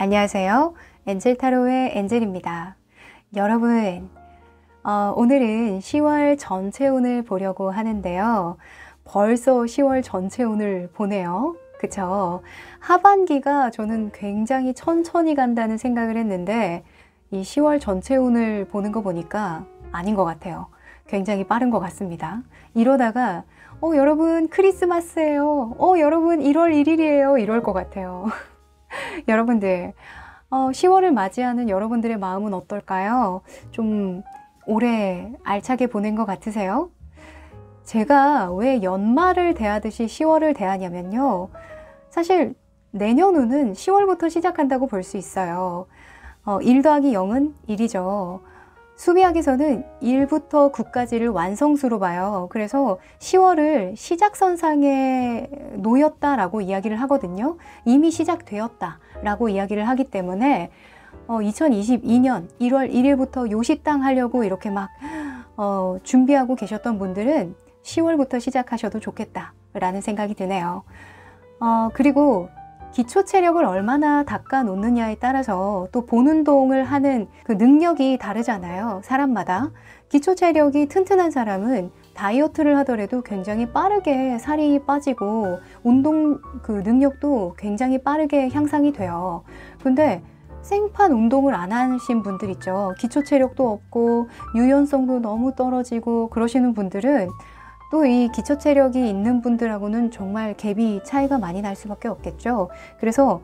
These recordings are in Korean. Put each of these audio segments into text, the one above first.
안녕하세요. 엔젤타로의 엔젤입니다. 여러분, 오늘은 10월 전체운을 보려고 하는데요. 벌써 10월 전체운을 보네요. 그쵸? 하반기가 저는 굉장히 천천히 간다는 생각을 했는데 이 10월 전체운을 보는 거 보니까 아닌 것 같아요. 굉장히 빠른 것 같습니다. 이러다가 여러분 크리스마스예요. 여러분 1월 1일이에요. 이럴 것 같아요. 여러분들 10월을 맞이하는 여러분들의 마음은 어떨까요? 좀 오래 알차게 보낸 것 같으세요? 제가 왜 연말을 대하듯이 10월을 대하냐면요. 사실 내년운은 10월부터 시작한다고 볼 수 있어요. 1 더하기 0은 1이죠. 수비학에서는 1부터 9까지를 완성수로 봐요. 그래서 10월을 시작선상에 놓였다라고 이야기를 하거든요. 이미 시작되었다라고 이야기를 하기 때문에 2022년 1월 1일부터 요식당 하려고 이렇게 막 준비하고 계셨던 분들은 10월부터 시작하셔도 좋겠다라는 생각이 드네요. 그리고 기초 체력을 얼마나 닦아 놓느냐에 따라서 또 본운동을 하는 그 능력이 다르잖아요. 사람마다. 기초 체력이 튼튼한 사람은 다이어트를 하더라도 굉장히 빠르게 살이 빠지고 운동 그 능력도 굉장히 빠르게 향상이 돼요. 근데 생판 운동을 안 하신 분들 있죠. 기초 체력도 없고 유연성도 너무 떨어지고 그러시는 분들은 또 이 기초 체력이 있는 분들하고는 정말 갭이 차이가 많이 날 수밖에 없겠죠. 그래서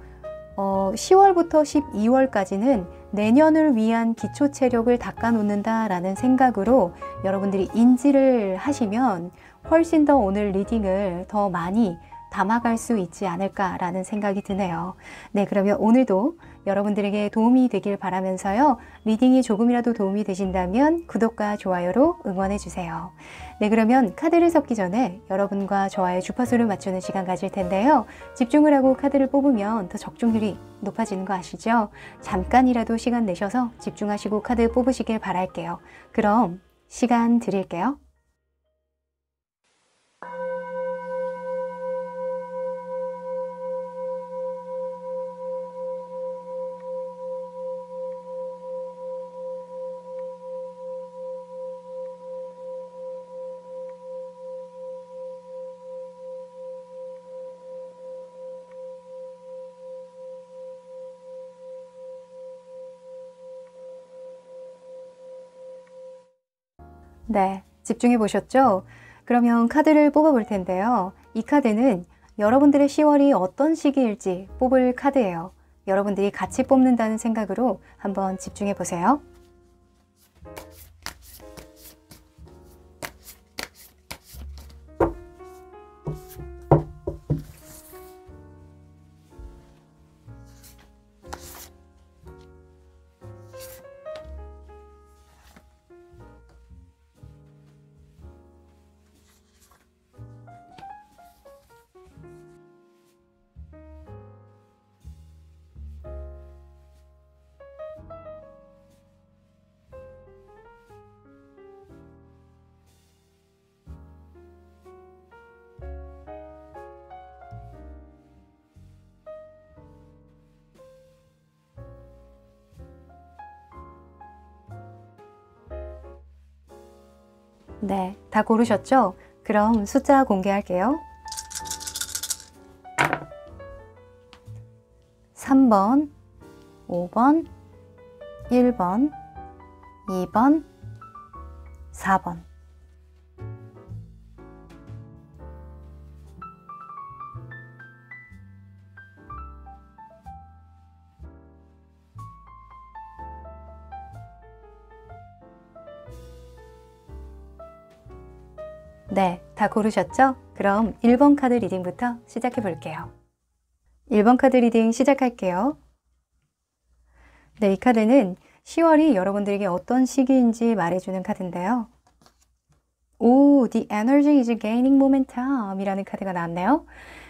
10월부터 12월까지는 내년을 위한 기초 체력을 닦아 놓는다라는 생각으로 여러분들이 인지를 하시면 훨씬 더 오늘 리딩을 더 많이 담아갈 수 있지 않을까라는 생각이 드네요. 네, 그러면 오늘도 여러분들에게 도움이 되길 바라면서요. 리딩이 조금이라도 도움이 되신다면 구독과 좋아요로 응원해 주세요. 네, 그러면 카드를 섞기 전에 여러분과 저와의 주파수를 맞추는 시간 가질 텐데요. 집중을 하고 카드를 뽑으면 더 적중률이 높아지는 거 아시죠? 잠깐이라도 시간 내셔서 집중하시고 카드 뽑으시길 바랄게요. 그럼 시간 드릴게요. 네, 집중해 보셨죠? 그러면 카드를 뽑아 볼 텐데요. 이 카드는 여러분들의 10월이 어떤 시기일지 뽑을 카드예요. 여러분들이 같이 뽑는다는 생각으로 한번 집중해 보세요. 네, 다 고르셨죠? 그럼 숫자 공개할게요. 3번, 5번, 1번, 2번, 4번. 네, 다 고르셨죠? 그럼 1번 카드 리딩부터 시작해 볼게요. 1번 카드 리딩 시작할게요. 네, 이 카드는 10월이 여러분들에게 어떤 시기인지 말해주는 카드인데요. 오, The energy is gaining momentum 이라는 카드가 나왔네요.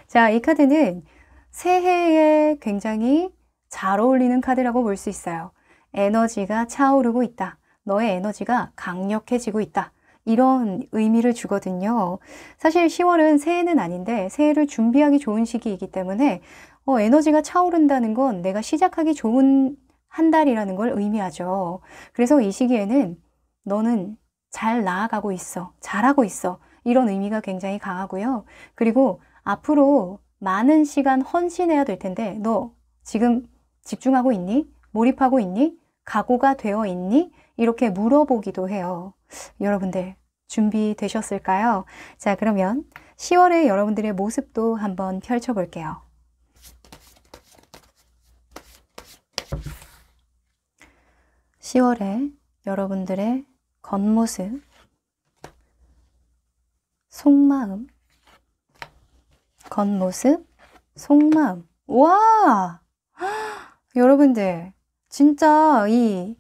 자, 이 카드는 새해에 굉장히 잘 어울리는 카드라고 볼 수 있어요. 에너지가 차오르고 있다. 너의 에너지가 강력해지고 있다. 이런 의미를 주거든요. 사실 10월은 새해는 아닌데 새해를 준비하기 좋은 시기이기 때문에 에너지가 차오른다는 건 내가 시작하기 좋은 한 달이라는 걸 의미하죠. 그래서 이 시기에는 너는 잘 나아가고 있어. 잘하고 있어. 이런 의미가 굉장히 강하고요. 그리고 앞으로 많은 시간 헌신해야 될 텐데 너 지금 집중하고 있니? 몰입하고 있니? 각오가 되어 있니? 이렇게 물어보기도 해요. 여러분들 준비되셨을까요? 자, 그러면 10월에 여러분들의 모습도 한번 펼쳐볼게요. 10월에 여러분들의 겉모습, 속마음, 겉모습, 속마음. 와! 여러분들, 진짜 이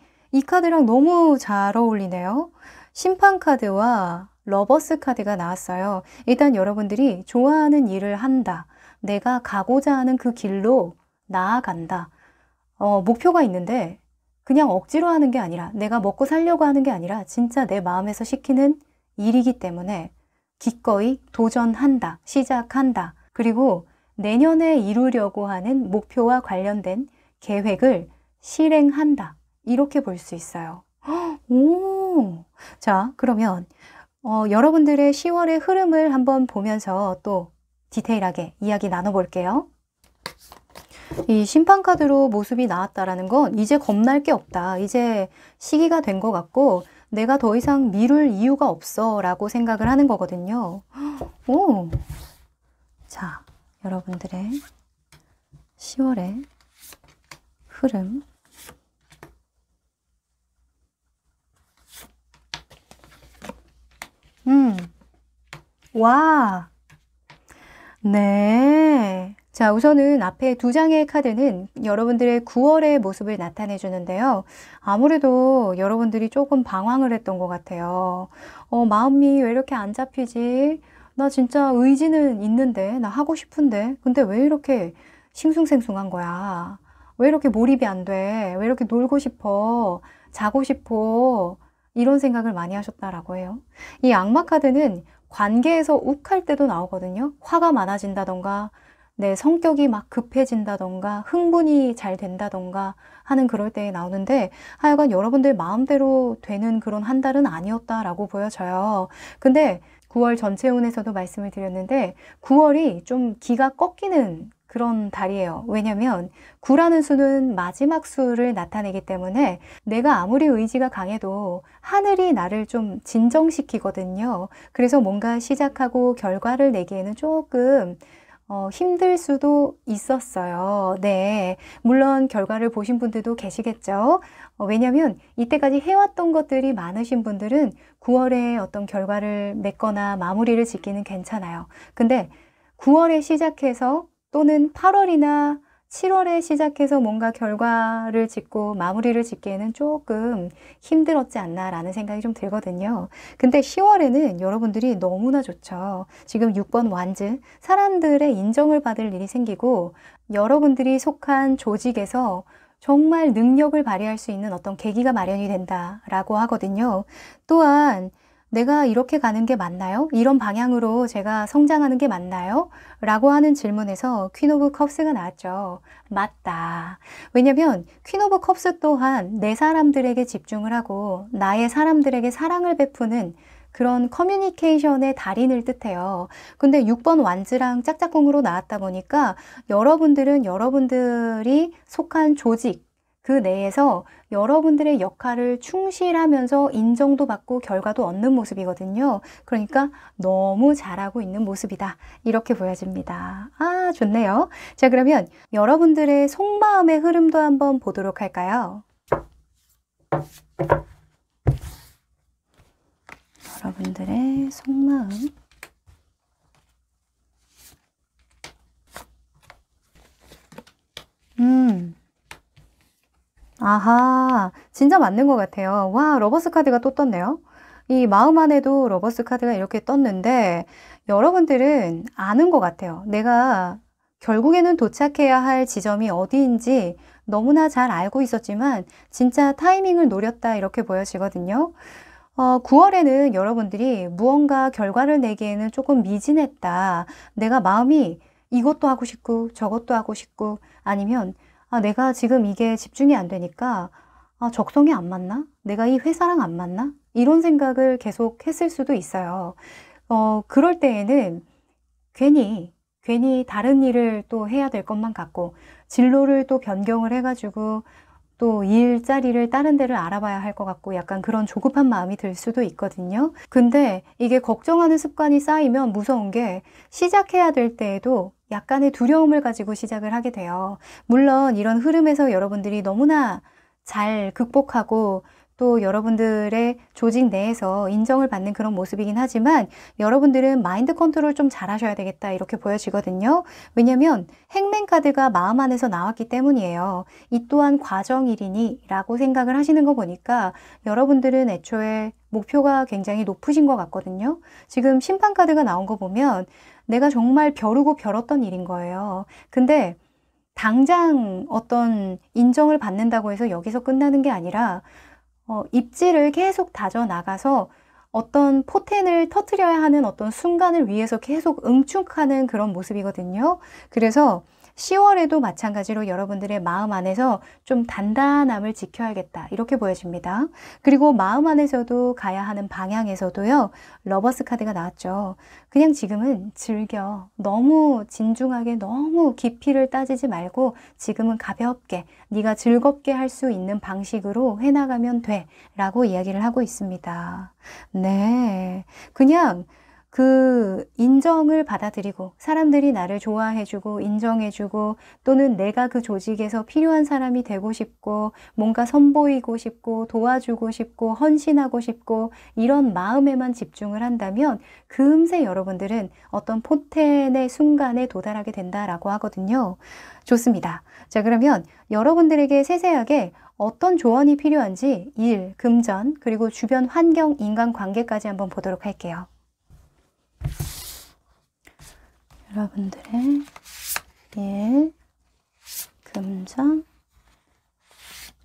카드랑 너무 잘 어울리네요. 심판 카드와 러버스 카드가 나왔어요. 일단 여러분들이 좋아하는 일을 한다. 내가 가고자 하는 그 길로 나아간다. 목표가 있는데 그냥 억지로 하는 게 아니라 내가 먹고 살려고 하는 게 아니라 진짜 내 마음에서 시키는 일이기 때문에 기꺼이 도전한다. 시작한다. 그리고 내년에 이루려고 하는 목표와 관련된 계획을 실행한다. 이렇게 볼 수 있어요. 오! 자, 그러면 여러분들의 10월의 흐름을 한번 보면서 또 디테일하게 이야기 나눠볼게요. 이 심판카드로 모습이 나왔다라는 건 이제 겁날 게 없다. 이제 시기가 된 것 같고 내가 더 이상 미룰 이유가 없어 라고 생각을 하는 거거든요. 오! 자, 여러분들의 10월의 흐름. 와! 네. 자, 우선은 앞에 두 장의 카드는 여러분들의 9월의 모습을 나타내 주는데요. 아무래도 여러분들이 조금 방황을 했던 것 같아요. 마음이 왜 이렇게 안 잡히지? 나 진짜 의지는 있는데, 나 하고 싶은데, 근데 왜 이렇게 싱숭생숭한 거야? 왜 이렇게 몰입이 안 돼? 왜 이렇게 놀고 싶어? 자고 싶어? 이런 생각을 많이 하셨다라고 해요. 이 악마 카드는 관계에서 욱할 때도 나오거든요. 화가 많아진다던가, 내 성격이 막 급해진다던가, 흥분이 잘 된다던가 하는 그럴 때에 나오는데 하여간 여러분들 마음대로 되는 그런 한 달은 아니었다라고 보여져요. 근데 9월 전체 운에서도 말씀을 드렸는데 9월이 좀 기가 꺾이는 그런 달이에요. 왜냐면 9라는 수는 마지막 수를 나타내기 때문에 내가 아무리 의지가 강해도 하늘이 나를 좀 진정시키거든요. 그래서 뭔가 시작하고 결과를 내기에는 조금 힘들 수도 있었어요. 네. 물론 결과를 보신 분들도 계시겠죠. 왜냐면 이때까지 해왔던 것들이 많으신 분들은 9월에 어떤 결과를 맺거나 마무리를 짓기는 괜찮아요. 근데 9월에 시작해서 또는 8월이나 7월에 시작해서 뭔가 결과를 짓고 마무리를 짓기에는 조금 힘들었지 않나라는 생각이 좀 들거든요. 근데 10월에는 여러분들이 너무나 좋죠. 지금 6번 완즈, 사람들의 인정을 받을 일이 생기고 여러분들이 속한 조직에서 정말 능력을 발휘할 수 있는 어떤 계기가 마련이 된다라고 하거든요. 또한 내가 이렇게 가는 게 맞나요? 이런 방향으로 제가 성장하는 게 맞나요? 라고 하는 질문에서 퀸 오브 컵스가 나왔죠. 맞다. 왜냐면 퀸 오브 컵스 또한 내 사람들에게 집중을 하고 나의 사람들에게 사랑을 베푸는 그런 커뮤니케이션의 달인을 뜻해요. 근데 6번 완즈랑 짝짝꿍으로 나왔다 보니까 여러분들은 여러분들이 속한 조직, 그 내에서 여러분들의 역할을 충실하면서 인정도 받고 결과도 얻는 모습이거든요. 그러니까 너무 잘하고 있는 모습이다. 이렇게 보여집니다. 아, 좋네요. 자, 그러면 여러분들의 속마음의 흐름도 한번 보도록 할까요? 여러분들의 속마음. 아하, 진짜 맞는 것 같아요. 와, 러버스 카드가 또 떴네요. 이 마음 안에도 러버스 카드가 이렇게 떴는데 여러분들은 아는 것 같아요. 내가 결국에는 도착해야 할 지점이 어디인지 너무나 잘 알고 있었지만 진짜 타이밍을 노렸다 이렇게 보여지거든요. 9월에는 여러분들이 무언가 결과를 내기에는 조금 미진했다. 내가 마음이 이것도 하고 싶고 저것도 하고 싶고 아니면 내가 지금 이게 집중이 안 되니까 적성이 안 맞나? 내가 이 회사랑 안 맞나? 이런 생각을 계속 했을 수도 있어요. 그럴 때에는 괜히 다른 일을 또 해야 될 것만 같고 진로를 또 변경을 해가지고 또 일자리를 다른 데를 알아봐야 할 것 같고 약간 그런 조급한 마음이 들 수도 있거든요. 근데 이게 걱정하는 습관이 쌓이면 무서운 게 시작해야 될 때에도 약간의 두려움을 가지고 시작을 하게 돼요. 물론 이런 흐름에서 여러분들이 너무나 잘 극복하고 또 여러분들의 조직 내에서 인정을 받는 그런 모습이긴 하지만 여러분들은 마인드 컨트롤 좀 잘 하셔야 되겠다 이렇게 보여지거든요. 왜냐하면 행맨 카드가 마음 안에서 나왔기 때문이에요. 이 또한 과정이리니 라고 생각을 하시는 거 보니까 여러분들은 애초에 목표가 굉장히 높으신 것 같거든요. 지금 심판 카드가 나온 거 보면 내가 정말 벼르고 벼렀던 일인 거예요. 근데 당장 어떤 인정을 받는다고 해서 여기서 끝나는 게 아니라 입지를 계속 다져나가서 어떤 포텐을 터뜨려야 하는 어떤 순간을 위해서 계속 응축하는 그런 모습이거든요. 그래서 10월에도 마찬가지로 여러분들의 마음 안에서 좀 단단함을 지켜야겠다 이렇게 보여집니다. 그리고 마음 안에서도 가야 하는 방향에서도요. 러버스 카드가 나왔죠. 그냥 지금은 즐겨. 너무 진중하게 너무 깊이를 따지지 말고 지금은 가볍게 네가 즐겁게 할 수 있는 방식으로 해나가면 돼 라고 이야기를 하고 있습니다. 네, 그냥 그 인정을 받아들이고 사람들이 나를 좋아해주고 인정해주고 또는 내가 그 조직에서 필요한 사람이 되고 싶고 뭔가 선보이고 싶고 도와주고 싶고 헌신하고 싶고 이런 마음에만 집중을 한다면 금세 여러분들은 어떤 포텐의 순간에 도달하게 된다라고 하거든요. 좋습니다. 자, 그러면 여러분들에게 세세하게 어떤 조언이 필요한지 일, 금전, 그리고 주변 환경, 인간관계까지 한번 보도록 할게요. 여러분들의 일, 금전,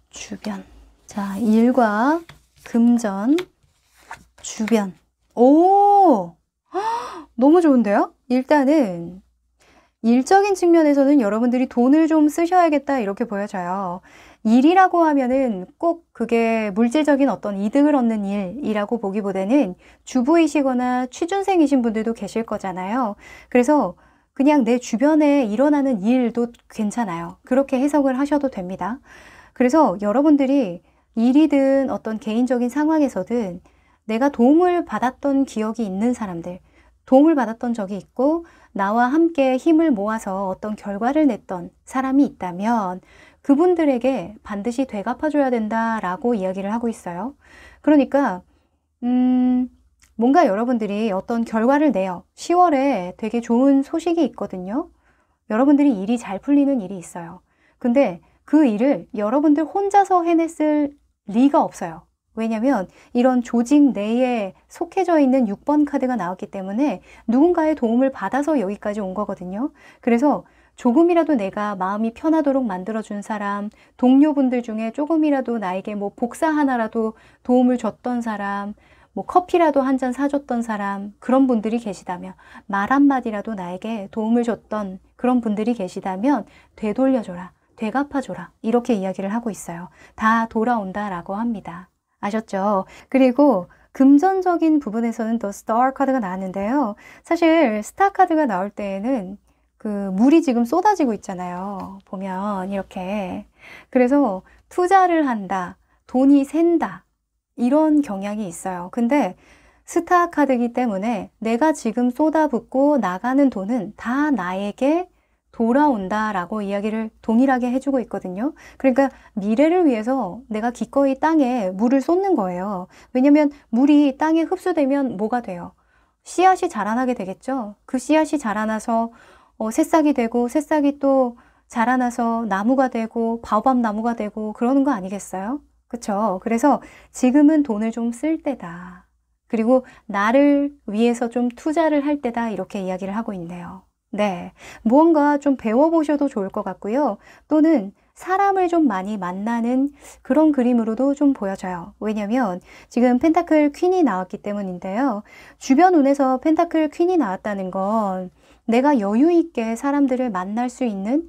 주변. 자, 일과 금전, 주변. 오! 너무 좋은데요? 일단은 일적인 측면에서는 여러분들이 돈을 좀 쓰셔야겠다 이렇게 보여져요. 일이라고 하면은 꼭 그게 물질적인 어떤 이득을 얻는 일이라고 보기보다는 주부이시거나 취준생이신 분들도 계실 거잖아요. 그래서 그냥 내 주변에 일어나는 일도 괜찮아요. 그렇게 해석을 하셔도 됩니다. 그래서 여러분들이 일이든 어떤 개인적인 상황에서든 내가 도움을 받았던 기억이 있는 사람들, 도움을 받았던 적이 있고 나와 함께 힘을 모아서 어떤 결과를 냈던 사람이 있다면 그분들에게 반드시 되갚아줘야 된다라고 이야기를 하고 있어요. 그러니까 뭔가 여러분들이 어떤 결과를 내요. 10월에 되게 좋은 소식이 있거든요. 여러분들이 일이 잘 풀리는 일이 있어요. 근데 그 일을 여러분들 혼자서 해냈을 리가 없어요. 왜냐면 이런 조직 내에 속해져 있는 6번 카드가 나왔기 때문에 누군가의 도움을 받아서 여기까지 온 거거든요. 그래서 조금이라도 내가 마음이 편하도록 만들어준 사람, 동료분들 중에 조금이라도 나에게 뭐 복사 하나라도 도움을 줬던 사람, 뭐 커피라도 한 잔 사줬던 사람, 그런 분들이 계시다면, 말 한마디라도 나에게 도움을 줬던 그런 분들이 계시다면 되돌려줘라, 되갚아줘라 이렇게 이야기를 하고 있어요. 다 돌아온다라고 합니다. 아셨죠? 그리고 금전적인 부분에서는 더 스타 카드가 나왔는데요. 사실 스타 카드가 나올 때에는 그 물이 지금 쏟아지고 있잖아요. 보면 이렇게. 그래서 투자를 한다, 돈이 샌다 이런 경향이 있어요. 근데 스타 카드이기 때문에 내가 지금 쏟아붓고 나가는 돈은 다 나에게 돌아온다라고 이야기를 동일하게 해주고 있거든요. 그러니까 미래를 위해서 내가 기꺼이 땅에 물을 쏟는 거예요. 왜냐면 물이 땅에 흡수되면 뭐가 돼요? 씨앗이 자라나게 되겠죠. 그 씨앗이 자라나서 새싹이 되고 새싹이 또 자라나서 나무가 되고 바오밥 나무가 되고 그러는 거 아니겠어요? 그쵸? 그래서 지금은 돈을 좀 쓸 때다. 그리고 나를 위해서 좀 투자를 할 때다 이렇게 이야기를 하고 있네요. 네, 무언가 좀 배워보셔도 좋을 것 같고요. 또는 사람을 좀 많이 만나는 그런 그림으로도 좀 보여져요. 왜냐면 지금 펜타클 퀸이 나왔기 때문인데요. 주변 운에서 펜타클 퀸이 나왔다는 건 내가 여유 있게 사람들을 만날 수 있는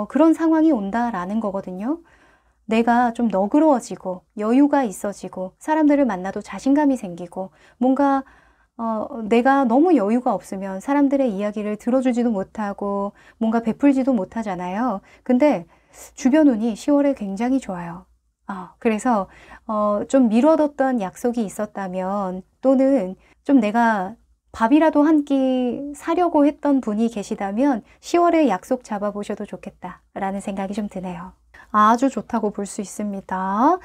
그런 상황이 온다라는 거거든요. 내가 좀 너그러워지고 여유가 있어지고 사람들을 만나도 자신감이 생기고 뭔가 내가 너무 여유가 없으면 사람들의 이야기를 들어주지도 못하고 뭔가 베풀지도 못하잖아요. 근데 주변 운이 10월에 굉장히 좋아요. 그래서 좀 미뤄뒀던 약속이 있었다면 또는 좀 내가 밥이라도 한 끼 사려고 했던 분이 계시다면 10월에 약속 잡아보셔도 좋겠다라는 생각이 좀 드네요. 아주 좋다고 볼 수 있습니다.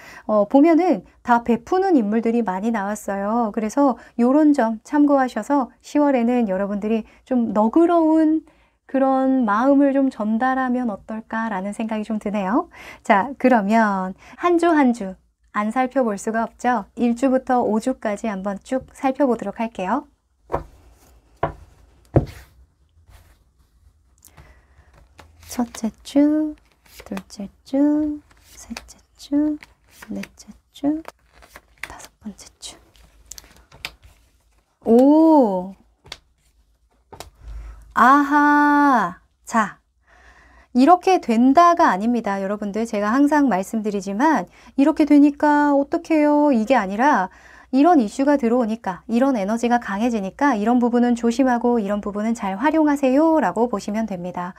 보면은 다 베푸는 인물들이 많이 나왔어요. 그래서 요런 점 참고하셔서 10월에는 여러분들이 좀 너그러운 그런 마음을 좀 전달하면 어떨까라는 생각이 좀 드네요. 자, 그러면 한 주 한 주 안 살펴볼 수가 없죠. 1주부터 5주까지 한번 쭉 살펴보도록 할게요. 첫째 주, 둘째 주, 셋째 주, 넷째 주, 다섯 번째 주. 오! 아하! 자, 이렇게 된다가 아닙니다. 여러분들, 제가 항상 말씀드리지만 이렇게 되니까 어떡해요? 이게 아니라 이런 이슈가 들어오니까, 이런 에너지가 강해지니까 이런 부분은 조심하고 이런 부분은 잘 활용하세요 라고 보시면 됩니다.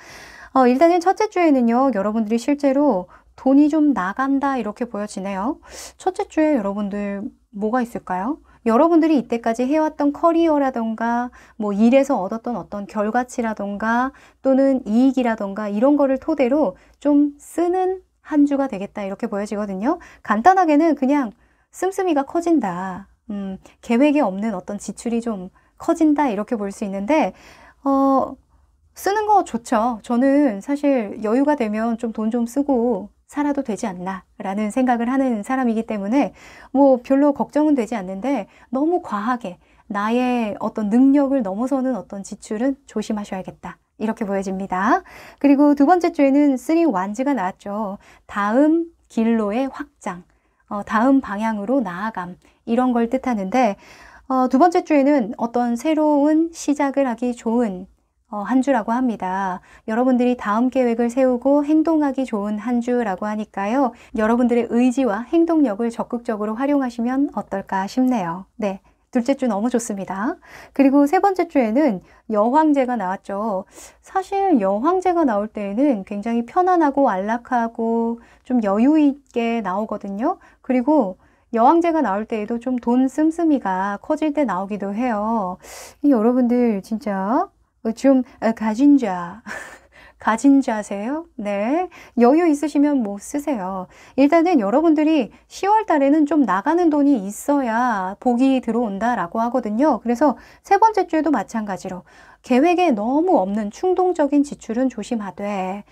일단은 첫째 주에는요, 여러분들이 실제로 돈이 좀 나간다 이렇게 보여지네요. 첫째 주에 여러분들 뭐가 있을까요? 여러분들이 이때까지 해왔던 커리어라던가 뭐 일에서 얻었던 어떤 결과치라던가 또는 이익이라던가 이런 거를 토대로 좀 쓰는 한 주가 되겠다 이렇게 보여지거든요. 간단하게는 그냥 씀씀이가 커진다. 계획에 없는 어떤 지출이 좀 커진다 이렇게 볼 수 있는데 쓰는 거 좋죠. 저는 사실 여유가 되면 좀 돈 좀 쓰고 살아도 되지 않나 라는 생각을 하는 사람이기 때문에 뭐 별로 걱정은 되지 않는데 너무 과하게 나의 어떤 능력을 넘어서는 어떤 지출은 조심하셔야겠다 이렇게 보여집니다. 그리고 두 번째 주에는 3 완즈가 나왔죠. 다음 길로의 확장, 다음 방향으로 나아감 이런 걸 뜻하는데 두 번째 주에는 어떤 새로운 시작을 하기 좋은 한 주라고 합니다. 여러분들이 다음 계획을 세우고 행동하기 좋은 한 주라고 하니까요. 여러분들의 의지와 행동력을 적극적으로 활용하시면 어떨까 싶네요. 네, 둘째 주 너무 좋습니다. 그리고 세 번째 주에는 여황제가 나왔죠. 사실 여황제가 나올 때에는 굉장히 편안하고 안락하고 좀 여유 있게 나오거든요. 그리고 여왕제가 나올 때에도 좀 돈 씀씀이가 커질 때 나오기도 해요. 여러분들 진짜 좀 가진 자, 가진 자세요? 네. 여유 있으시면 뭐 쓰세요. 일단은 여러분들이 10월 달에는 좀 나가는 돈이 있어야 복이 들어온다라고 하거든요. 그래서 세 번째 주에도 마찬가지로 계획에 너무 없는 충동적인 지출은 조심하되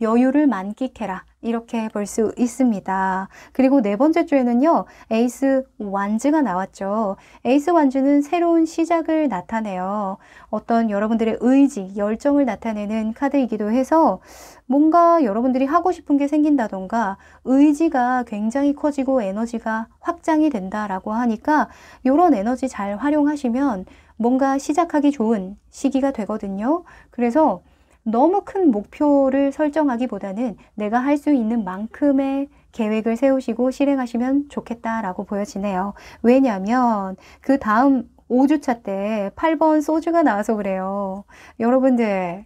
여유를 만끽해라. 이렇게 볼 수 있습니다. 그리고 네 번째 주에는요, 에이스 완즈가 나왔죠. 에이스 완즈는 새로운 시작을 나타내요. 어떤 여러분들의 의지, 열정을 나타내는 카드이기도 해서 뭔가 여러분들이 하고 싶은 게 생긴다던가 의지가 굉장히 커지고 에너지가 확장이 된다라고 하니까 이런 에너지 잘 활용하시면 뭔가 시작하기 좋은 시기가 되거든요. 그래서 너무 큰 목표를 설정하기보다는 내가 할 수 있는 만큼의 계획을 세우시고 실행하시면 좋겠다라고 보여지네요. 왜냐하면 그 다음 5주차 때 8번 소주가 나와서 그래요. 여러분들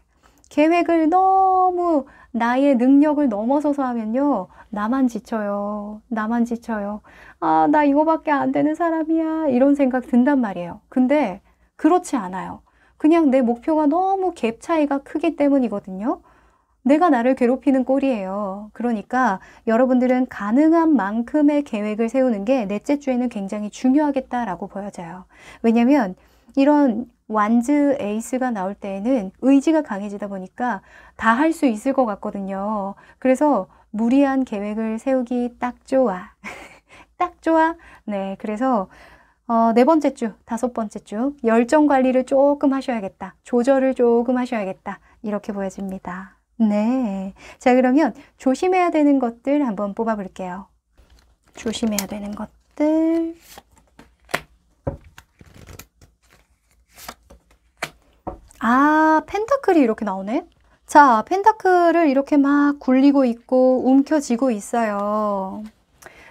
계획을 너무 나의 능력을 넘어서서 하면요. 나만 지쳐요. 나만 지쳐요. 아, 나 이거밖에 안 되는 사람이야. 이런 생각 든단 말이에요. 근데 그렇지 않아요. 그냥 내 목표가 너무 갭 차이가 크기 때문이거든요. 내가 나를 괴롭히는 꼴이에요. 그러니까 여러분들은 가능한 만큼의 계획을 세우는 게 넷째 주에는 굉장히 중요하겠다라고 보여져요. 왜냐면 이런 완즈 에이스가 나올 때에는 의지가 강해지다 보니까 다 할 수 있을 것 같거든요. 그래서 무리한 계획을 세우기 딱 좋아. 딱 좋아. 네, 그래서 네 번째 주, 다섯 번째 주 열정 관리를 조금 하셔야겠다. 조절을 조금 하셔야겠다. 이렇게 보여집니다. 네. 자, 그러면 조심해야 되는 것들 한번 뽑아볼게요. 조심해야 되는 것들. 아, 펜타클이 이렇게 나오네? 자, 펜타클을 이렇게 막 굴리고 있고 움켜쥐고 있어요.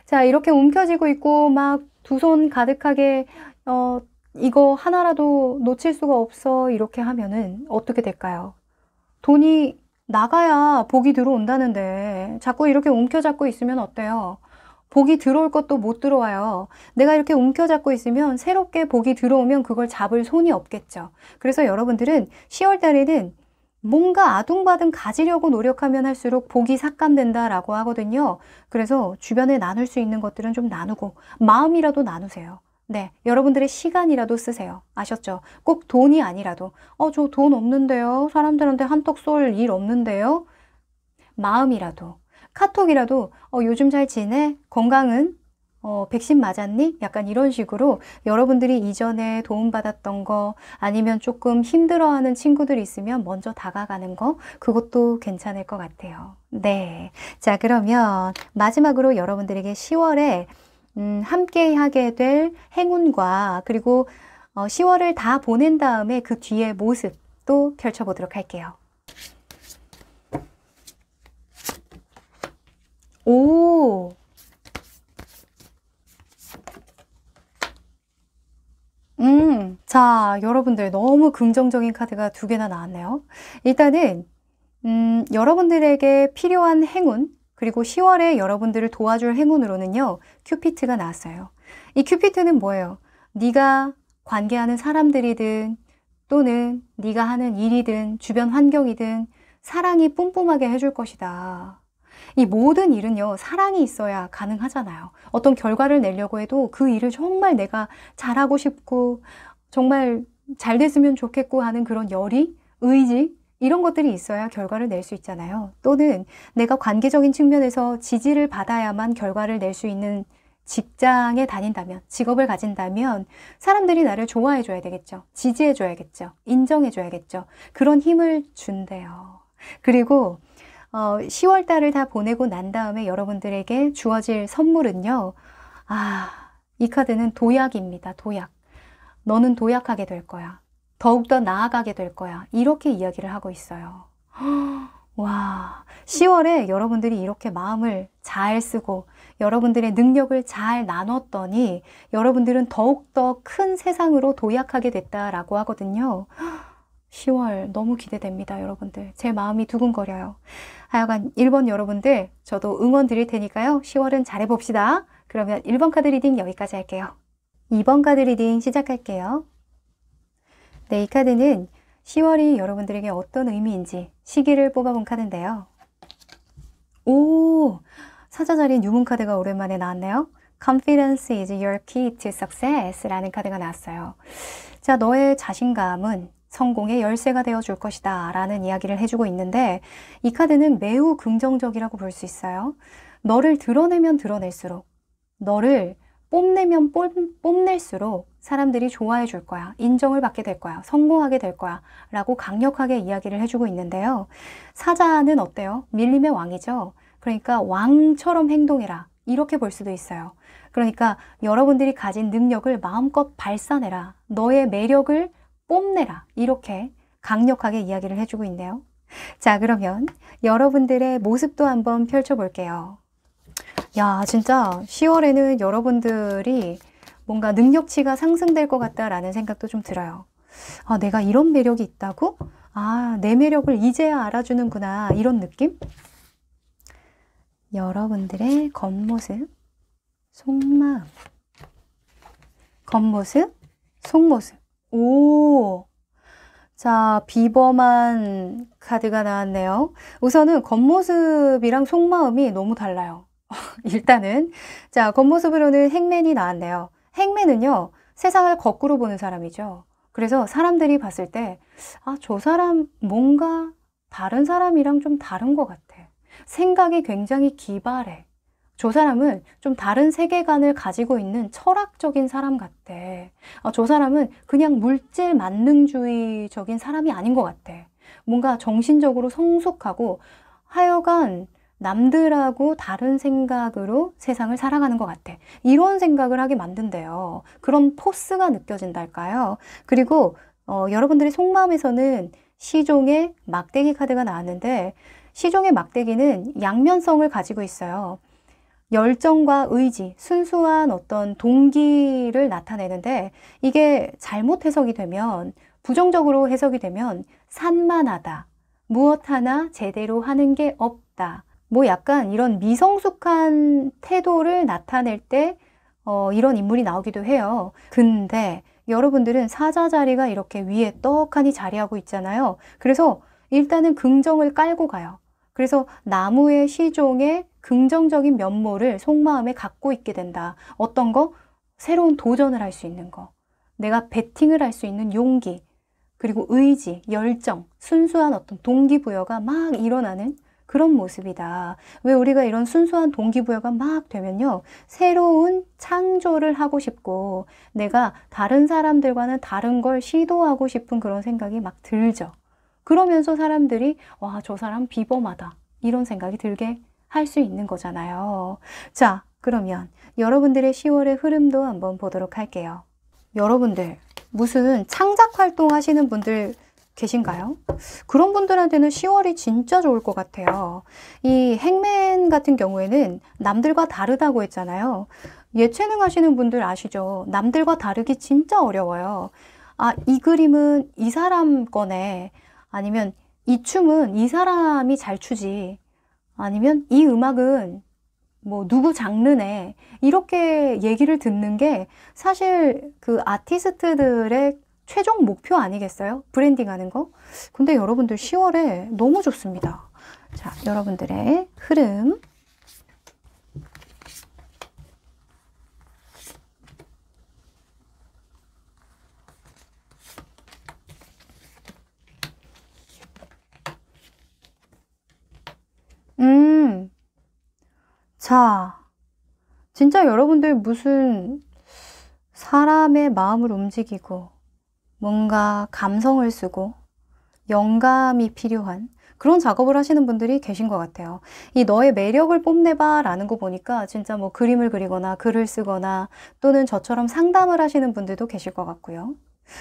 자, 이렇게 움켜쥐고 있고 막 두 손 가득하게 이거 하나라도 놓칠 수가 없어 이렇게 하면은 어떻게 될까요? 돈이 나가야 복이 들어온다는데 자꾸 이렇게 움켜잡고 있으면 어때요? 복이 들어올 것도 못 들어와요. 내가 이렇게 움켜잡고 있으면 새롭게 복이 들어오면 그걸 잡을 손이 없겠죠. 그래서 여러분들은 10월 달에는 뭔가 아둥바둥 가지려고 노력하면 할수록 복이 삭감된다라고 하거든요. 그래서 주변에 나눌 수 있는 것들은 좀 나누고 마음이라도 나누세요. 네, 여러분들의 시간이라도 쓰세요. 아셨죠? 꼭 돈이 아니라도 저 돈 없는데요. 사람들한테 한턱 쏠 일 없는데요. 마음이라도 카톡이라도 요즘 잘 지내? 건강은? 백신 맞았니? 약간 이런 식으로 여러분들이 이전에 도움받았던 거 아니면 조금 힘들어하는 친구들이 있으면 먼저 다가가는 거 그것도 괜찮을 것 같아요. 네. 자, 그러면 마지막으로 여러분들에게 10월에 함께 하게 될 행운과 그리고 10월을 다 보낸 다음에 그 뒤의 모습도 펼쳐보도록 할게요. 오! 자, 여러분들 너무 긍정적인 카드가 두 개나 나왔네요. 일단은, 여러분들에게 필요한 행운, 그리고 10월에 여러분들을 도와줄 행운으로는요, 큐피트가 나왔어요. 이 큐피트는 뭐예요? 네가 관계하는 사람들이든, 또는 네가 하는 일이든, 주변 환경이든, 사랑이 뿜뿜하게 해줄 것이다. 이 모든 일은요, 사랑이 있어야 가능하잖아요. 어떤 결과를 내려고 해도 그 일을 정말 내가 잘하고 싶고, 정말 잘 됐으면 좋겠고 하는 그런 열의, 의지, 이런 것들이 있어야 결과를 낼 수 있잖아요. 또는 내가 관계적인 측면에서 지지를 받아야만 결과를 낼 수 있는 직장에 다닌다면, 직업을 가진다면 사람들이 나를 좋아해 줘야 되겠죠. 지지해 줘야겠죠. 인정해 줘야겠죠. 그런 힘을 준대요. 그리고 10월 달을 다 보내고 난 다음에 여러분들에게 주어질 선물은요. 이 카드는 도약입니다. 도약. 너는 도약하게 될 거야. 더욱더 나아가게 될 거야. 이렇게 이야기를 하고 있어요. 와, 10월에 여러분들이 이렇게 마음을 잘 쓰고 여러분들의 능력을 잘 나눴더니 여러분들은 더욱더 큰 세상으로 도약하게 됐다라고 하거든요. 10월 너무 기대됩니다, 여러분들. 제 마음이 두근거려요. 하여간 1번 여러분들 저도 응원 드릴 테니까요. 10월은 잘해봅시다. 그러면 1번 카드 리딩 여기까지 할게요. 2번 카드 리딩 시작할게요. 네, 이 카드는 10월이 여러분들에게 어떤 의미인지 시기를 뽑아본 카드인데요. 오, 사자자리인 유문 카드가 오랜만에 나왔네요. Confidence is your key to success 라는 카드가 나왔어요. 자, 너의 자신감은 성공의 열쇠가 되어줄 것이다 라는 이야기를 해주고 있는데 이 카드는 매우 긍정적이라고 볼 수 있어요. 너를 드러내면 드러낼수록 너를 뽐내면 뽐낼수록 사람들이 좋아해 줄 거야. 인정을 받게 될 거야. 성공하게 될 거야. 라고 강력하게 이야기를 해주고 있는데요. 사자는 어때요? 밀림의 왕이죠. 그러니까 왕처럼 행동해라. 이렇게 볼 수도 있어요. 그러니까 여러분들이 가진 능력을 마음껏 발산해라. 너의 매력을 뽐내라. 이렇게 강력하게 이야기를 해주고 있네요. 자, 그러면 여러분들의 모습도 한번 펼쳐볼게요. 야, 진짜 10월에는 여러분들이 뭔가 능력치가 상승될 것 같다라는 생각도 좀 들어요. 내가 이런 매력이 있다고? 내 매력을 이제야 알아주는구나. 이런 느낌? 여러분들의 겉모습, 속마음. 겉모습, 속모습. 오! 자, 비범한 카드가 나왔네요. 우선은 겉모습이랑 속마음이 너무 달라요. 일단은 자, 겉모습으로는 행맨이 나왔네요. 행맨은요, 세상을 거꾸로 보는 사람이죠. 그래서 사람들이 봤을 때 저 사람 뭔가 다른 사람이랑 좀 다른 것 같아. 생각이 굉장히 기발해. 저 사람은 좀 다른 세계관을 가지고 있는 철학적인 사람 같아. 저 사람은 그냥 물질 만능주의적인 사람이 아닌 것 같아. 뭔가 정신적으로 성숙하고 하여간 남들하고 다른 생각으로 세상을 살아가는 것 같아. 이런 생각을 하게 만든대요. 그런 포스가 느껴진달까요? 그리고 여러분들의 속마음에서는 시종의 막대기 카드가 나왔는데 시종의 막대기는 양면성을 가지고 있어요. 열정과 의지, 순수한 어떤 동기를 나타내는데 이게 잘못 해석이 되면, 부정적으로 해석이 되면 산만하다, 무엇 하나 제대로 하는 게 없다, 뭐 약간 이런 미성숙한 태도를 나타낼 때 이런 인물이 나오기도 해요. 근데 여러분들은 사자 자리가 이렇게 위에 떡하니 자리하고 있잖아요. 그래서 일단은 긍정을 깔고 가요. 그래서 나무의 시종의 긍정적인 면모를 속마음에 갖고 있게 된다. 어떤 거? 새로운 도전을 할 수 있는 거. 내가 베팅을 할 수 있는 용기, 그리고 의지, 열정, 순수한 어떤 동기부여가 막 일어나는 그런 모습이다. 왜 우리가 이런 순수한 동기부여가 막 되면요, 새로운 창조를 하고 싶고 내가 다른 사람들과는 다른 걸 시도하고 싶은 그런 생각이 막 들죠. 그러면서 사람들이 와, 저 사람 비범하다, 이런 생각이 들게 할 수 있는 거잖아요. 자, 그러면 여러분들의 10월의 흐름도 한번 보도록 할게요. 여러분들 무슨 창작 활동 하시는 분들 계신가요? 그런 분들한테는 10월이 진짜 좋을 것 같아요. 이 행맨 같은 경우에는 남들과 다르다고 했잖아요. 예체능 하시는 분들 아시죠? 남들과 다르기 진짜 어려워요. 아, 이 그림은 이 사람 거네. 아니면 이 춤은 이 사람이 잘 추지. 아니면 이 음악은 뭐 누구 장르네. 이렇게 얘기를 듣는 게 사실 그 아티스트들의 최종 목표 아니겠어요? 브랜딩하는 거? 근데 여러분들 10월에 너무 좋습니다. 자, 여러분들의 흐름. 자, 진짜 여러분들 무슨 사람의 마음을 움직이고 뭔가 감성을 쓰고 영감이 필요한 그런 작업을 하시는 분들이 계신 것 같아요. 이 너의 매력을 뽐내봐 라는 거 보니까 진짜 뭐 그림을 그리거나 글을 쓰거나 또는 저처럼 상담을 하시는 분들도 계실 것 같고요.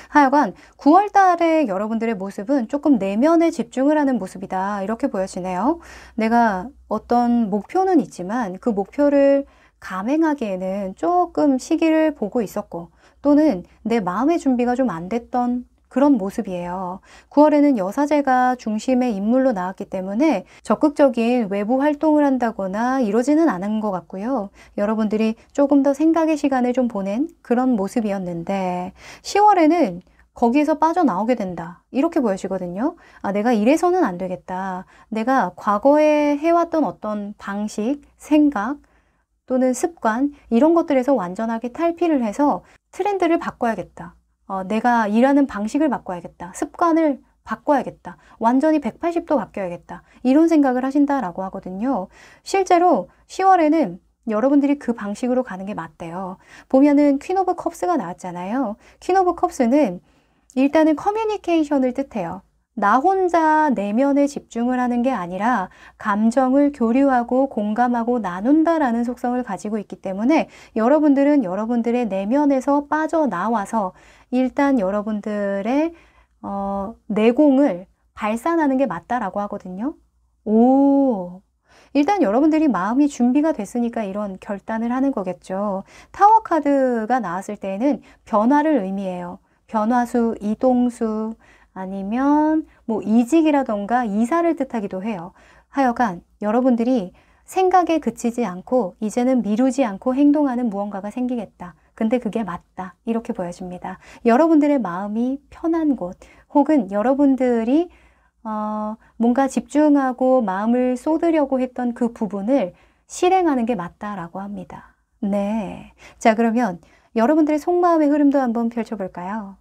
하여간 9월 달에 여러분들의 모습은 조금 내면에 집중을 하는 모습이다, 이렇게 보여지네요. 내가 어떤 목표는 있지만 그 목표를 감행하기에는 조금 시기를 보고 있었고 또는 내 마음의 준비가 좀 안 됐던 그런 모습이에요. 9월에는 여사제가 중심의 인물로 나왔기 때문에 적극적인 외부 활동을 한다거나 이러지는 않은 것 같고요. 여러분들이 조금 더 생각의 시간을 좀 보낸 그런 모습이었는데 10월에는 거기에서 빠져나오게 된다, 이렇게 보여지거든요. 아, 내가 이래서는 안 되겠다. 내가 과거에 해왔던 어떤 방식, 생각 또는 습관, 이런 것들에서 완전하게 탈피를 해서 트렌드를 바꿔야겠다. 내가 일하는 방식을 바꿔야겠다. 습관을 바꿔야겠다. 완전히 180도 바뀌어야겠다. 이런 생각을 하신다라고 하거든요. 실제로 10월에는 여러분들이 그 방식으로 가는 게 맞대요. 보면은 퀸 오브 컵스가 나왔잖아요. 퀸 오브 컵스는 일단은 커뮤니케이션을 뜻해요. 나 혼자 내면에 집중을 하는 게 아니라 감정을 교류하고 공감하고 나눈다라는 속성을 가지고 있기 때문에 여러분들은 여러분들의 내면에서 빠져나와서 일단 여러분들의 내공을 발산하는 게 맞다라고 하거든요. 오, 일단 여러분들이 마음이 준비가 됐으니까 이런 결단을 하는 거겠죠. 타워 카드가 나왔을 때에는 변화를 의미해요. 변화수, 이동수, 아니면 뭐 이직이라던가 이사를 뜻하기도 해요. 하여간 여러분들이 생각에 그치지 않고 이제는 미루지 않고 행동하는 무언가가 생기겠다. 근데 그게 맞다, 이렇게 보여집니다. 여러분들의 마음이 편한 곳, 혹은 여러분들이 뭔가 집중하고 마음을 쏟으려고 했던 그 부분을 실행하는 게 맞다라고 합니다. 네. 자, 그러면 여러분들의 속마음의 흐름도 한번 펼쳐볼까요?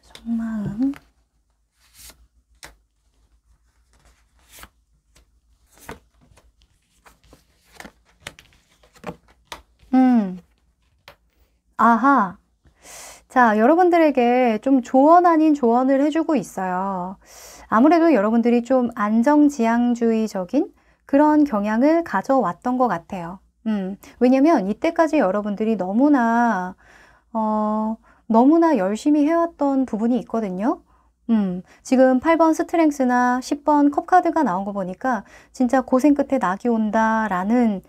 속마음. 아하. 자, 여러분들에게 좀 조언 아닌 조언을 해주고 있어요. 아무래도 여러분들이 좀 안정지향주의적인 그런 경향을 가져왔던 것 같아요. 왜냐면 이때까지 여러분들이 너무나 열심히 해왔던 부분이 있거든요. 지금 8번 스트렝스나 10번 컵카드가 나온 거 보니까 진짜 고생 끝에 낙이 온다라는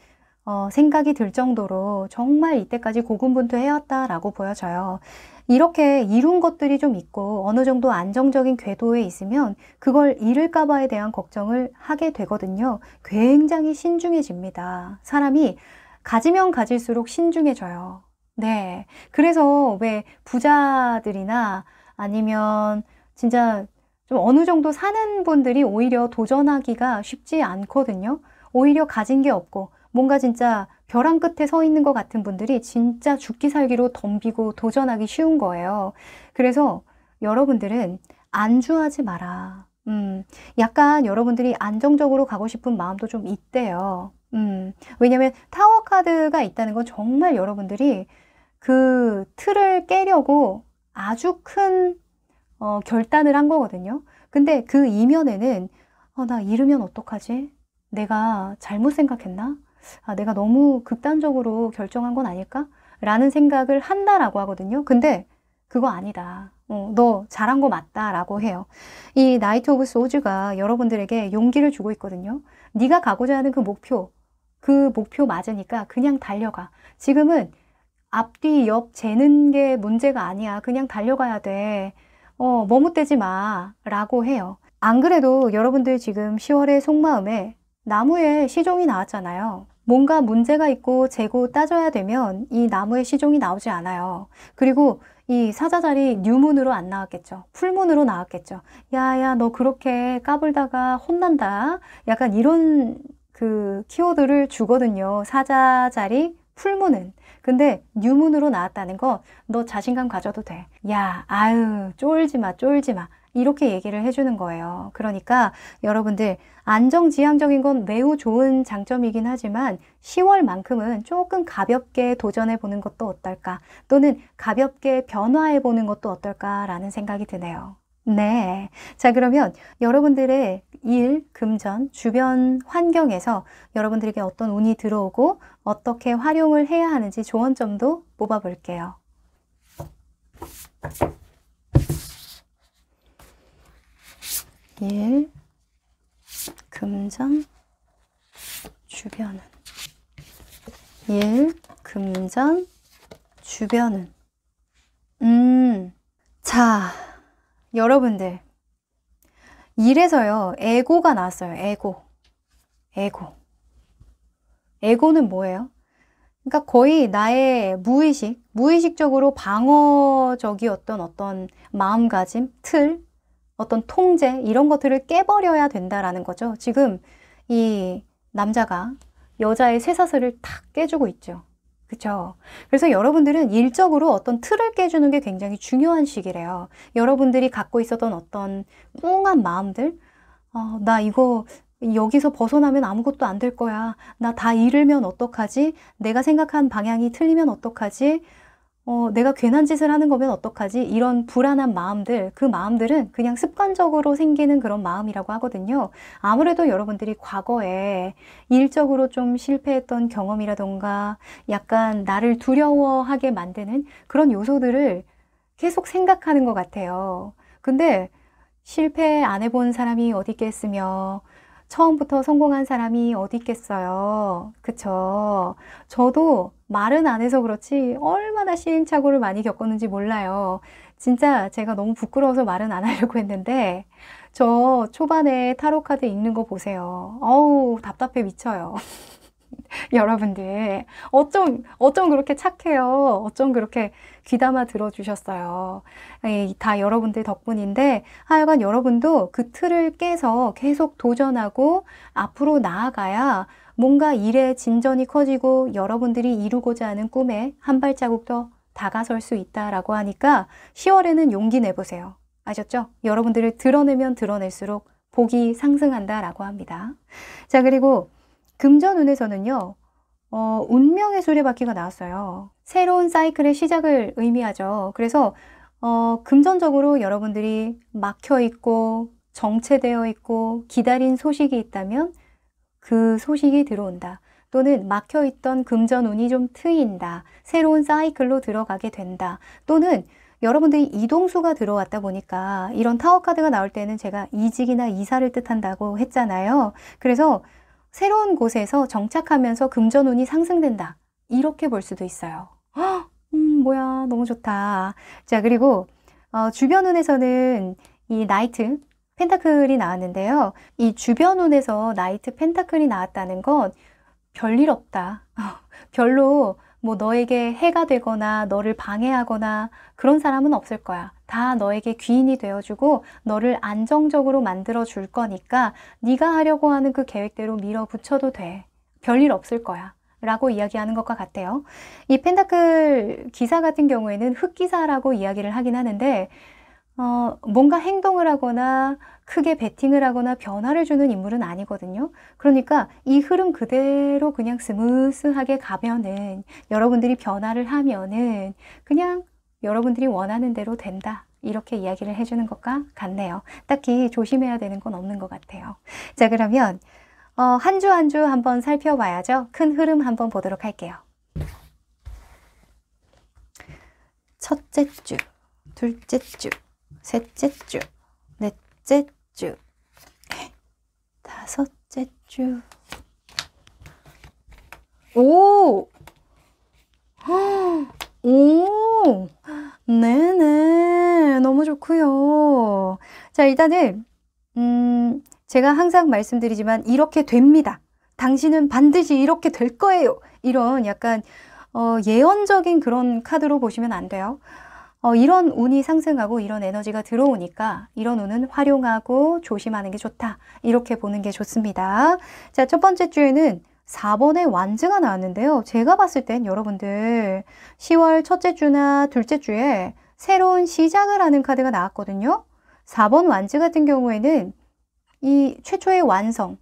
생각이 들 정도로 정말 이때까지 고군분투해왔다라고 보여져요. 이렇게 이룬 것들이 좀 있고 어느 정도 안정적인 궤도에 있으면 그걸 잃을까 봐에 대한 걱정을 하게 되거든요. 굉장히 신중해집니다. 사람이 가지면 가질수록 신중해져요. 네. 그래서 왜 부자들이나 아니면 진짜 좀 어느 정도 사는 분들이 오히려 도전하기가 쉽지 않거든요. 오히려 가진 게 없고 뭔가 진짜 벼랑 끝에 서 있는 것 같은 분들이 진짜 죽기 살기로 덤비고 도전하기 쉬운 거예요. 그래서 여러분들은 안주하지 마라. 약간 여러분들이 안정적으로 가고 싶은 마음도 좀 있대요. 왜냐면 타워 카드가 있다는 건 정말 여러분들이 그 틀을 깨려고 아주 큰 결단을 한 거거든요. 근데 그 이면에는 나 잃으면 어떡하지? 내가 잘못 생각했나? 내가 너무 극단적으로 결정한 건 아닐까? 라는 생각을 한다라고 하거든요. 근데 그거 아니다. 너 잘한 거 맞다 라고 해요. 이 나이트 오브 소즈가 여러분들에게 용기를 주고 있거든요. 네가 가고자 하는 그 목표 맞으니까 그냥 달려가. 지금은 앞뒤 옆 재는 게 문제가 아니야. 그냥 달려가야 돼. 머뭇대지 마 라고 해요. 안 그래도 여러분들 지금 10월의 속마음에 나무에 시종이 나왔잖아요. 뭔가 문제가 있고 재고 따져야 되면 이 나무에 시종이 나오지 않아요. 그리고 이 사자자리 뉴문으로 안 나왔겠죠. 풀문으로 나왔겠죠. 야야 너 그렇게 까불다가 혼난다. 약간 이런 그 키워드를 주거든요. 사자자리 풀문은. 근데 뉴문으로 나왔다는 거 너 자신감 가져도 돼. 야 아유 쫄지 마 쫄지 마. 이렇게 얘기를 해주는 거예요. 그러니까 여러분들 안정지향적인 건 매우 좋은 장점이긴 하지만 10월만큼은 조금 가볍게 도전해 보는 것도 어떨까? 또는 가볍게 변화해 보는 것도 어떨까라는 생각이 드네요. 네. 자, 그러면 여러분들의 일, 금전, 주변 환경에서 여러분들에게 어떤 운이 들어오고 어떻게 활용을 해야 하는지 조언점도 뽑아볼게요. 일, 금전, 주변은. 일, 금전, 주변은. 자, 여러분들. 일에서요, 에고가 나왔어요. 에고는 뭐예요? 그러니까 거의 나의 무의식적으로 방어적이었던 어떤 마음가짐, 틀, 어떤 통제 이런 것들을 깨버려야 된다라는 거죠. 지금 이 남자가 여자의 쇠사슬을 탁 깨주고 있죠. 그렇죠? 그래서 여러분들은 일적으로 어떤 틀을 깨주는 게 굉장히 중요한 시기래요. 여러분들이 갖고 있었던 어떤 꿍한 마음들, 나 이거 여기서 벗어나면 아무것도 안 될 거야. 나 다 잃으면 어떡하지? 내가 생각한 방향이 틀리면 어떡하지? 내가 괜한 짓을 하는 거면 어떡하지? 이런 불안한 마음들, 그 마음들은 그냥 습관적으로 생기는 그런 마음이라고 하거든요. 아무래도 여러분들이 과거에 일적으로 좀 실패했던 경험이라던가 약간 나를 두려워하게 만드는 그런 요소들을 계속 생각하는 것 같아요. 근데 실패 안 해본 사람이 어디 있겠으며 처음부터 성공한 사람이 어디 있겠어요. 그쵸? 저도 말은 안 해서 그렇지 얼마나 시행착오를 많이 겪었는지 몰라요. 진짜 제가 너무 부끄러워서 말은 안 하려고 했는데 저 초반에 타로 카드 읽는 거 보세요. 어우 답답해 미쳐요. 여러분들 어쩜 그렇게 착해요. 어쩜 그렇게 귀담아 들어주셨어요. 다 여러분들 덕분인데 하여간 여러분도 그 틀을 깨서 계속 도전하고 앞으로 나아가야 뭔가 일의 진전이 커지고 여러분들이 이루고자 하는 꿈에 한 발자국 더 다가설 수 있다라고 하니까 10월에는 용기 내보세요. 아셨죠? 여러분들을 드러내면 드러낼수록 복이 상승한다라고 합니다. 자, 그리고 금전운에서는요. 운명의 수레바퀴가 나왔어요. 새로운 사이클의 시작을 의미하죠. 그래서 금전적으로 여러분들이 막혀 있고 정체되어 있고 기다린 소식이 있다면 그 소식이 들어온다. 또는 막혀있던 금전운이 좀 트인다. 새로운 사이클로 들어가게 된다. 또는 여러분들이 이동수가 들어왔다 보니까 이런 타워 카드가 나올 때는 제가 이직이나 이사를 뜻한다고 했잖아요. 그래서 새로운 곳에서 정착하면서 금전운이 상승된다. 이렇게 볼 수도 있어요. 뭐야, 너무 좋다. 자, 그리고 주변 운에서는 이 나이트 펜타클이 나왔는데요. 이 주변 운에서 나이트 펜타클이 나왔다는 건 별일 없다. 별로 뭐 너에게 해가 되거나 너를 방해하거나 그런 사람은 없을 거야. 다 너에게 귀인이 되어주고 너를 안정적으로 만들어 줄 거니까 네가 하려고 하는 그 계획대로 밀어붙여도 돼. 별일 없을 거야. 라고 이야기하는 것과 같아요. 이 펜타클 기사 같은 경우에는 흑기사라고 이야기를 하긴 하는데 뭔가 행동을 하거나 크게 베팅을 하거나 변화를 주는 인물은 아니거든요. 그러니까 이 흐름 그대로 그냥 스무스하게 가면은 여러분들이 변화를 하면은 그냥 여러분들이 원하는 대로 된다. 이렇게 이야기를 해주는 것과 같네요. 딱히 조심해야 되는 건 없는 것 같아요. 자, 그러면 한 주 한 주 한번 살펴봐야죠. 큰 흐름 한번 보도록 할게요. 첫째 주, 둘째 주, 셋째 주, 넷째 주, 다섯째 주. 오! 오! 네네. 너무 좋고요. 자, 일단은 제가 항상 말씀드리지만 이렇게 됩니다. 당신은 반드시 이렇게 될 거예요. 이런 약간 예언적인 그런 카드로 보시면 안 돼요. 이런 운이 상승하고 이런 에너지가 들어오니까 이런 운은 활용하고 조심하는 게 좋다. 이렇게 보는 게 좋습니다. 자, 첫 번째 주에는 4번의 완즈가 나왔는데요. 제가 봤을 땐 여러분들 10월 첫째 주나 둘째 주에 새로운 시작을 하는 카드가 나왔거든요. 4번 완즈 같은 경우에는 이 최초의 완성,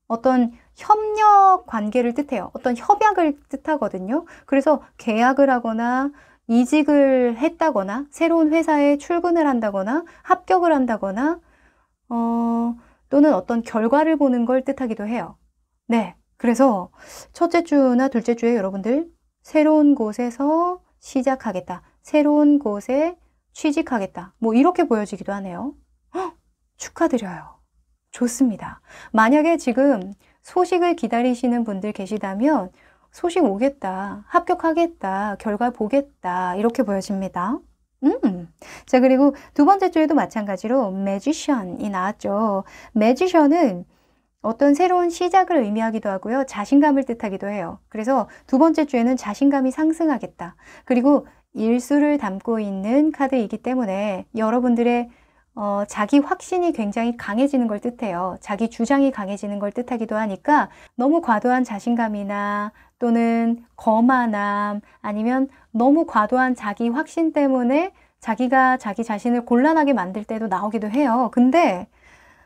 어떤 협력 관계를 뜻해요. 어떤 협약을 뜻하거든요. 그래서 계약을 하거나 이직을 했다거나 새로운 회사에 출근을 한다거나 합격을 한다거나 또는 어떤 결과를 보는 걸 뜻하기도 해요. 네, 그래서 첫째 주나 둘째 주에 여러분들 새로운 곳에서 시작하겠다. 새로운 곳에 취직하겠다. 뭐 이렇게 보여지기도 하네요. 축하드려요. 좋습니다. 만약에 지금 소식을 기다리시는 분들 계시다면 소식 오겠다, 합격하겠다, 결과 보겠다 이렇게 보여집니다. 자, 그리고 두 번째 주에도 마찬가지로 매지션이 나왔죠. 매지션은 어떤 새로운 시작을 의미하기도 하고요. 자신감을 뜻하기도 해요. 그래서 두 번째 주에는 자신감이 상승하겠다. 그리고 일수를 담고 있는 카드이기 때문에 여러분들의 자기 확신이 굉장히 강해지는 걸 뜻해요. 자기 주장이 강해지는 걸 뜻하기도 하니까 너무 과도한 자신감이나 또는 거만함 아니면 너무 과도한 자기 확신 때문에 자기가 자기 자신을 곤란하게 만들 때도 나오기도 해요. 근데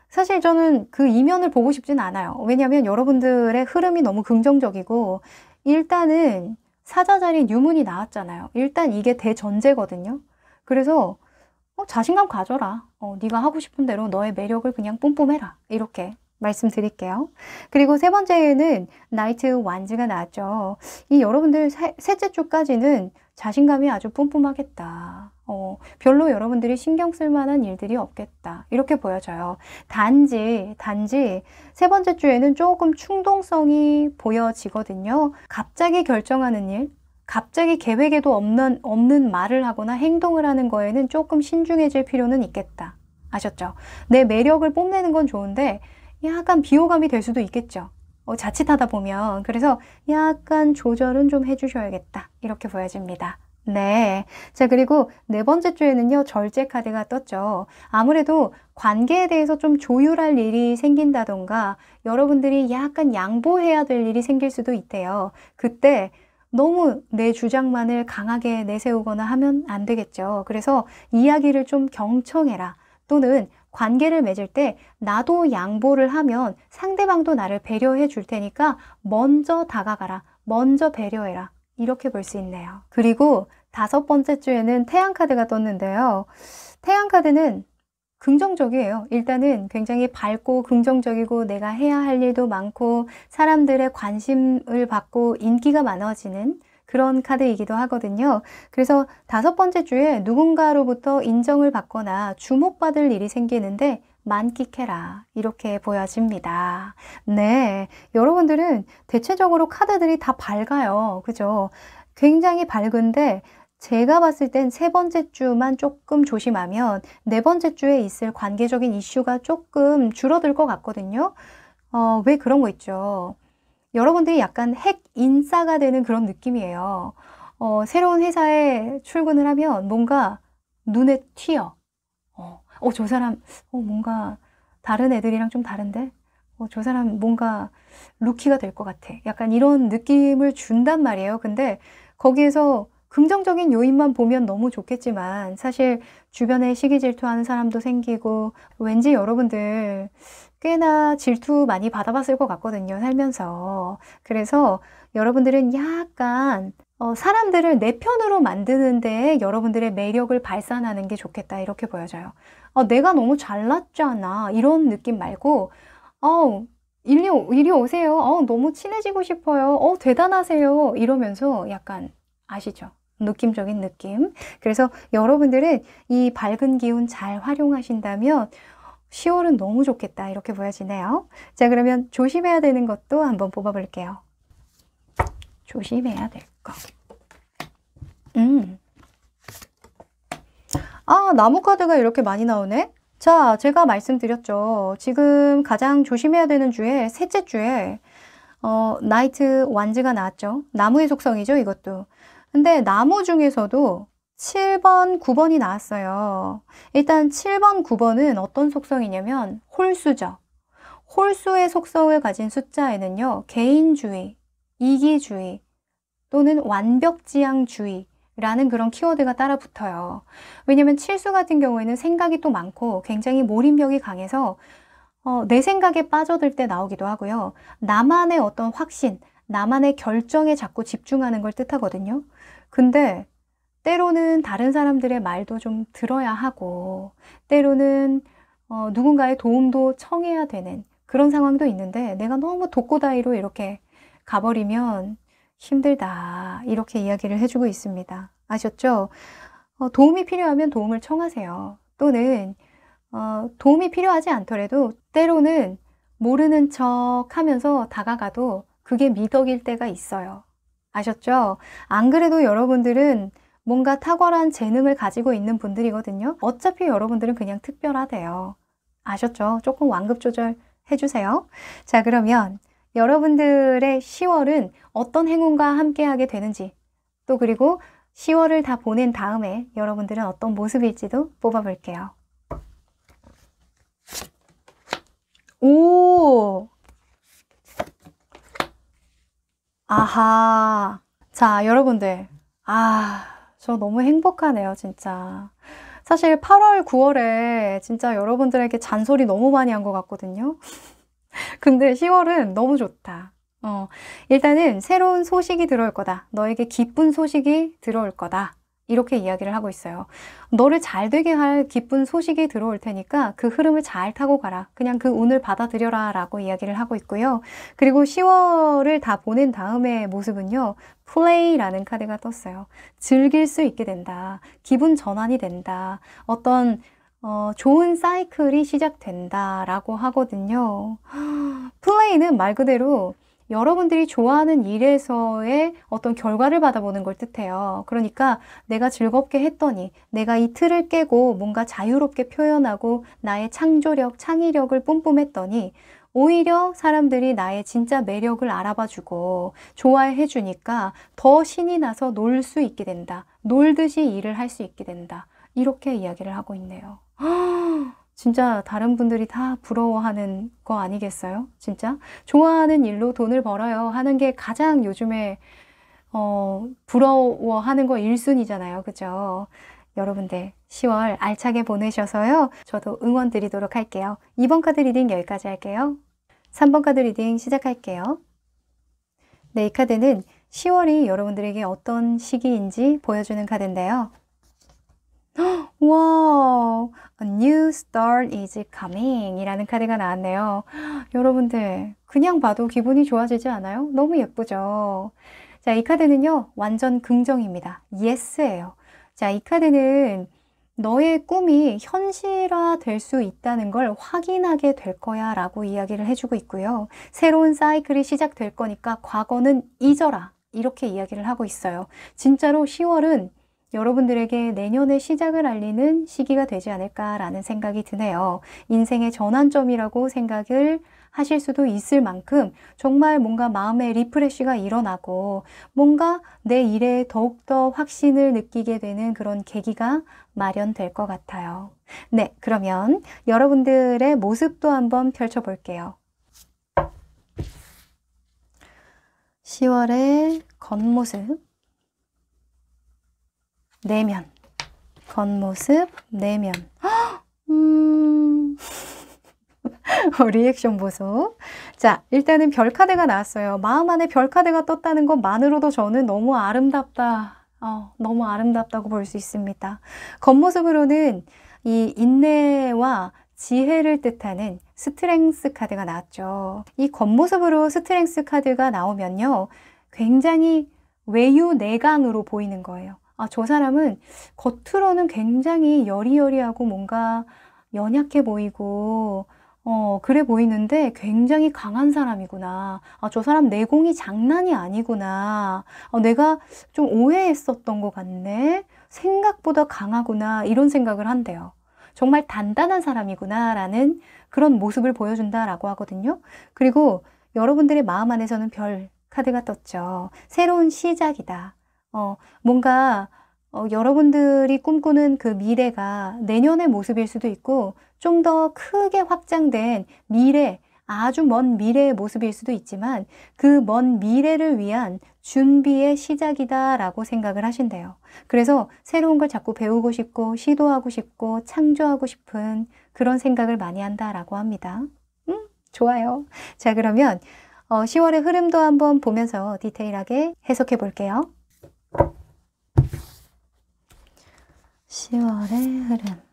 사실 저는 그 이면을 보고 싶진 않아요. 왜냐하면 여러분들의 흐름이 너무 긍정적이고 일단은 사자자리 유문이 나왔잖아요. 일단 이게 대전제거든요. 그래서 자신감 가져라. 네가 하고 싶은 대로 너의 매력을 그냥 뿜뿜해라. 이렇게 말씀드릴게요. 그리고 세 번째에는 나이트 완즈가 나왔죠. 이 여러분들 셋째 주까지는 자신감이 아주 뿜뿜하겠다. 별로 여러분들이 신경 쓸 만한 일들이 없겠다. 이렇게 보여져요. 단지 세 번째 주에는 조금 충동성이 보여지거든요. 갑자기 결정하는 일, 갑자기 계획에도 없는 말을 하거나 행동을 하는 거에는 조금 신중해질 필요는 있겠다. 아셨죠? 내 매력을 뽐내는 건 좋은데 약간 비호감이 될 수도 있겠죠. 자칫하다 보면. 그래서 약간 조절은 좀 해주셔야겠다. 이렇게 보여집니다. 네. 자, 그리고 네 번째 주에는요, 절제 카드가 떴죠. 아무래도 관계에 대해서 좀 조율할 일이 생긴다던가 여러분들이 약간 양보해야 될 일이 생길 수도 있대요. 그때 너무 내 주장만을 강하게 내세우거나 하면 안 되겠죠. 그래서 이야기를 좀 경청해라. 또는 관계를 맺을 때 나도 양보를 하면 상대방도 나를 배려해 줄 테니까 먼저 다가가라. 먼저 배려해라. 이렇게 볼 수 있네요. 그리고 다섯 번째 주에는 태양 카드가 떴는데요. 태양 카드는 긍정적이에요. 일단은 굉장히 밝고 긍정적이고 내가 해야 할 일도 많고 사람들의 관심을 받고 인기가 많아지는 그런 카드이기도 하거든요. 그래서 5번째 주에 누군가로부터 인정을 받거나 주목받을 일이 생기는데 만끽해라. 이렇게 보여집니다. 네, 여러분들은 대체적으로 카드들이 다 밝아요. 그죠? 굉장히 밝은데 제가 봤을 땐 3번째 주만 조금 조심하면 4번째 주에 있을 관계적인 이슈가 조금 줄어들 것 같거든요. 왜 그런 거 있죠? 여러분들이 약간 핵 인싸가 되는 그런 느낌이에요. 새로운 회사에 출근을 하면 뭔가 눈에 튀어. 저 사람, 뭔가 다른 애들이랑 좀 다른데? 저 사람 뭔가 루키가 될 것 같아. 약간 이런 느낌을 준단 말이에요. 근데 거기에서 긍정적인 요인만 보면 너무 좋겠지만 사실 주변에 시기 질투하는 사람도 생기고 왠지 여러분들 꽤나 질투 많이 받아봤을 것 같거든요, 살면서. 그래서 여러분들은 약간 사람들을 내 편으로 만드는 데에 여러분들의 매력을 발산하는 게 좋겠다, 이렇게 보여져요. 내가 너무 잘났잖아, 이런 느낌 말고 이리 오세요. 너무 친해지고 싶어요. 대단하세요. 이러면서 약간 아시죠? 느낌적인 느낌. 그래서 여러분들은 이 밝은 기운 잘 활용하신다면 10월은 너무 좋겠다, 이렇게 보여지네요. 자, 그러면 조심해야 되는 것도 한번 뽑아볼게요. 조심해야 될 거. 나무 카드가 이렇게 많이 나오네? 자, 제가 말씀드렸죠. 지금 가장 조심해야 되는 주에, 셋째 주에, 나이트 완즈가 나왔죠. 나무의 속성이죠, 이것도. 근데 나무 중에서도 7번, 9번이 나왔어요. 일단 7번, 9번은 어떤 속성이냐면 홀수죠. 홀수의 속성을 가진 숫자에는요, 개인주의, 이기주의 또는 완벽지향주의 라는 그런 키워드가 따라 붙어요. 왜냐면 칠수 같은 경우에는 생각이 또 많고 굉장히 몰입력이 강해서 내 생각에 빠져들 때 나오기도 하고요. 나만의 어떤 확신, 나만의 결정에 자꾸 집중하는 걸 뜻하거든요. 근데 때로는 다른 사람들의 말도 좀 들어야 하고 때로는 누군가의 도움도 청해야 되는 그런 상황도 있는데 내가 너무 독고다이로 이렇게 가버리면 힘들다, 이렇게 이야기를 해주고 있습니다. 아셨죠? 도움이 필요하면 도움을 청하세요. 또는 도움이 필요하지 않더라도 때로는 모르는 척 하면서 다가가도 그게 미덕일 때가 있어요. 아셨죠? 안 그래도 여러분들은 뭔가 탁월한 재능을 가지고 있는 분들이거든요. 어차피 여러분들은 그냥 특별하대요. 아셨죠? 조금 완급 조절 해주세요. 자, 그러면 여러분들의 10월은 어떤 행운과 함께하게 되는지, 또 그리고 10월을 다 보낸 다음에 여러분들은 어떤 모습일지도 뽑아볼게요. 오! 아하. 자, 여러분들. 저 너무 행복하네요, 진짜. 사실 8월, 9월에 진짜 여러분들에게 잔소리 너무 많이 한 것 같거든요. 근데 10월은 너무 좋다. 일단은 새로운 소식이 들어올 거다. 너에게 기쁜 소식이 들어올 거다. 이렇게 이야기를 하고 있어요. 너를 잘 되게 할 기쁜 소식이 들어올 테니까 그 흐름을 잘 타고 가라. 그냥 그 운을 받아들여라 라고 이야기를 하고 있고요. 그리고 10월을 다 보낸 다음의 모습은요. 플레이라는 카드가 떴어요. 즐길 수 있게 된다. 기분 전환이 된다. 어떤 좋은 사이클이 시작된다 라고 하거든요. 플레이는 말 그대로 여러분들이 좋아하는 일에서의 어떤 결과를 받아보는 걸 뜻해요. 그러니까 내가 즐겁게 했더니 내가 이 틀을 깨고 뭔가 자유롭게 표현하고 나의 창조력, 창의력을 뿜뿜했더니 오히려 사람들이 나의 진짜 매력을 알아봐주고 좋아해 주니까 더 신이 나서 놀 수 있게 된다. 놀듯이 일을 할 수 있게 된다. 이렇게 이야기를 하고 있네요. 진짜 다른 분들이 다 부러워하는 거 아니겠어요? 진짜? 좋아하는 일로 돈을 벌어요 하는 게 가장 요즘에 부러워하는 거 1순위잖아요. 그죠? 여러분들 10월 알차게 보내셔서요. 저도 응원 드리도록 할게요. 2번 카드 리딩 여기까지 할게요. 3번 카드 리딩 시작할게요. 네, 이 카드는 10월이 여러분들에게 어떤 시기인지 보여주는 카드인데요. 와, A new start is coming 이라는 카드가 나왔네요. 여러분들, 그냥 봐도 기분이 좋아지지 않아요? 너무 예쁘죠? 자, 이 카드는요, 완전 긍정입니다. Yes예요. 자, 이 카드는 너의 꿈이 현실화 될 수 있다는 걸 확인하게 될 거야 라고 이야기를 해주고 있고요. 새로운 사이클이 시작될 거니까 과거는 잊어라. 이렇게 이야기를 하고 있어요. 진짜로 10월은 여러분들에게 내년의 시작을 알리는 시기가 되지 않을까라는 생각이 드네요. 인생의 전환점이라고 생각을 하실 수도 있을 만큼 정말 뭔가 마음의 리프레쉬가 일어나고 뭔가 내 일에 더욱더 확신을 느끼게 되는 그런 계기가 마련될 것 같아요. 네, 그러면 여러분들의 모습도 한번 펼쳐볼게요. 10월의 겉모습, 내면, 겉모습, 내면. 리액션 보소. 자, 일단은 별 카드가 나왔어요. 마음 안에 별 카드가 떴다는 것만으로도 저는 너무 아름답다. 너무 아름답다고 볼 수 있습니다. 겉모습으로는 이 인내와 지혜를 뜻하는 스트렝스 카드가 나왔죠. 이 겉모습으로 스트렝스 카드가 나오면요, 굉장히 외유내강으로 보이는 거예요. 저 사람은 겉으로는 굉장히 여리여리하고 뭔가 연약해 보이고 그래 보이는데 굉장히 강한 사람이구나. 저 사람 내공이 장난이 아니구나. 내가 좀 오해했었던 것 같네. 생각보다 강하구나. 이런 생각을 한대요. 정말 단단한 사람이구나 라는 그런 모습을 보여준다라고 하거든요. 그리고 여러분들의 마음 안에서는 별 카드가 떴죠. 새로운 시작이다. 뭔가 여러분들이 꿈꾸는 그 미래가 내년의 모습일 수도 있고 좀 더 크게 확장된 미래, 아주 먼 미래의 모습일 수도 있지만 그 먼 미래를 위한 준비의 시작이다라고 생각을 하신대요. 그래서 새로운 걸 자꾸 배우고 싶고 시도하고 싶고 창조하고 싶은 그런 생각을 많이 한다라고 합니다. 좋아요. 자, 그러면 10월의 흐름도 한번 보면서 디테일하게 해석해 볼게요. 10월의 흐름.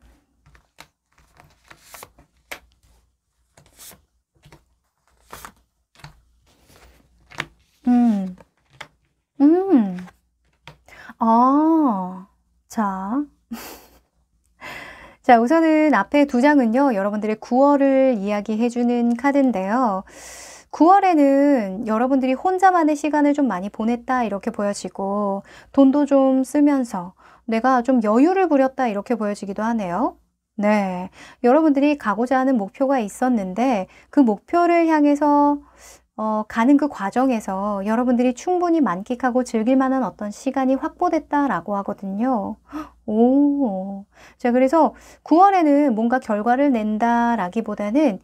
자. 자, 우선은 앞에 두 장은요, 여러분들의 9월을 이야기해주는 카드인데요. 9월에는 여러분들이 혼자만의 시간을 좀 많이 보냈다, 이렇게 보여지고, 돈도 좀 쓰면서 내가 좀 여유를 부렸다, 이렇게 보여지기도 하네요. 네. 여러분들이 가고자 하는 목표가 있었는데, 그 목표를 향해서 가는 그 과정에서 여러분들이 충분히 만끽하고 즐길 만한 어떤 시간이 확보됐다라고 하거든요. 오. 자, 그래서 9월에는 뭔가 결과를 낸다라기보다는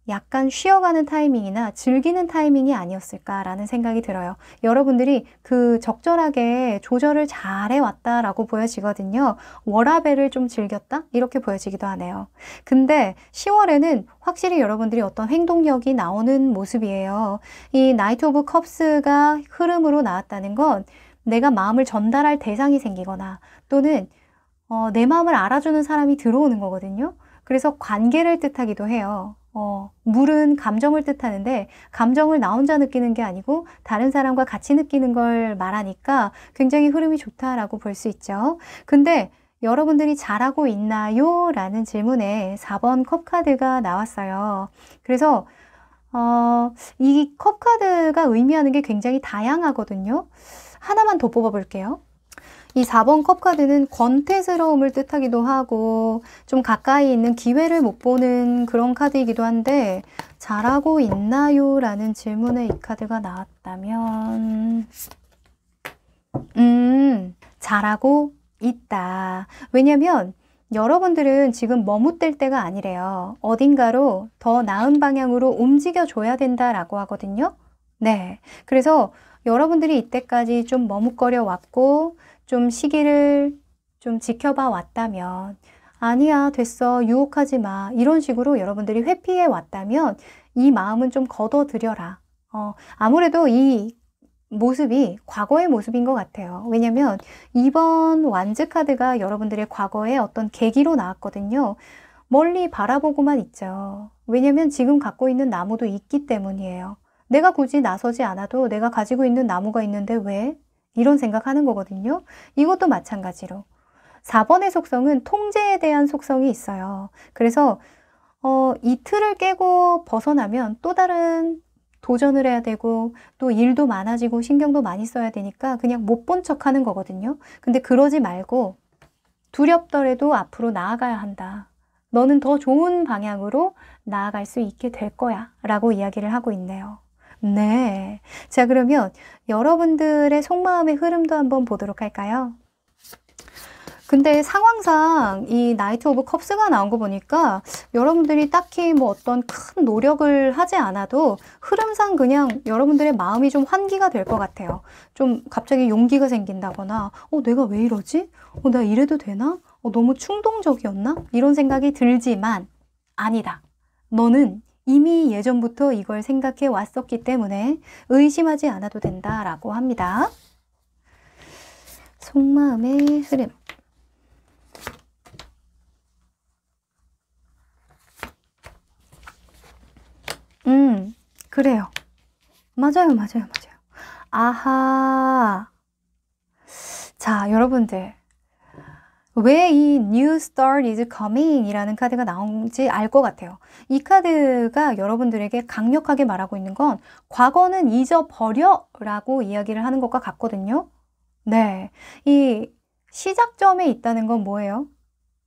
약간 쉬어가는 타이밍이나 즐기는 타이밍이 아니었을까라는 생각이 들어요. 여러분들이 그 적절하게 조절을 잘 해왔다라고 보여지거든요. 워라밸을 좀 즐겼다? 이렇게 보여지기도 하네요. 근데 10월에는 확실히 여러분들이 어떤 행동력이 나오는 모습이에요. 이 나이트 오브 컵스가 흐름으로 나왔다는 건 내가 마음을 전달할 대상이 생기거나 또는 내 마음을 알아주는 사람이 들어오는 거거든요. 그래서 관계를 뜻하기도 해요. 물은 감정을 뜻하는데 감정을 나 혼자 느끼는 게 아니고 다른 사람과 같이 느끼는 걸 말하니까 굉장히 흐름이 좋다라고 볼 수 있죠. 근데 여러분들이 잘하고 있나요? 라는 질문에 4번 컵 카드가 나왔어요. 그래서 이 컵 카드가 의미하는 게 굉장히 다양하거든요. 하나만 더 뽑아볼게요. 이 4번 컵 카드는 권태스러움을 뜻하기도 하고 좀 가까이 있는 기회를 못 보는 그런 카드이기도 한데 잘하고 있나요? 라는 질문에 이 카드가 나왔다면 잘하고 있다. 왜냐면 여러분들은 지금 머뭇댈 때가 아니래요. 어딘가로 더 나은 방향으로 움직여줘야 된다라고 하거든요. 네. 그래서 여러분들이 이때까지 좀 머뭇거려 왔고 좀 시기를 좀 지켜봐 왔다면 아니야 됐어 유혹하지 마 이런 식으로 여러분들이 회피해 왔다면 이 마음은 좀 걷어들여라. 아무래도 이 모습이 과거의 모습인 것 같아요. 왜냐면 이번 완즈 카드가 여러분들의 과거의 어떤 계기로 나왔거든요. 멀리 바라보고만 있죠. 왜냐면 지금 갖고 있는 나무도 있기 때문이에요. 내가 굳이 나서지 않아도 내가 가지고 있는 나무가 있는데 왜? 이런 생각하는 거거든요. 이것도 마찬가지로. 4번의 속성은 통제에 대한 속성이 있어요. 그래서 이 틀을 깨고 벗어나면 또 다른 도전을 해야 되고 또 일도 많아지고 신경도 많이 써야 되니까 그냥 못 본 척 하는 거거든요. 근데 그러지 말고 두렵더라도 앞으로 나아가야 한다. 너는 더 좋은 방향으로 나아갈 수 있게 될 거야 라고 이야기를 하고 있네요. 네. 자, 그러면 여러분들의 속마음의 흐름도 한번 보도록 할까요? 근데 상황상 이 나이트 오브 컵스가 나온 거 보니까 여러분들이 딱히 뭐 어떤 큰 노력을 하지 않아도 흐름상 그냥 여러분들의 마음이 좀 환기가 될 것 같아요. 좀 갑자기 용기가 생긴다거나 내가 왜 이러지? 나 이래도 되나? 너무 충동적이었나? 이런 생각이 들지만 아니다. 너는 이미 예전부터 이걸 생각해 왔었기 때문에 의심하지 않아도 된다라고 합니다. 속마음의 흐름. 그래요. 맞아요. 아하. 자, 여러분들. 왜 이 New Start is Coming 이라는 카드가 나온지 알 것 같아요. 이 카드가 여러분들에게 강력하게 말하고 있는 건 과거는 잊어버려 라고 이야기를 하는 것과 같거든요. 네. 이 시작점에 있다는 건 뭐예요?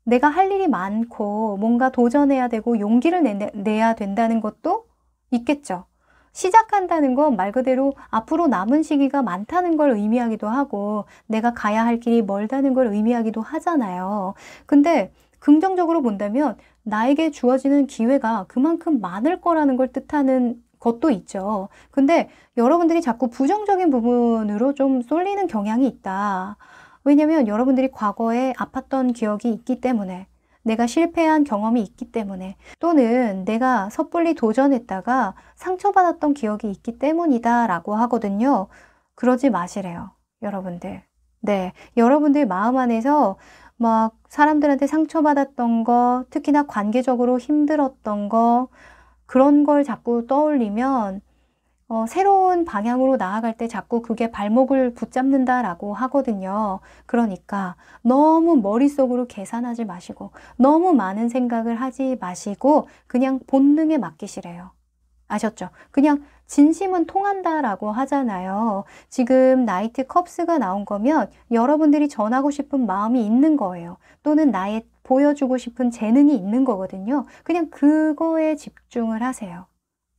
내가 할 일이 많고 뭔가 도전해야 되고 용기를 내야 된다는 것도 있겠죠. 시작한다는 건 말 그대로 앞으로 남은 시기가 많다는 걸 의미하기도 하고 내가 가야 할 길이 멀다는 걸 의미하기도 하잖아요. 근데 긍정적으로 본다면 나에게 주어지는 기회가 그만큼 많을 거라는 걸 뜻하는 것도 있죠. 근데 여러분들이 자꾸 부정적인 부분으로 좀 쏠리는 경향이 있다. 왜냐면 여러분들이 과거에 아팠던 기억이 있기 때문에 내가 실패한 경험이 있기 때문에 또는 내가 섣불리 도전했다가 상처받았던 기억이 있기 때문이다 라고 하거든요. 그러지 마시래요, 여러분들. 네, 여러분들 마음 안에서 막 사람들한테 상처받았던 거, 특히나 관계적으로 힘들었던 거, 그런 걸 자꾸 떠올리면 새로운 방향으로 나아갈 때 자꾸 그게 발목을 붙잡는다라고 하거든요. 그러니까 너무 머릿속으로 계산하지 마시고 너무 많은 생각을 하지 마시고 그냥 본능에 맡기시래요. 아셨죠? 그냥 진심은 통한다라고 하잖아요. 지금 나이트 컵스가 나온 거면 여러분들이 전하고 싶은 마음이 있는 거예요. 또는 나의 보여주고 싶은 재능이 있는 거거든요. 그냥 그거에 집중을 하세요.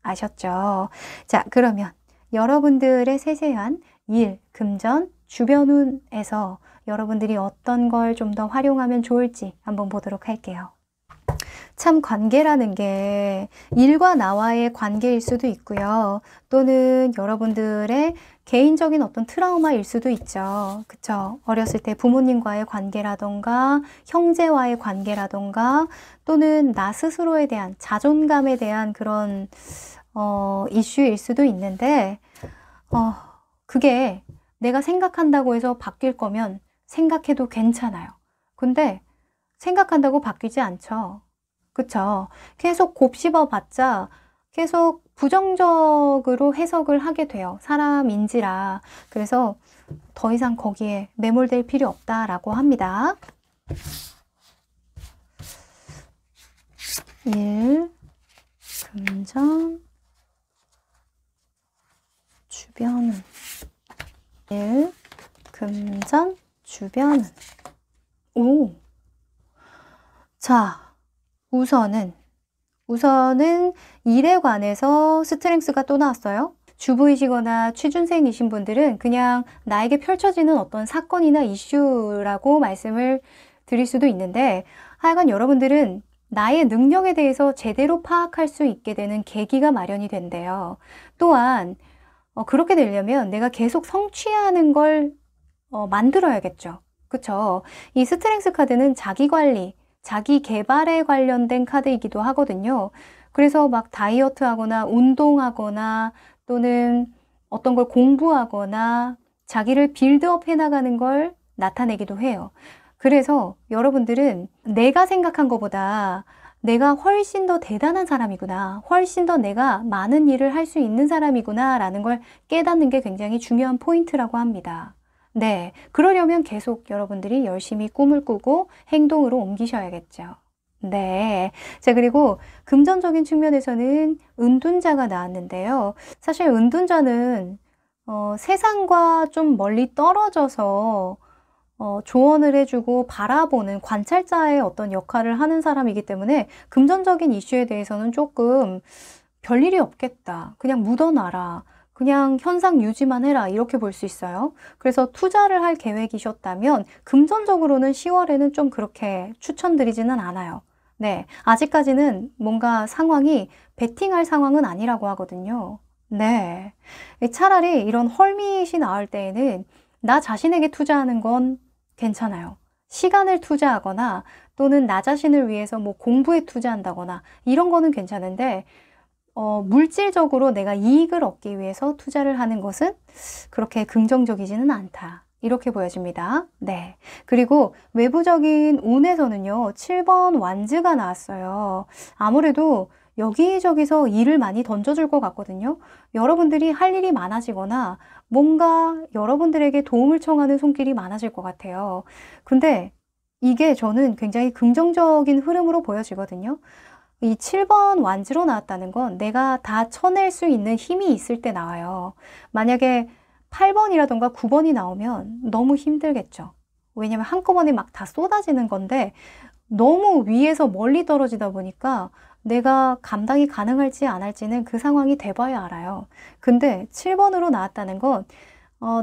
아셨죠? 자, 그러면 여러분들의 세세한 일, 금전, 주변운에서 여러분들이 어떤 걸 좀 더 활용하면 좋을지 한번 보도록 할게요. 참 관계라는 게 일과 나와의 관계일 수도 있고요. 또는 여러분들의 개인적인 어떤 트라우마일 수도 있죠. 그쵸? 어렸을 때 부모님과의 관계라던가 형제와의 관계라던가 또는 나 스스로에 대한 자존감에 대한 그런 이슈일 수도 있는데 그게 내가 생각한다고 해서 바뀔 거면 생각해도 괜찮아요. 근데 생각한다고 바뀌지 않죠. 그쵸? 계속 곱씹어 봤자 계속 부정적으로 해석을 하게 돼요. 사람인지라. 그래서 더 이상 거기에 매몰될 필요 없다라고 합니다. 1. 금전 주변은 1. 금전 주변은 오. 자, 우선은 일에 관해서 스트렝스가 또 나왔어요. 주부이시거나 취준생이신 분들은 그냥 나에게 펼쳐지는 어떤 사건이나 이슈라고 말씀을 드릴 수도 있는데 하여간 여러분들은 나의 능력에 대해서 제대로 파악할 수 있게 되는 계기가 마련이 된대요. 또한 그렇게 되려면 내가 계속 성취하는 걸 만들어야겠죠. 그쵸? 이 스트렝스 카드는 자기관리, 자기 개발에 관련된 카드이기도 하거든요. 그래서 막 다이어트 하거나 운동하거나 또는 어떤 걸 공부하거나 자기를 빌드업 해나가는 걸 나타내기도 해요. 그래서 여러분들은 내가 생각한 것보다 내가 훨씬 더 대단한 사람이구나, 훨씬 더 내가 많은 일을 할 수 있는 사람이구나 라는 걸 깨닫는 게 굉장히 중요한 포인트라고 합니다. 네, 그러려면 계속 여러분들이 열심히 꿈을 꾸고 행동으로 옮기셔야겠죠. 네. 자, 그리고 금전적인 측면에서는 은둔자가 나왔는데요. 사실 은둔자는 세상과 좀 멀리 떨어져서 조언을 해주고 바라보는 관찰자의 어떤 역할을 하는 사람이기 때문에 금전적인 이슈에 대해서는 조금 별일이 없겠다. 그냥 묻어놔라. 그냥 현상 유지만 해라. 이렇게 볼 수 있어요. 그래서 투자를 할 계획이셨다면 금전적으로는 10월에는 좀 그렇게 추천드리지는 않아요. 네, 아직까지는 뭔가 상황이 베팅할 상황은 아니라고 하거든요. 네, 차라리 이런 헐밋이 나올 때에는 나 자신에게 투자하는 건 괜찮아요. 시간을 투자하거나 또는 나 자신을 위해서 뭐 공부에 투자한다거나 이런 거는 괜찮은데 물질적으로 내가 이익을 얻기 위해서 투자를 하는 것은 그렇게 긍정적이지는 않다. 이렇게 보여집니다. 네. 그리고 외부적인 운에서는요, 7번 완즈가 나왔어요. 아무래도 여기저기서 일을 많이 던져줄 것 같거든요. 여러분들이 할 일이 많아지거나 뭔가 여러분들에게 도움을 청하는 손길이 많아질 것 같아요. 근데 이게 저는 굉장히 긍정적인 흐름으로 보여지거든요. 이 7번 완즈로 나왔다는 건 내가 다 쳐낼 수 있는 힘이 있을 때 나와요. 만약에 8번이라던가 9번이 나오면 너무 힘들겠죠. 왜냐면 한꺼번에 막 다 쏟아지는 건데 너무 위에서 멀리 떨어지다 보니까 내가 감당이 가능할지 안 할지는 그 상황이 돼봐야 알아요. 근데 7번으로 나왔다는 건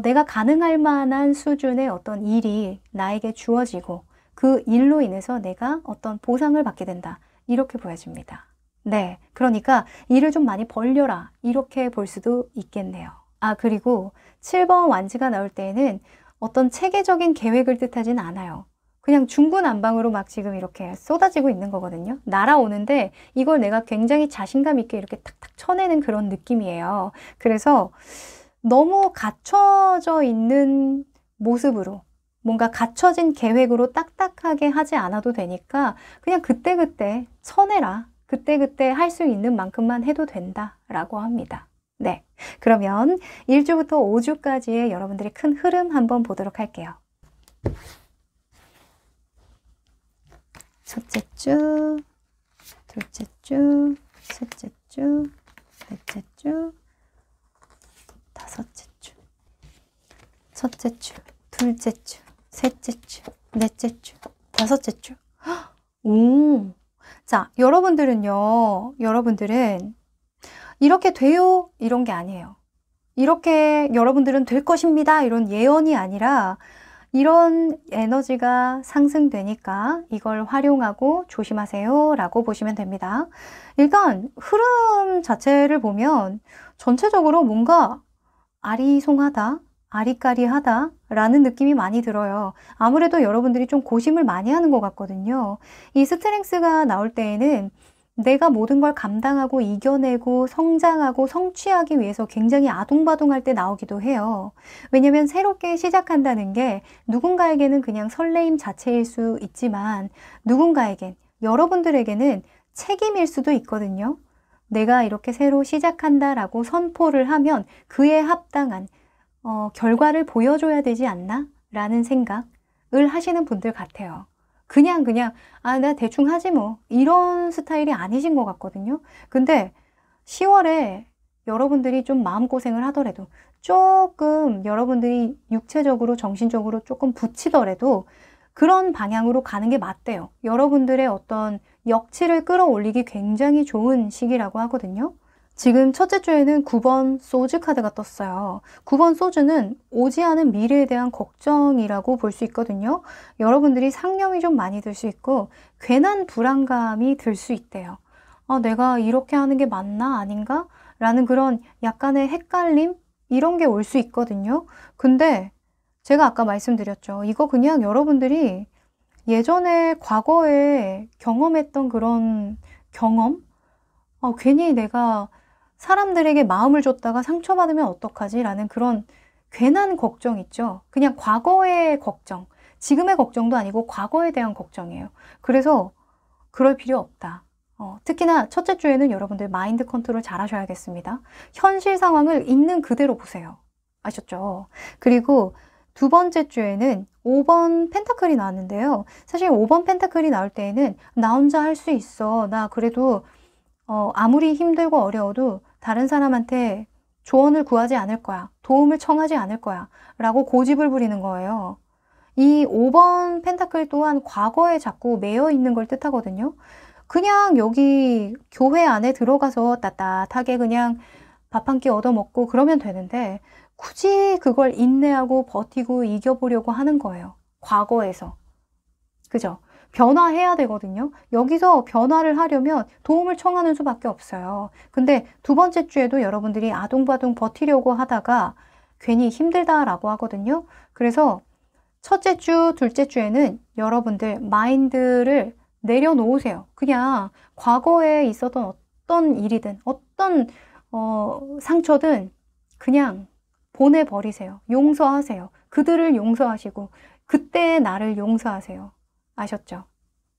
내가 가능할 만한 수준의 어떤 일이 나에게 주어지고 그 일로 인해서 내가 어떤 보상을 받게 된다. 이렇게 보여집니다. 네, 그러니까 일을 좀 많이 벌려라. 이렇게 볼 수도 있겠네요. 아, 그리고 7번 완즈가 나올 때에는 어떤 체계적인 계획을 뜻하진 않아요. 그냥 중구난방으로 막 지금 이렇게 쏟아지고 있는 거거든요. 날아오는데 이걸 내가 굉장히 자신감 있게 이렇게 탁탁 쳐내는 그런 느낌이에요. 그래서 너무 갖춰져 있는 모습으로 뭔가 갖춰진 계획으로 딱딱하게 하지 않아도 되니까 그냥 그때그때 쳐내라. 그때그때 할 수 있는 만큼만 해도 된다라고 합니다. 네, 그러면 1주부터 5주까지의 여러분들의 큰 흐름 한번 보도록 할게요. 첫째 주, 둘째 주, 셋째 주, 넷째 주, 다섯째 주, 첫째 주, 둘째 주, 셋째 주, 넷째 주, 다섯째 주. 오, 자, 여러분들은 이렇게 돼요? 이런 게 아니에요. 이렇게 여러분들은 될 것입니다. 이런 예언이 아니라 이런 에너지가 상승되니까 이걸 활용하고 조심하세요 라고 보시면 됩니다. 일단 흐름 자체를 보면 전체적으로 뭔가 아리송하다, 아리까리하다 라는 느낌이 많이 들어요. 아무래도 여러분들이 좀 고심을 많이 하는 것 같거든요. 이 스트렝스가 나올 때에는 내가 모든 걸 감당하고 이겨내고 성장하고 성취하기 위해서 굉장히 아둥바둥할 때 나오기도 해요. 왜냐면 새롭게 시작한다는 게 누군가에게는 그냥 설레임 자체일 수 있지만 누군가에겐, 여러분들에게는 책임일 수도 있거든요. 내가 이렇게 새로 시작한다라고 선포를 하면 그에 합당한 결과를 보여줘야 되지 않나? 라는 생각을 하시는 분들 같아요. 그냥 아, 내가 대충 하지 뭐 이런 스타일이 아니신 것 같거든요. 근데 10월에 여러분들이 좀 마음고생을 하더라도 조금 여러분들이 육체적으로 정신적으로 조금 부치더라도 그런 방향으로 가는 게 맞대요. 여러분들의 어떤 역치를 끌어올리기 굉장히 좋은 시기라고 하거든요. 지금 첫째 주에는 9번 소즈 카드가 떴어요. 9번 소즈는 오지 않은 미래에 대한 걱정이라고 볼 수 있거든요. 여러분들이 상념이 좀 많이 들 수 있고 괜한 불안감이 들 수 있대요. 아, 내가 이렇게 하는 게 맞나 아닌가? 라는 그런 약간의 헷갈림? 이런 게 올 수 있거든요. 근데 제가 아까 말씀드렸죠. 이거 그냥 여러분들이 예전에 과거에 경험했던 그런 경험? 괜히 내가 사람들에게 마음을 줬다가 상처받으면 어떡하지? 라는 그런 괜한 걱정 있죠. 그냥 과거의 걱정, 지금의 걱정도 아니고 과거에 대한 걱정이에요. 그래서 그럴 필요 없다. 특히나 첫째 주에는 여러분들 마인드 컨트롤 잘 하셔야겠습니다. 현실 상황을 있는 그대로 보세요. 아셨죠? 그리고 두 번째 주에는 5번 펜타클이 나왔는데요. 사실 5번 펜타클이 나올 때에는 나 혼자 할 수 있어. 나 그래도 아무리 힘들고 어려워도 다른 사람한테 조언을 구하지 않을 거야. 도움을 청하지 않을 거야. 라고 고집을 부리는 거예요. 이 5번 펜타클 또한 과거에 자꾸 매여 있는 걸 뜻하거든요. 그냥 여기 교회 안에 들어가서 따뜻하게 그냥 밥 한 끼 얻어먹고 그러면 되는데 굳이 그걸 인내하고 버티고 이겨보려고 하는 거예요. 과거에서. 그죠? 변화해야 되거든요. 여기서 변화를 하려면 도움을 청하는 수밖에 없어요. 근데 두 번째 주에도 여러분들이 아둥바둥 버티려고 하다가 괜히 힘들다라고 하거든요. 그래서 첫째 주, 둘째 주에는 여러분들 마인드를 내려놓으세요. 그냥 과거에 있었던 어떤 일이든 어떤 상처든 그냥 보내버리세요. 용서하세요. 그들을 용서하시고 그때의 나를 용서하세요. 아셨죠?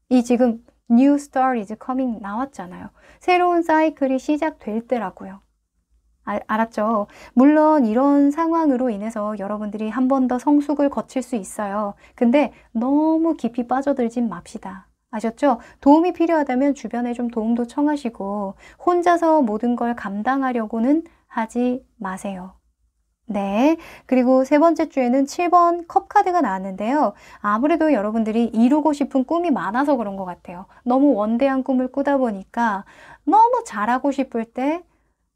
이 지금 New Start is Coming 나왔잖아요. 새로운 사이클이 시작될 때라고요. 알았죠? 물론 이런 상황으로 인해서 여러분들이 한 번 더 성숙을 거칠 수 있어요. 근데 너무 깊이 빠져들진 맙시다. 아셨죠? 도움이 필요하다면 주변에 좀 도움도 청하시고 혼자서 모든 걸 감당하려고는 하지 마세요. 네. 그리고 세 번째 주에는 7번 컵 카드가 나왔는데요. 아무래도 여러분들이 이루고 싶은 꿈이 많아서 그런 것 같아요. 너무 원대한 꿈을 꾸다 보니까 너무 잘하고 싶을 때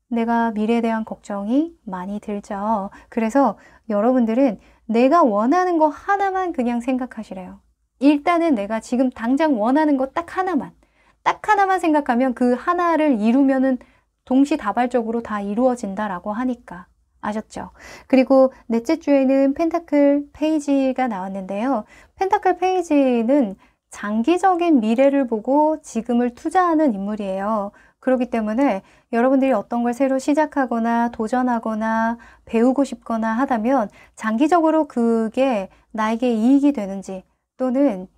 내가 미래에 대한 걱정이 많이 들죠. 그래서 여러분들은 내가 원하는 거 하나만 그냥 생각하시래요. 일단은 내가 지금 당장 원하는 거 딱 하나만 생각하면 그 하나를 이루면은 동시다발적으로 다 이루어진다라고 하니까. 아셨죠? 그리고 넷째 주에는 펜타클 페이지가 나왔는데요. 펜타클 페이지는 장기적인 미래를 보고 지금을 투자하는 인물이에요. 그렇기 때문에 여러분들이 어떤 걸 새로 시작하거나 도전하거나 배우고 싶거나 하다면 장기적으로 그게 나에게 이익이 되는지 또는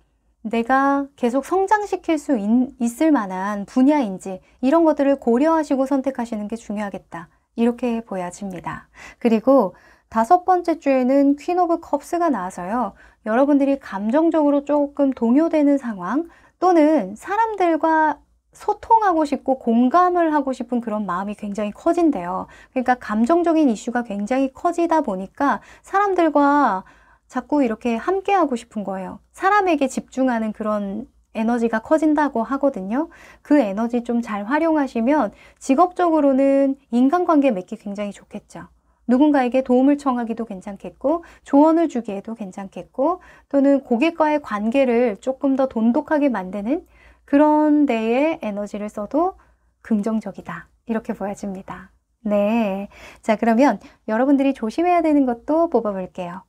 내가 계속 성장시킬 수 있을 만한 분야인지 이런 것들을 고려하시고 선택하시는 게 중요하겠다. 이렇게 보여집니다. 그리고 다섯 번째 주에는 퀸 오브 컵스가 나와서요. 여러분들이 감정적으로 조금 동요되는 상황 또는 사람들과 소통하고 싶고 공감을 하고 싶은 그런 마음이 굉장히 커진대요. 그러니까 감정적인 이슈가 굉장히 커지다 보니까 사람들과 자꾸 이렇게 함께 하고 싶은 거예요. 사람에게 집중하는 그런 에너지가 커진다고 하거든요. 그 에너지 좀 잘 활용하시면 직업적으로는 인간관계 맺기 굉장히 좋겠죠. 누군가에게 도움을 청하기도 괜찮겠고 조언을 주기에도 괜찮겠고 또는 고객과의 관계를 조금 더 돈독하게 만드는 그런 데에 에너지를 써도 긍정적이다. 이렇게 보여집니다. 네. 자, 그러면 여러분들이 조심해야 되는 것도 뽑아볼게요.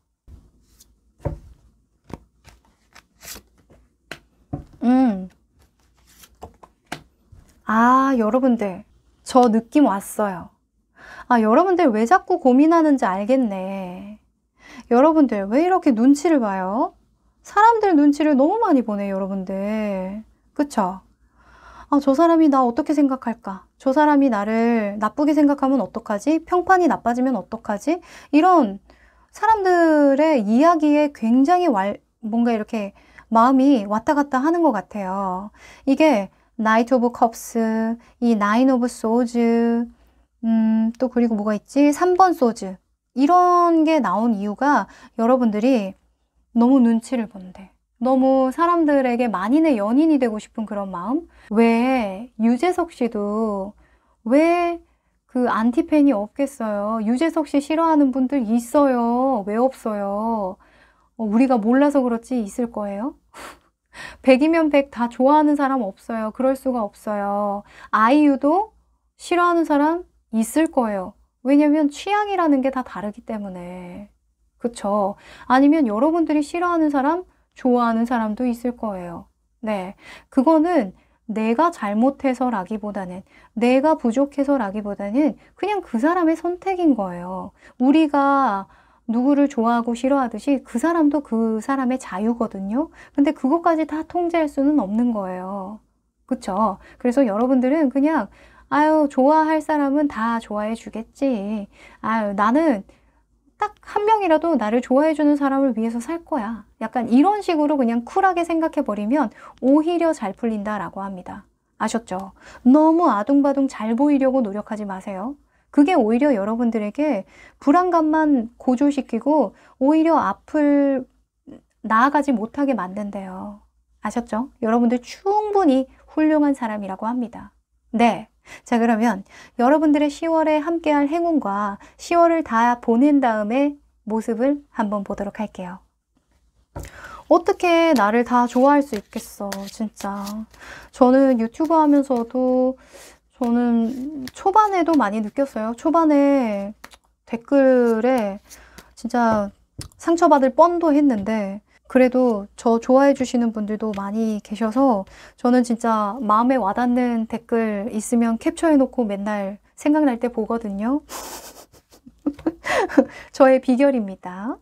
여러분들, 저 느낌 왔어요. 여러분들 왜 자꾸 고민하는지 알겠네. 여러분들 왜 이렇게 눈치를 봐요? 사람들 눈치를 너무 많이 보네요, 여러분들. 그쵸? 저 사람이 나 어떻게 생각할까? 저 사람이 나를 나쁘게 생각하면 어떡하지? 평판이 나빠지면 어떡하지? 이런 사람들의 이야기에 굉장히 뭔가 이렇게 마음이 왔다 갔다 하는 것 같아요. 이게 나이트 오브 컵스, 이 나인 오브 소즈, 또 그리고 뭐가 있지? 3번 소즈. 이런 게 나온 이유가 여러분들이 너무 눈치를 본대. 너무 사람들에게 만인의 연인이 되고 싶은 그런 마음? 왜 유재석 씨도 왜 그 안티팬이 없겠어요? 유재석 씨 싫어하는 분들 있어요. 왜 없어요? 우리가 몰라서 그렇지 있을 거예요? 100이면 100 다 좋아하는 사람 없어요. 그럴 수가 없어요. 아이유도 싫어하는 사람 있을 거예요. 왜냐면 취향이라는 게 다 다르기 때문에. 그쵸? 아니면 여러분들이 싫어하는 사람, 좋아하는 사람도 있을 거예요. 네. 그거는 내가 잘못해서라기보다는, 내가 부족해서라기보다는 그냥 그 사람의 선택인 거예요. 우리가 누구를 좋아하고 싫어하듯이 그 사람도 그 사람의 자유거든요. 근데 그것까지 다 통제할 수는 없는 거예요. 그쵸? 그래서 여러분들은 그냥 아유, 좋아할 사람은 다 좋아해 주겠지. 아유, 나는 딱 한 명이라도 나를 좋아해 주는 사람을 위해서 살 거야. 약간 이런 식으로 그냥 쿨하게 생각해 버리면 오히려 잘 풀린다라고 합니다. 아셨죠? 너무 아둥바둥 잘 보이려고 노력하지 마세요. 그게 오히려 여러분들에게 불안감만 고조시키고 오히려 앞을 나아가지 못하게 만든대요. 아셨죠? 여러분들 충분히 훌륭한 사람이라고 합니다. 네. 자, 그러면 여러분들의 10월에 함께할 행운과 10월을 다 보낸 다음에 모습을 한번 보도록 할게요. 어떻게 나를 다 좋아할 수 있겠어, 진짜. 저는 유튜브 하면서도 저는 초반에도 많이 느꼈어요. 초반에 댓글에 진짜 상처받을 뻔도 했는데 그래도 저 좋아해 주시는 분들도 많이 계셔서 저는 진짜 마음에 와닿는 댓글 있으면 캡처해 놓고 맨날 생각날 때 보거든요. 저의 비결입니다.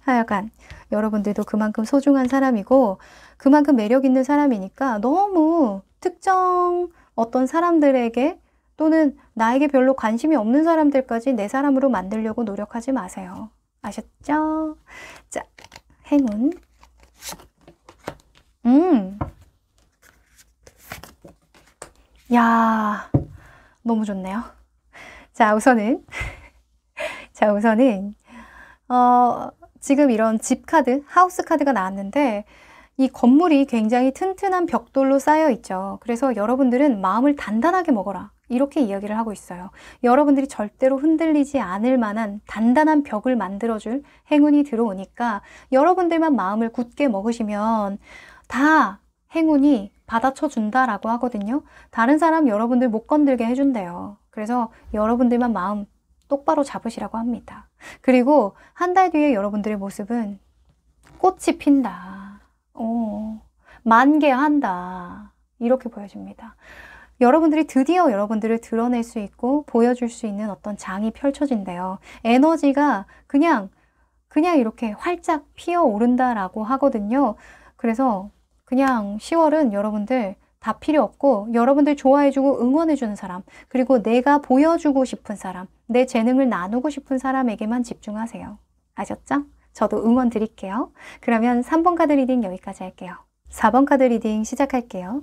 하여간 여러분들도 그만큼 소중한 사람이고 그만큼 매력 있는 사람이니까 너무 특정 어떤 사람들에게 또는 나에게 별로 관심이 없는 사람들까지 내 사람으로 만들려고 노력하지 마세요. 아셨죠? 자, 행운. 야, 너무 좋네요. 자, 우선은 지금 이런 집 카드, 하우스 카드가 나왔는데 이 건물이 굉장히 튼튼한 벽돌로 쌓여 있죠. 그래서 여러분들은 마음을 단단하게 먹어라. 이렇게 이야기를 하고 있어요. 여러분들이 절대로 흔들리지 않을 만한 단단한 벽을 만들어줄 행운이 들어오니까 여러분들만 마음을 굳게 먹으시면 다 행운이 받아쳐 준다라고 하거든요. 다른 사람 여러분들 못 건들게 해준대요. 그래서 여러분들만 마음 똑바로 잡으시라고 합니다. 그리고 한 달 뒤에 여러분들의 모습은 꽃이 핀다. 만개한다. 이렇게 보여집니다. 여러분들이 드디어 여러분들을 드러낼 수 있고 보여줄 수 있는 어떤 장이 펼쳐진대요. 에너지가 그냥 이렇게 활짝 피어오른다라고 하거든요. 그래서 그냥 10월은 여러분들 다 필요 없고 여러분들 좋아해주고 응원해주는 사람, 그리고 내가 보여주고 싶은 사람, 내 재능을 나누고 싶은 사람에게만 집중하세요. 아셨죠? 저도 응원 드릴게요. 그러면 3번 카드 리딩 여기까지 할게요. 4번 카드 리딩 시작할게요.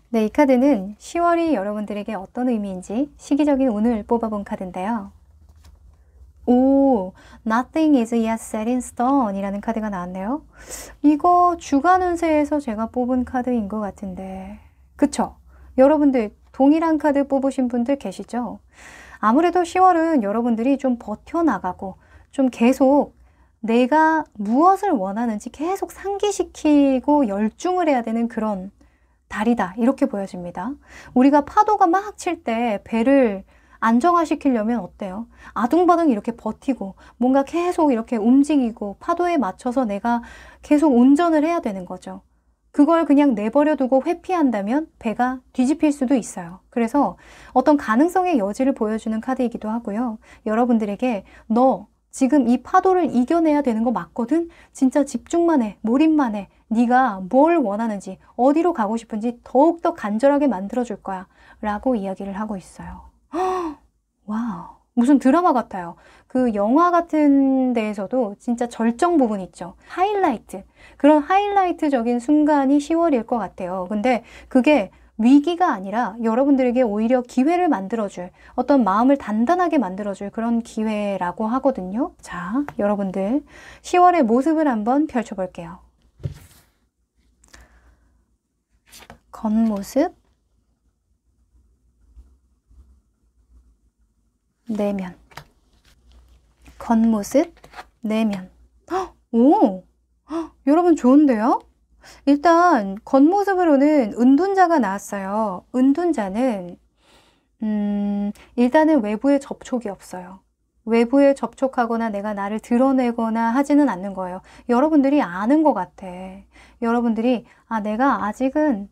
네, 이 카드는 10월이 여러분들에게 어떤 의미인지 시기적인 운을 뽑아본 카드인데요. 오, Nothing is yet set in stone 이라는 카드가 나왔네요. 이거 주간 운세에서 제가 뽑은 카드인 것 같은데 그쵸? 여러분들 동일한 카드 뽑으신 분들 계시죠? 아무래도 10월은 여러분들이 좀 버텨나가고 좀 계속 내가 무엇을 원하는지 계속 상기시키고 열중을 해야 되는 그런 달이다 이렇게 보여집니다. 우리가 파도가 막 칠 때 배를 안정화시키려면 어때요? 아둥바둥 이렇게 버티고 뭔가 계속 이렇게 움직이고 파도에 맞춰서 내가 계속 운전을 해야 되는 거죠. 그걸 그냥 내버려 두고 회피한다면 배가 뒤집힐 수도 있어요. 그래서 어떤 가능성의 여지를 보여주는 카드이기도 하고요. 여러분들에게 너 지금 이 파도를 이겨내야 되는 거 맞거든? 진짜 집중만 해, 몰입만 해. 네가 뭘 원하는지, 어디로 가고 싶은지 더욱더 간절하게 만들어줄 거야 라고 이야기를 하고 있어요. 와우, 무슨 드라마 같아요. 그 영화 같은 데에서도 진짜 절정 부분 있죠. 하이라이트, 그런 하이라이트적인 순간이 10월일 것 같아요. 근데 그게 위기가 아니라 여러분들에게 오히려 기회를 만들어줄, 어떤 마음을 단단하게 만들어줄 그런 기회라고 하거든요. 자, 여러분들 10월의 모습을 한번 펼쳐볼게요. 겉모습, 내면, 겉모습, 내면. 오! 여러분 좋은데요? 일단 겉모습으로는 은둔자가 나왔어요. 은둔자는 일단은 외부에 접촉이 없어요. 외부에 접촉하거나 내가 나를 드러내거나 하지는 않는 거예요. 여러분들이 아는 것 같아. 여러분들이 내가 아직은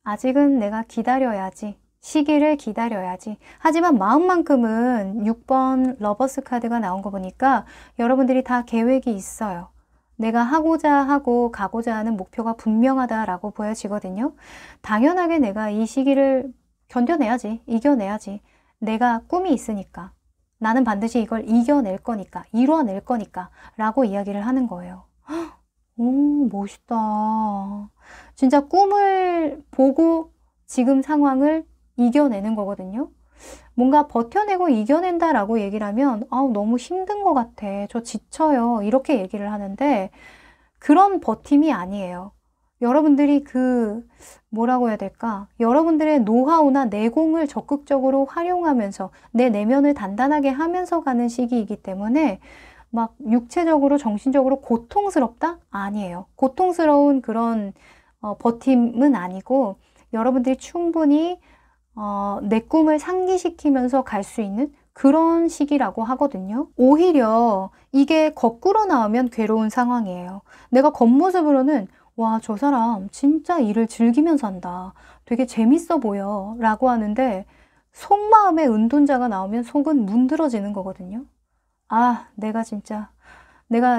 아직은 내가 기다려야지. 시기를 기다려야지. 하지만 마음만큼은 6번 러버스 카드가 나온 거 보니까 여러분들이 다 계획이 있어요. 내가 하고자 하고 가고자 하는 목표가 분명하다라고 보여지거든요. 당연하게 내가 이 시기를 견뎌내야지. 이겨내야지. 내가 꿈이 있으니까. 나는 반드시 이걸 이겨낼 거니까. 이뤄낼 거니까. 라고 이야기를 하는 거예요. 오, 멋있다. 진짜 꿈을 보고 지금 상황을 이겨내는 거거든요. 뭔가 버텨내고 이겨낸다라고 얘기를 하면 아우 너무 힘든 것 같아. 저 지쳐요. 이렇게 얘기를 하는데 그런 버팀이 아니에요. 여러분들이 뭐라고 해야 될까? 여러분들의 노하우나 내공을 적극적으로 활용하면서 내 내면을 단단하게 하면서 가는 시기이기 때문에 막 육체적으로 정신적으로 고통스럽다? 아니에요. 고통스러운 그런 버팀은 아니고 여러분들이 충분히 내 꿈을 상기시키면서 갈 수 있는 그런 시기라고 하거든요. 오히려 이게 거꾸로 나오면 괴로운 상황이에요. 내가 겉모습으로는 와, 저 사람 진짜 일을 즐기면서 한다. 되게 재밌어 보여. 라고 하는데 속마음에 은둔자가 나오면 속은 문드러지는 거거든요. 아, 내가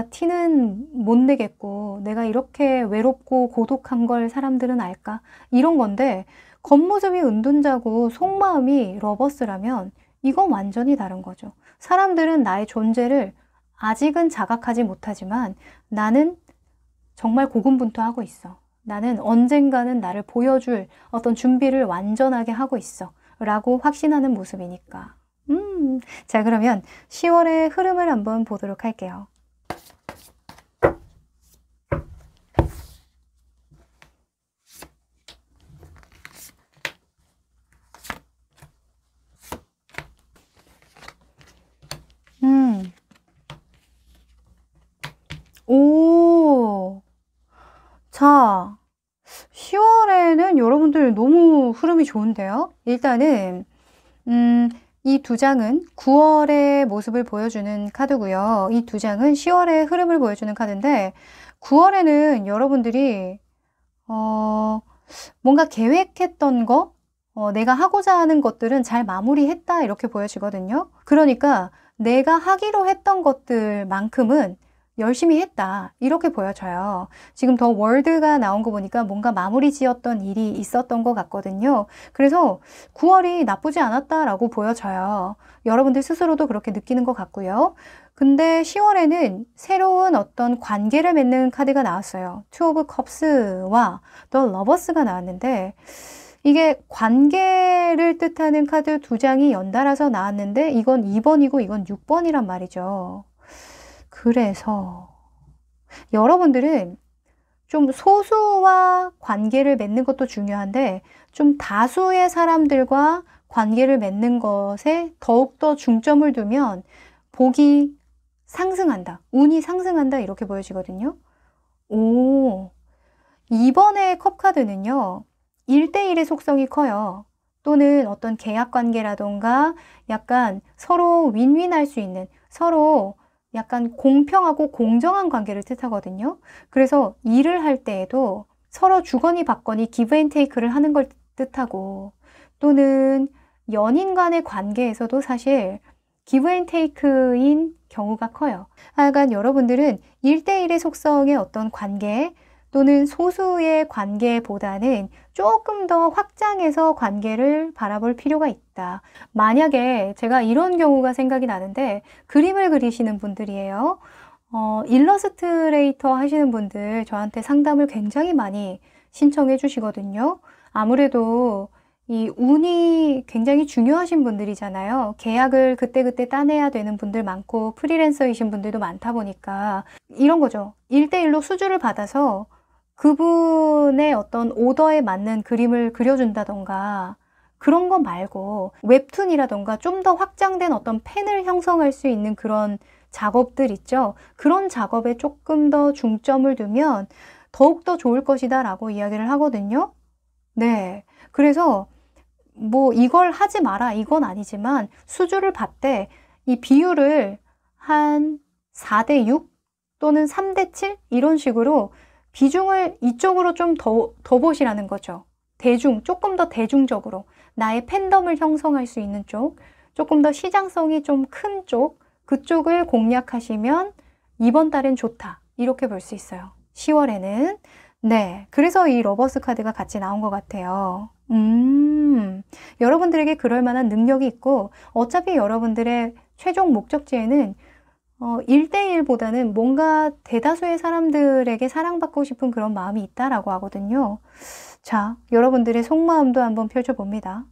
티는 못 내겠고 내가 이렇게 외롭고 고독한 걸 사람들은 알까? 이런 건데 겉모습이 은둔자고 속마음이 러버스라면 이건 완전히 다른 거죠. 사람들은 나의 존재를 아직은 자각하지 못하지만 나는 정말 고군분투하고 있어. 나는 언젠가는 나를 보여줄 어떤 준비를 완전하게 하고 있어. 라고 확신하는 모습이니까. 자, 그러면 10월의 흐름을 한번 보도록 할게요. 오, 자, 10월에는 여러분들 너무 흐름이 좋은데요? 일단은, 이 두 장은 9월의 모습을 보여주는 카드고요. 이 두 장은 10월의 흐름을 보여주는 카드인데, 9월에는 여러분들이, 뭔가 계획했던 거, 내가 하고자 하는 것들은 잘 마무리했다, 이렇게 보여지거든요. 그러니까 내가 하기로 했던 것들만큼은 열심히 했다. 이렇게 보여져요. 지금 더 월드가 나온 거 보니까 뭔가 마무리 지었던 일이 있었던 것 같거든요. 그래서 9월이 나쁘지 않았다라고 보여져요. 여러분들 스스로도 그렇게 느끼는 것 같고요. 근데 10월에는 새로운 어떤 관계를 맺는 카드가 나왔어요. 투 오브 컵스와 더 러버스가 나왔는데 이게 관계를 뜻하는 카드 두 장이 연달아서 나왔는데 이건 2번이고 이건 6번이란 말이죠. 그래서 여러분들은 좀 소수와 관계를 맺는 것도 중요한데 좀 다수의 사람들과 관계를 맺는 것에 더욱더 중점을 두면 복이 상승한다. 운이 상승한다. 이렇게 보여지거든요. 오, 이번에 컵카드는요. 1대1의 속성이 커요. 또는 어떤 계약 관계라던가 약간 서로 윈윈할 수 있는 서로 약간 공평하고 공정한 관계를 뜻하거든요. 그래서 일을 할 때에도 서로 주거니 받거니 기브 앤 테이크를 하는 걸 뜻하고 또는 연인 간의 관계에서도 사실 기브 앤 테이크인 경우가 커요. 하여간 여러분들은 1대1의 속성의 어떤 관계 또는 소수의 관계보다는 조금 더 확장해서 관계를 바라볼 필요가 있다. 만약에 제가 이런 경우가 생각이 나는데 그림을 그리시는 분들이에요. 일러스트레이터 하시는 분들 저한테 상담을 굉장히 많이 신청해 주시거든요. 아무래도 이 운이 굉장히 중요하신 분들이잖아요. 계약을 그때그때 따내야 되는 분들 많고 프리랜서이신 분들도 많다 보니까 이런 거죠. 1대1로 수주를 받아서 그분의 어떤 오더에 맞는 그림을 그려준다던가 그런 거 말고 웹툰이라던가 좀 더 확장된 어떤 펜을 형성할 수 있는 그런 작업들 있죠. 그런 작업에 조금 더 중점을 두면 더욱더 좋을 것이다 라고 이야기를 하거든요. 네. 그래서 뭐 이걸 하지 마라 이건 아니지만 수주를 받되 이 비율을 한 4대6 또는 3대7 이런 식으로 비중을 이쪽으로 좀 더 보시라는 거죠. 조금 더 대중적으로 나의 팬덤을 형성할 수 있는 쪽, 조금 더 시장성이 좀 큰 쪽, 그쪽을 공략하시면 이번 달엔 좋다. 이렇게 볼 수 있어요. 10월에는. 네, 그래서 이 러버스 카드가 같이 나온 것 같아요. 여러분들에게 그럴 만한 능력이 있고 어차피 여러분들의 최종 목적지에는 1대1보다는 뭔가 대다수의 사람들에게 사랑받고 싶은 그런 마음이 있다라고 하거든요. 자, 여러분들의 속마음도 한번 펼쳐봅니다.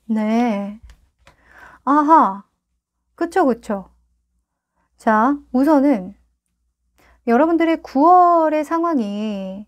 네. 아하. 그쵸, 그쵸. 자, 우선은 여러분들의 9월의 상황이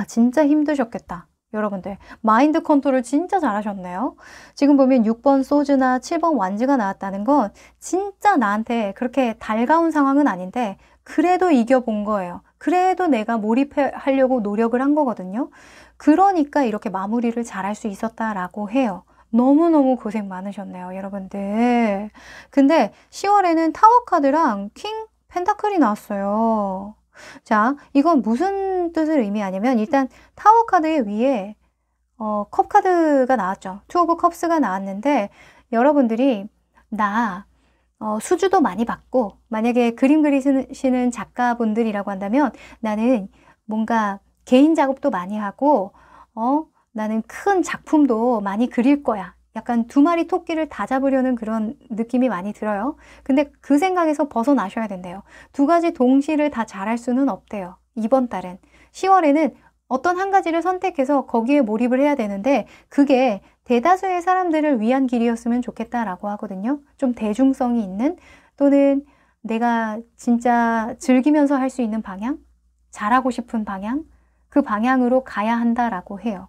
진짜 힘드셨겠다. 여러분들 마인드 컨트롤 진짜 잘하셨네요. 지금 보면 6번 소즈나 7번 완즈가 나왔다는 건 진짜 나한테 그렇게 달가운 상황은 아닌데 그래도 이겨본 거예요. 그래도 내가 몰입하려고 노력을 한 거거든요. 그러니까 이렇게 마무리를 잘할 수 있었다라고 해요. 너무너무 고생 많으셨네요, 여러분들. 근데 10월에는 타워 카드랑 킹 펜타클이 나왔어요. 자, 이건 무슨 뜻을 의미하냐면 일단 타워 카드의 위에 컵 카드가 나왔죠. 투 오브 컵스가 나왔는데 여러분들이 수주도 많이 받고 만약에 그림 그리시는 작가분들이라고 한다면 나는 뭔가 개인 작업도 많이 하고 나는 큰 작품도 많이 그릴 거야. 약간 두 마리 토끼를 다 잡으려는 그런 느낌이 많이 들어요. 근데 그 생각에서 벗어나셔야 된대요. 두 가지 동시를 다 잘할 수는 없대요. 이번 달은. 10월에는 어떤 한 가지를 선택해서 거기에 몰입을 해야 되는데 그게 대다수의 사람들을 위한 길이었으면 좋겠다라고 하거든요. 좀 대중성이 있는 또는 내가 진짜 즐기면서 할 수 있는 방향, 잘하고 싶은 방향, 그 방향으로 가야 한다라고 해요.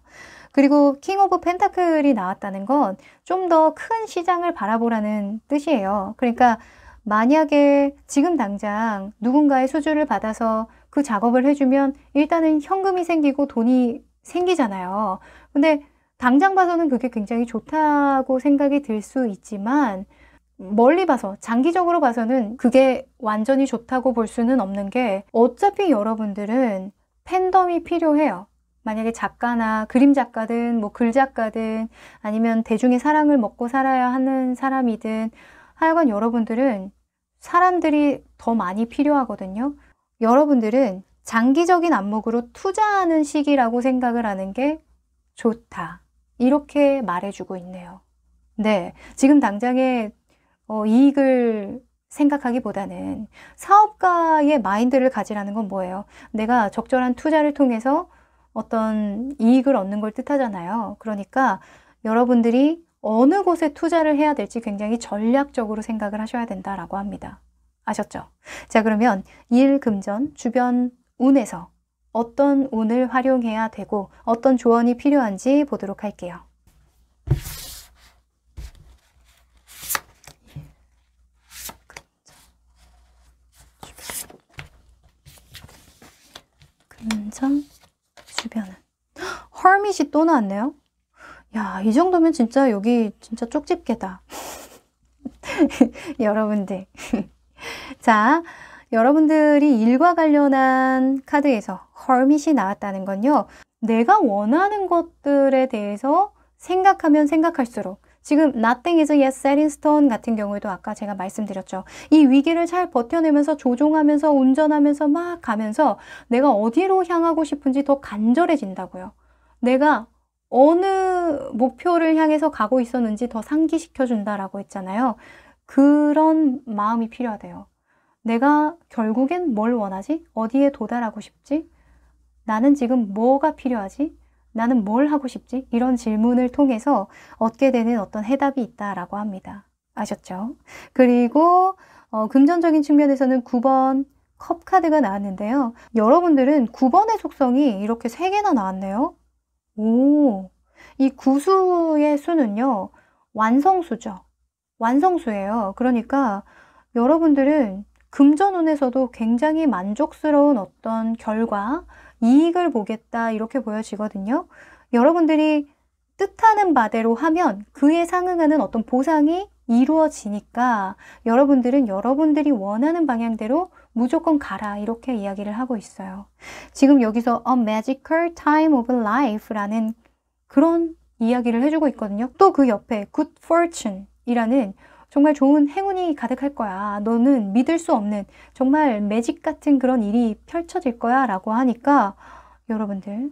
그리고 킹 오브 펜타클이 나왔다는 건 좀 더 큰 시장을 바라보라는 뜻이에요. 그러니까 만약에 지금 당장 누군가의 수주를 받아서 그 작업을 해주면 일단은 현금이 생기고 돈이 생기잖아요. 근데 당장 봐서는 그게 굉장히 좋다고 생각이 들 수 있지만 멀리 봐서 장기적으로 봐서는 그게 완전히 좋다고 볼 수는 없는 게 어차피 여러분들은 팬덤이 필요해요. 만약에 작가나 그림 작가든 뭐 글 작가든 아니면 대중의 사랑을 먹고 살아야 하는 사람이든 하여간 여러분들은 사람들이 더 많이 필요하거든요. 여러분들은 장기적인 안목으로 투자하는 시기라고 생각을 하는 게 좋다. 이렇게 말해주고 있네요. 네, 지금 당장의 이익을 생각하기보다는 사업가의 마인드를 가지라는 건 뭐예요? 내가 적절한 투자를 통해서 어떤 이익을 얻는 걸 뜻하잖아요. 그러니까 여러분들이 어느 곳에 투자를 해야 될지 굉장히 전략적으로 생각을 하셔야 된다라고 합니다. 아셨죠? 자, 그러면 일금전 주변 운에서 어떤 운을 활용해야 되고 어떤 조언이 필요한지 보도록 할게요. 금전 주변은 헐밋이 또 나왔네요. 야, 이 정도면 진짜 여기 진짜 쪽집게다. 여러분들. 자, 여러분들이 일과 관련한 카드에서 헐밋이 나왔다는 건요. 내가 원하는 것들에 대해서 생각하면 생각할수록 지금 Nothing is yet set in stone 같은 경우에도 아까 제가 말씀드렸죠. 이 위기를 잘 버텨내면서 조종하면서 운전하면서 막 가면서 내가 어디로 향하고 싶은지 더 간절해진다고요. 내가 어느 목표를 향해서 가고 있었는지 더 상기시켜준다라고 했잖아요. 그런 마음이 필요하대요. 내가 결국엔 뭘 원하지? 어디에 도달하고 싶지? 나는 지금 뭐가 필요하지? 나는 뭘 하고 싶지? 이런 질문을 통해서 얻게 되는 어떤 해답이 있다라고 합니다. 아셨죠? 그리고 금전적인 측면에서는 9번 컵 카드가 나왔는데요. 여러분들은 9번의 속성이 이렇게 3개나 나왔네요. 오, 이 구수의 수는요. 완성수죠. 완성수예요. 그러니까 여러분들은 금전운에서도 굉장히 만족스러운 어떤 결과, 이익을 보겠다 이렇게 보여지거든요. 여러분들이 뜻하는 바대로 하면 그에 상응하는 어떤 보상이 이루어지니까 여러분들은 여러분들이 원하는 방향대로 무조건 가라 이렇게 이야기를 하고 있어요. 지금 여기서 A Magical Time of Life라는 그런 이야기를 해주고 있거든요. 또 그 옆에 Good Fortune 이라는 정말 좋은 행운이 가득할 거야. 너는 믿을 수 없는 정말 매직 같은 그런 일이 펼쳐질 거야 라고 하니까 여러분들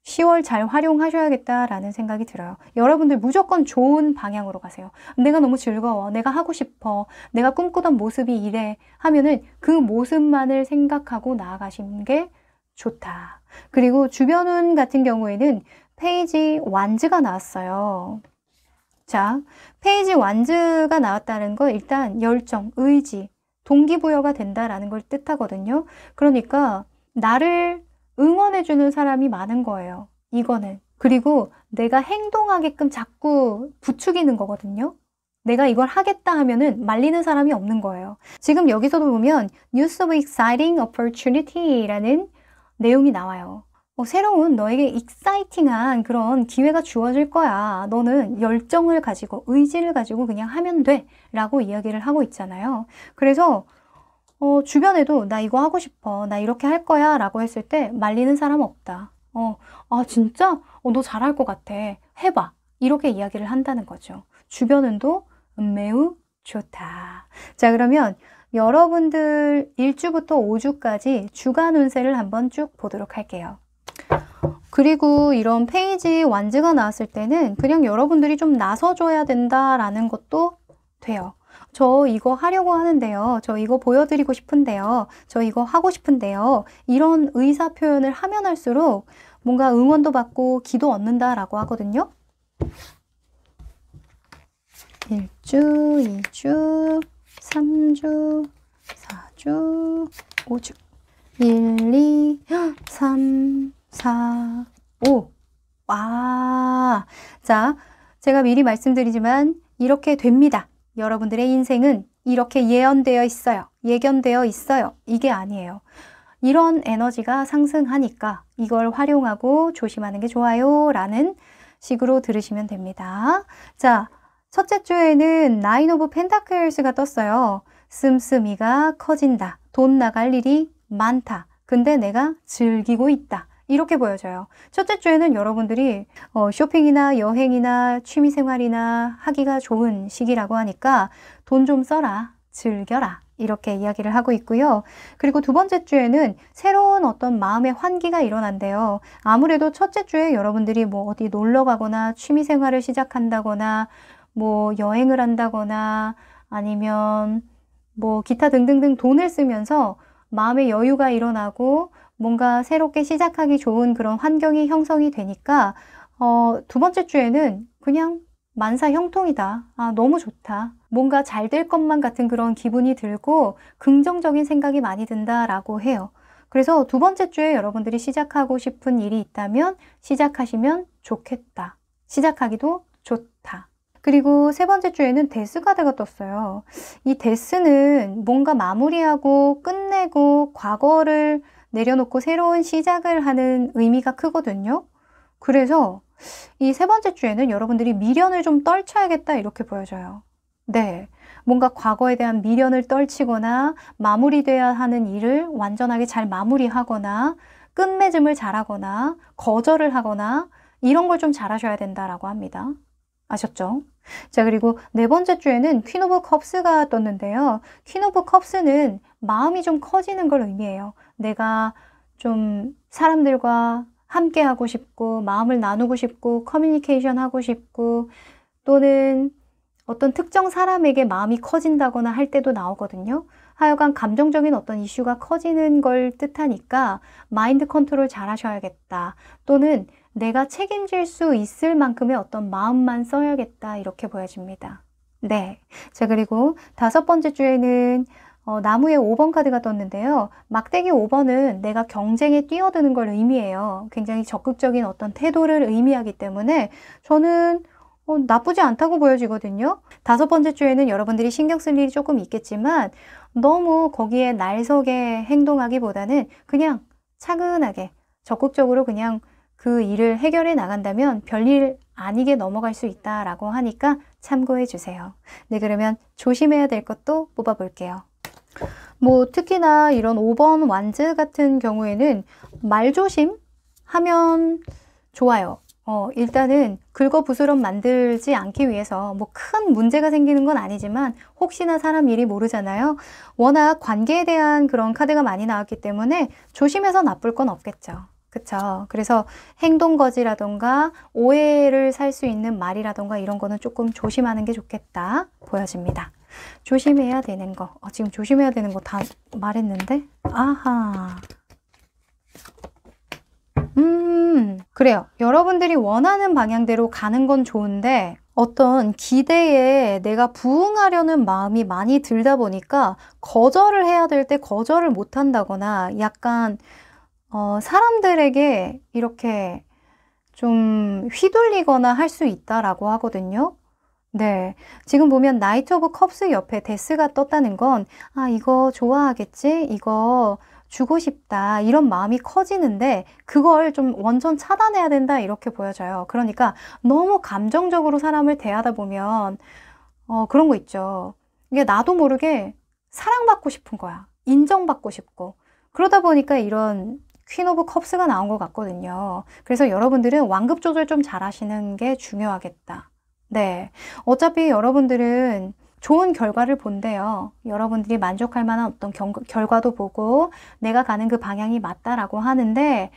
10월 잘 활용하셔야겠다라는 생각이 들어요. 여러분들 무조건 좋은 방향으로 가세요. 내가 너무 즐거워. 내가 하고 싶어. 내가 꿈꾸던 모습이 이래 하면은 그 모습만을 생각하고 나아가시는 게 좋다. 그리고 주변운 같은 경우에는 페이지 완즈가 나왔어요. 자, 페이지 완즈가 나왔다는 거 일단 열정, 의지, 동기부여가 된다라는 걸 뜻하거든요. 그러니까 나를 응원해주는 사람이 많은 거예요. 이거는. 그리고 내가 행동하게끔 자꾸 부추기는 거거든요. 내가 이걸 하겠다 하면은 말리는 사람이 없는 거예요. 지금 여기서도 보면 News of Exciting Opportunity라는 내용이 나와요. 새로운 너에게 익사이팅한 그런 기회가 주어질 거야. 너는 열정을 가지고 의지를 가지고 그냥 하면 돼 라고 이야기를 하고 있잖아요. 그래서 주변에도 나 이거 하고 싶어. 나 이렇게 할 거야 라고 했을 때 말리는 사람 없다. 아 진짜? 너 잘할 것 같아. 해봐. 이렇게 이야기를 한다는 거죠. 주변은도 매우 좋다. 자 그러면 여러분들 1주부터 5주까지 주간 운세를 한번 쭉 보도록 할게요. 그리고 이런 페이지 완즈가 나왔을 때는 그냥 여러분들이 좀 나서줘야 된다라는 것도 돼요. 저 이거 하려고 하는데요. 저 이거 보여드리고 싶은데요. 저 이거 하고 싶은데요. 이런 의사 표현을 하면 할수록 뭔가 응원도 받고 기도 얻는다라고 하거든요. 1주, 2주, 3주, 4주, 5주 1, 2, 3, 4, 5 와, 자, 제가 미리 말씀드리지만 이렇게 됩니다. 여러분들의 인생은 이렇게 예언되어 있어요. 예견되어 있어요. 이게 아니에요. 이런 에너지가 상승하니까 이걸 활용하고 조심하는 게 좋아요 라는 식으로 들으시면 됩니다. 자, 첫째 주에는 나인 오브 펜타클스가 떴어요. 씀씀이가 커진다. 돈 나갈 일이 많다. 근데 내가 즐기고 있다. 이렇게 보여져요. 첫째 주에는 여러분들이 쇼핑이나 여행이나 취미생활이나 하기가 좋은 시기라고 하니까 돈 좀 써라, 즐겨라 이렇게 이야기를 하고 있고요. 그리고 두 번째 주에는 새로운 어떤 마음의 환기가 일어난대요. 아무래도 첫째 주에 여러분들이 뭐 어디 놀러 가거나 취미생활을 시작한다거나 뭐 여행을 한다거나 아니면 뭐 기타 등등등 돈을 쓰면서 마음의 여유가 일어나고 뭔가 새롭게 시작하기 좋은 그런 환경이 형성이 되니까 두 번째 주에는 그냥 만사 형통이다. 아, 너무 좋다. 뭔가 잘 될 것만 같은 그런 기분이 들고 긍정적인 생각이 많이 든다라고 해요. 그래서 두 번째 주에 여러분들이 시작하고 싶은 일이 있다면 시작하시면 좋겠다. 시작하기도 좋다. 그리고 세 번째 주에는 데스 카드가 떴어요. 이 데스는 뭔가 마무리하고 끝내고 과거를 내려놓고 새로운 시작을 하는 의미가 크거든요. 그래서 이 세 번째 주에는 여러분들이 미련을 좀 떨쳐야겠다 이렇게 보여져요. 네, 뭔가 과거에 대한 미련을 떨치거나 마무리돼야 하는 일을 완전하게 잘 마무리하거나 끝맺음을 잘하거나 거절을 하거나 이런 걸 좀 잘하셔야 된다라고 합니다. 아셨죠? 자, 그리고 네 번째 주에는 퀸 오브 컵스가 떴는데요. 퀸 오브 컵스는 마음이 좀 커지는 걸 의미해요. 내가 좀 사람들과 함께 하고 싶고 마음을 나누고 싶고 커뮤니케이션 하고 싶고 또는 어떤 특정 사람에게 마음이 커진다거나 할 때도 나오거든요. 하여간 감정적인 어떤 이슈가 커지는 걸 뜻하니까 마인드 컨트롤 잘 하셔야겠다. 또는 내가 책임질 수 있을 만큼의 어떤 마음만 써야겠다. 이렇게 보여집니다. 네. 자, 그리고 다섯 번째 주에는 나무의 5번 카드가 떴는데요. 막대기 5번은 내가 경쟁에 뛰어드는 걸 의미해요. 굉장히 적극적인 어떤 태도를 의미하기 때문에 저는 나쁘지 않다고 보여지거든요. 다섯 번째 주에는 여러분들이 신경 쓸 일이 조금 있겠지만 너무 거기에 날서게 행동하기보다는 그냥 차근하게 적극적으로 그냥 그 일을 해결해 나간다면 별일 아니게 넘어갈 수 있다라고 하니까 참고해 주세요. 네, 그러면 조심해야 될 것도 뽑아볼게요. 뭐 특히나 이런 5번 완즈 같은 경우에는 말조심 하면 좋아요. 일단은 긁어부스럼 만들지 않기 위해서 뭐 큰 문제가 생기는 건 아니지만 혹시나 사람 일이 모르잖아요. 워낙 관계에 대한 그런 카드가 많이 나왔기 때문에 조심해서 나쁠 건 없겠죠. 그쵸? 그래서 행동거지라던가 오해를 살 수 있는 말이라던가 이런 거는 조금 조심하는 게 좋겠다 보여집니다. 조심해야 되는 거. 지금 조심해야 되는 거 다 말했는데? 아하. 그래요. 여러분들이 원하는 방향대로 가는 건 좋은데 어떤 기대에 내가 부응하려는 마음이 많이 들다 보니까 거절을 해야 될 때 거절을 못 한다거나 약간 사람들에게 이렇게 좀 휘둘리거나 할 수 있다라고 하거든요. 네. 지금 보면 나이트 오브 컵스 옆에 데스가 떴다는 건 이거 좋아하겠지? 이거 주고 싶다. 이런 마음이 커지는데 그걸 좀 완전 차단해야 된다. 이렇게 보여져요. 그러니까 너무 감정적으로 사람을 대하다 보면 그런 거 있죠. 이게 나도 모르게 사랑받고 싶은 거야. 인정받고 싶고. 그러다 보니까 이런 퀸 오브 컵스가 나온 것 같거든요. 그래서 여러분들은 완급 조절 좀 잘 하시는 게 중요하겠다. 네. 어차피 여러분들은 좋은 결과를 본대요. 여러분들이 만족할 만한 어떤 결과도 보고 내가 가는 그 방향이 맞다라고 하는데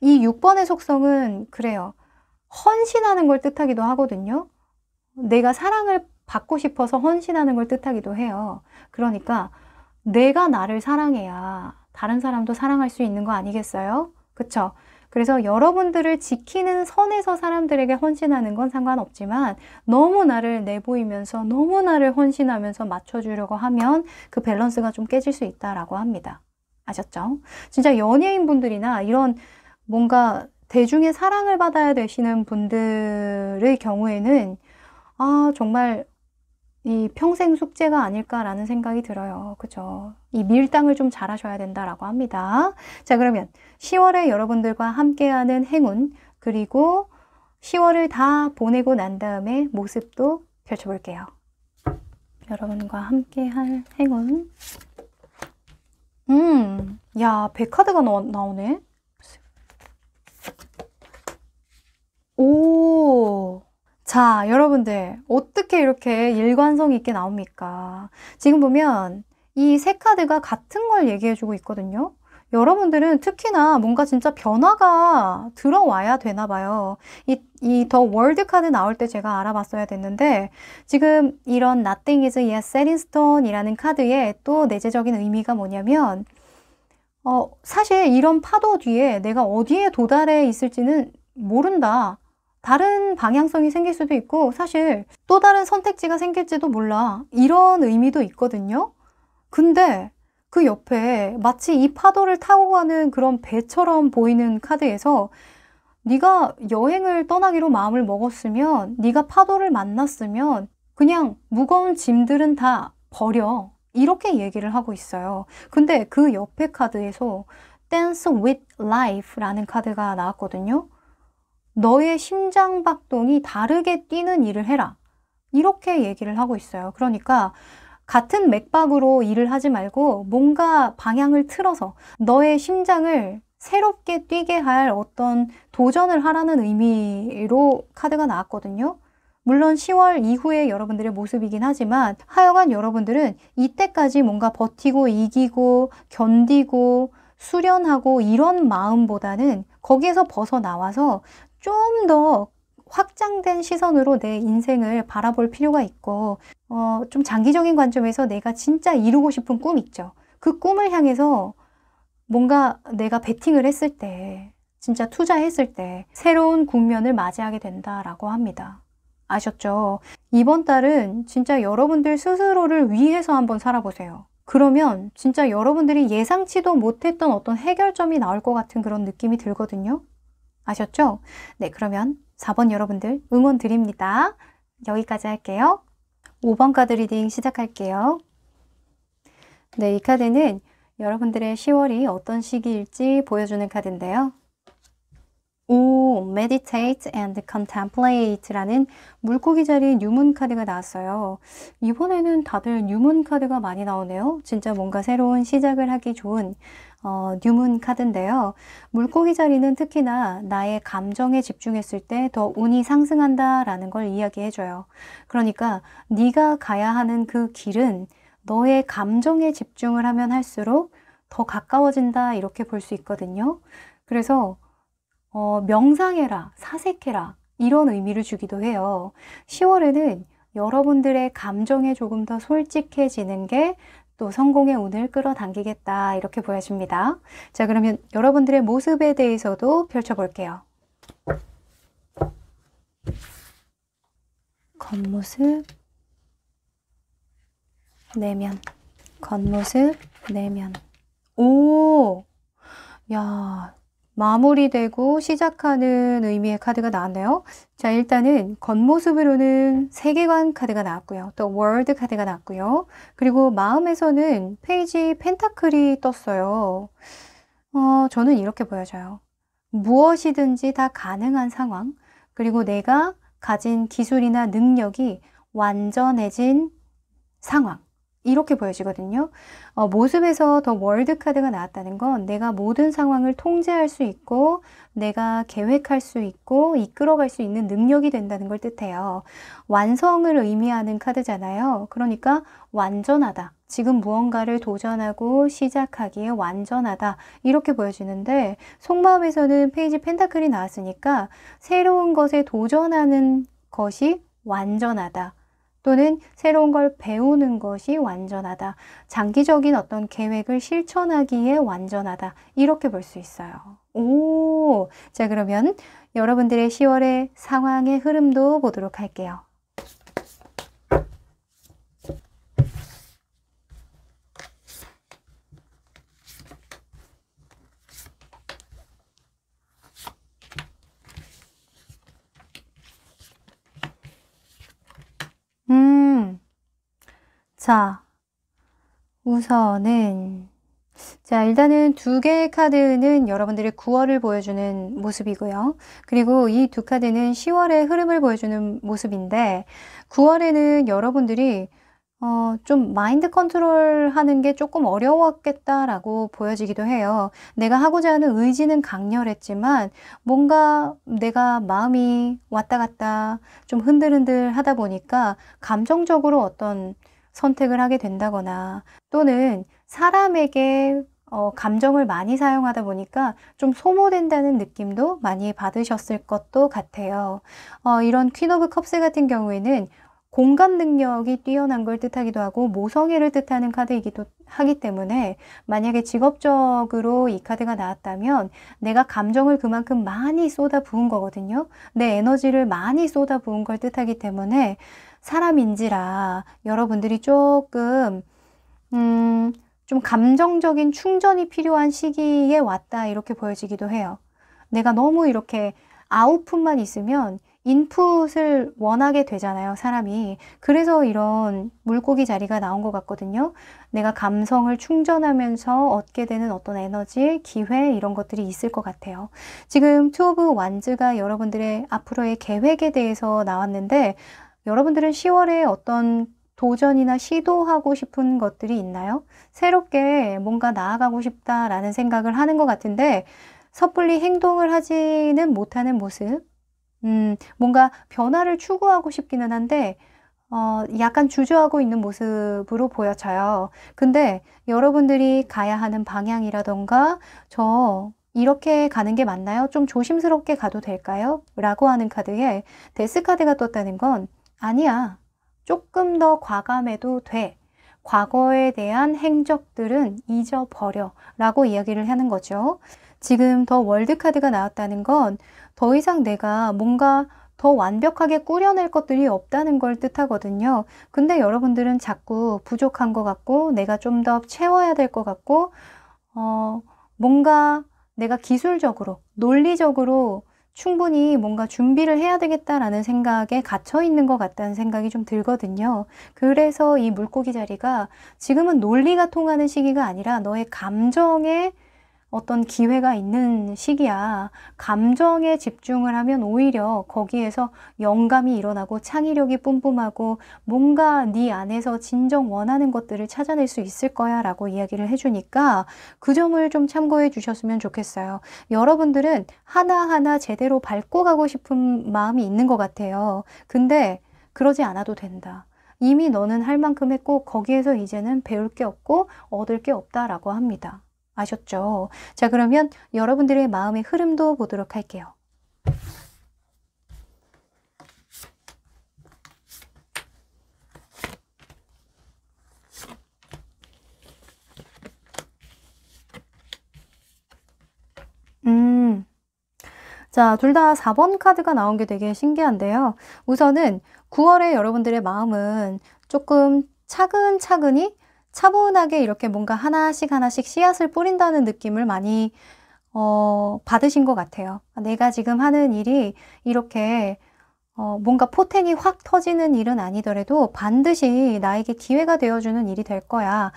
이 6번의 속성은 그래요. 헌신하는 걸 뜻하기도 하거든요. 내가 사랑을 받고 싶어서 헌신하는 걸 뜻하기도 해요. 그러니까 내가 나를 사랑해야 다른 사람도 사랑할 수 있는 거 아니겠어요? 그쵸? 그래서 여러분들을 지키는 선에서 사람들에게 헌신하는 건 상관없지만 너무 나를 내보이면서 너무 나를 헌신하면서 맞춰주려고 하면 그 밸런스가 좀 깨질 수 있다라고 합니다. 아셨죠? 진짜 연예인분들이나 이런 뭔가 대중의 사랑을 받아야 되시는 분들의 경우에는 정말 이 평생 숙제가 아닐까라는 생각이 들어요. 그죠? 이 밀당을 좀 잘하셔야 된다라고 합니다. 자, 그러면 10월에 여러분들과 함께하는 행운, 그리고 10월을 다 보내고 난 다음에 모습도 펼쳐볼게요. 여러분과 함께할 행운. 야, 100카드가 나오네. 오. 자, 여러분들 어떻게 이렇게 일관성 있게 나옵니까? 지금 보면 이 세 카드가 같은 걸 얘기해주고 있거든요. 여러분들은 특히나 뭔가 진짜 변화가 들어와야 되나 봐요. 이 더 월드 카드 나올 때 제가 알아봤어야 됐는데 지금 이런 Nothing is yet set in stone 이라는 카드의 또 내재적인 의미가 뭐냐면 사실 이런 파도 뒤에 내가 어디에 도달해 있을지는 모른다. 다른 방향성이 생길 수도 있고 사실 또 다른 선택지가 생길지도 몰라. 이런 의미도 있거든요. 근데 그 옆에 마치 이 파도를 타고 가는 그런 배처럼 보이는 카드에서 네가 여행을 떠나기로 마음을 먹었으면 네가 파도를 만났으면 그냥 무거운 짐들은 다 버려. 이렇게 얘기를 하고 있어요. 근데 그 옆에 카드에서 Dance with Life라는 카드가 나왔거든요. 너의 심장박동이 다르게 뛰는 일을 해라. 이렇게 얘기를 하고 있어요. 그러니까 같은 맥박으로 일을 하지 말고 뭔가 방향을 틀어서 너의 심장을 새롭게 뛰게 할 어떤 도전을 하라는 의미로 카드가 나왔거든요. 물론 10월 이후에 여러분들의 모습이긴 하지만 하여간 여러분들은 이때까지 뭔가 버티고 이기고 견디고 수련하고 이런 마음보다는 거기에서 벗어나와서 좀 더 확장된 시선으로 내 인생을 바라볼 필요가 있고 좀 장기적인 관점에서 내가 진짜 이루고 싶은 꿈 있죠. 그 꿈을 향해서 뭔가 내가 베팅을 했을 때 진짜 투자했을 때 새로운 국면을 맞이하게 된다라고 합니다. 아셨죠? 이번 달은 진짜 여러분들 스스로를 위해서 한번 살아보세요. 그러면 진짜 여러분들이 예상치도 못했던 어떤 해결점이 나올 것 같은 그런 느낌이 들거든요. 아셨죠? 네, 그러면 4번 여러분들 응원 드립니다. 여기까지 할게요. 5번 카드 리딩 시작할게요. 네, 이 카드는 여러분들의 10월이 어떤 시기일지 보여주는 카드인데요. 오, meditate and contemplate라는 물고기 자리에 뉴문 카드가 나왔어요. 이번에는 다들 뉴문 카드가 많이 나오네요. 진짜 뭔가 새로운 시작을 하기 좋은 뉴문 카드인데요. 물고기 자리는 특히나 나의 감정에 집중했을 때 더 운이 상승한다라는 걸 이야기해줘요. 그러니까 네가 가야 하는 그 길은 너의 감정에 집중을 하면 할수록 더 가까워진다 이렇게 볼 수 있거든요. 그래서 명상해라, 사색해라 이런 의미를 주기도 해요. 10월에는 여러분들의 감정에 조금 더 솔직해지는 게 또 성공의 운을 끌어당기겠다 이렇게 보여집니다. 자, 그러면 여러분들의 모습에 대해서도 펼쳐볼게요. 겉모습, 내면, 겉모습, 내면. 오! 야, 마무리되고 시작하는 의미의 카드가 나왔네요. 자, 일단은 겉모습으로는 세계관 카드가 나왔고요. 또 월드 카드가 나왔고요. 그리고 마음에서는 페이지 펜타클이 떴어요. 저는 이렇게 보여져요. 무엇이든지 다 가능한 상황, 그리고 내가 가진 기술이나 능력이 완전해진 상황. 이렇게 보여지거든요. 모습에서 더 월드 카드가 나왔다는 건 내가 모든 상황을 통제할 수 있고 내가 계획할 수 있고 이끌어갈 수 있는 능력이 된다는 걸 뜻해요. 완성을 의미하는 카드잖아요. 그러니까 완전하다. 지금 무언가를 도전하고 시작하기에 완전하다. 이렇게 보여지는데 속마음에서는 페이지 펜타클이 나왔으니까 새로운 것에 도전하는 것이 완전하다. 또는 새로운 걸 배우는 것이 완전하다. 장기적인 어떤 계획을 실천하기에 완전하다. 이렇게 볼 수 있어요. 오, 자, 그러면 여러분들의 10월의 상황의 흐름도 보도록 할게요. 자, 우선은 일단은 두 개의 카드는 여러분들의 9월을 보여주는 모습이고요. 그리고 이 두 카드는 10월의 흐름을 보여주는 모습인데 9월에는 여러분들이 좀 마인드 컨트롤 하는 게 조금 어려웠겠다라고 보여지기도 해요. 내가 하고자 하는 의지는 강렬했지만 뭔가 내가 마음이 왔다 갔다 좀 흔들흔들 하다 보니까 감정적으로 어떤 선택을 하게 된다거나 또는 사람에게 감정을 많이 사용하다 보니까 좀 소모된다는 느낌도 많이 받으셨을 것도 같아요. 이런 퀸 오브 컵스 같은 경우에는 공감 능력이 뛰어난 걸 뜻하기도 하고 모성애를 뜻하는 카드이기도 하기 때문에 만약에 직업적으로 이 카드가 나왔다면 내가 감정을 그만큼 많이 쏟아 부은 거거든요. 내 에너지를 많이 쏟아 부은 걸 뜻하기 때문에 사람인지라 여러분들이 조금 좀 감정적인 충전이 필요한 시기에 왔다 이렇게 보여지기도 해요. 내가 너무 이렇게 아웃풋만 있으면 인풋을 원하게 되잖아요, 사람이. 그래서 이런 물고기 자리가 나온 것 같거든요. 내가 감성을 충전하면서 얻게 되는 어떤 에너지, 기회 이런 것들이 있을 것 같아요. 지금 투 오브 완즈가 여러분들의 앞으로의 계획에 대해서 나왔는데 여러분들은 10월에 어떤 도전이나 시도하고 싶은 것들이 있나요? 새롭게 뭔가 나아가고 싶다라는 생각을 하는 것 같은데 섣불리 행동을 하지는 못하는 모습. 뭔가 변화를 추구하고 싶기는 한데 약간 주저하고 있는 모습으로 보여져요. 근데 여러분들이 가야 하는 방향이라던가 이렇게 가는 게 맞나요? 좀 조심스럽게 가도 될까요? 라고 하는 카드에 데스 카드가 떴다는 건 아니야. 조금 더 과감해도 돼. 과거에 대한 행적들은 잊어버려 라고 이야기를 하는 거죠. 지금 더 월드 카드가 나왔다는 건 더 이상 내가 뭔가 더 완벽하게 꾸려낼 것들이 없다는 걸 뜻하거든요. 근데 여러분들은 자꾸 부족한 것 같고 내가 좀 더 채워야 될 것 같고 뭔가 내가 기술적으로, 논리적으로 충분히 뭔가 준비를 해야 되겠다라는 생각에 갇혀 있는 것 같다는 생각이 좀 들거든요. 그래서 이 물고기 자리가 지금은 논리가 통하는 시기가 아니라 너의 감정에 어떤 기회가 있는 시기야. 감정에 집중을 하면 오히려 거기에서 영감이 일어나고 창의력이 뿜뿜하고 뭔가 네 안에서 진정 원하는 것들을 찾아낼 수 있을 거야 라고 이야기를 해주니까 그 점을 좀 참고해 주셨으면 좋겠어요. 여러분들은 하나하나 제대로 밟고 가고 싶은 마음이 있는 것 같아요. 근데 그러지 않아도 된다. 이미 너는 할 만큼 했고 거기에서 이제는 배울 게 없고 얻을 게 없다라고 합니다. 아셨죠? 자, 그러면 여러분들의 마음의 흐름도 보도록 할게요. 자, 둘 다 4번 카드가 나온 게 되게 신기한데요. 우선은 9월에 여러분들의 마음은 조금 차근차근히 차분하게 이렇게 뭔가 하나씩 하나씩 씨앗을 뿌린다는 느낌을 많이 받으신 것 같아요. 내가 지금 하는 일이 이렇게 뭔가 포텐이 확 터지는 일은 아니더라도 반드시 나에게 기회가 되어주는 일이 될 거야.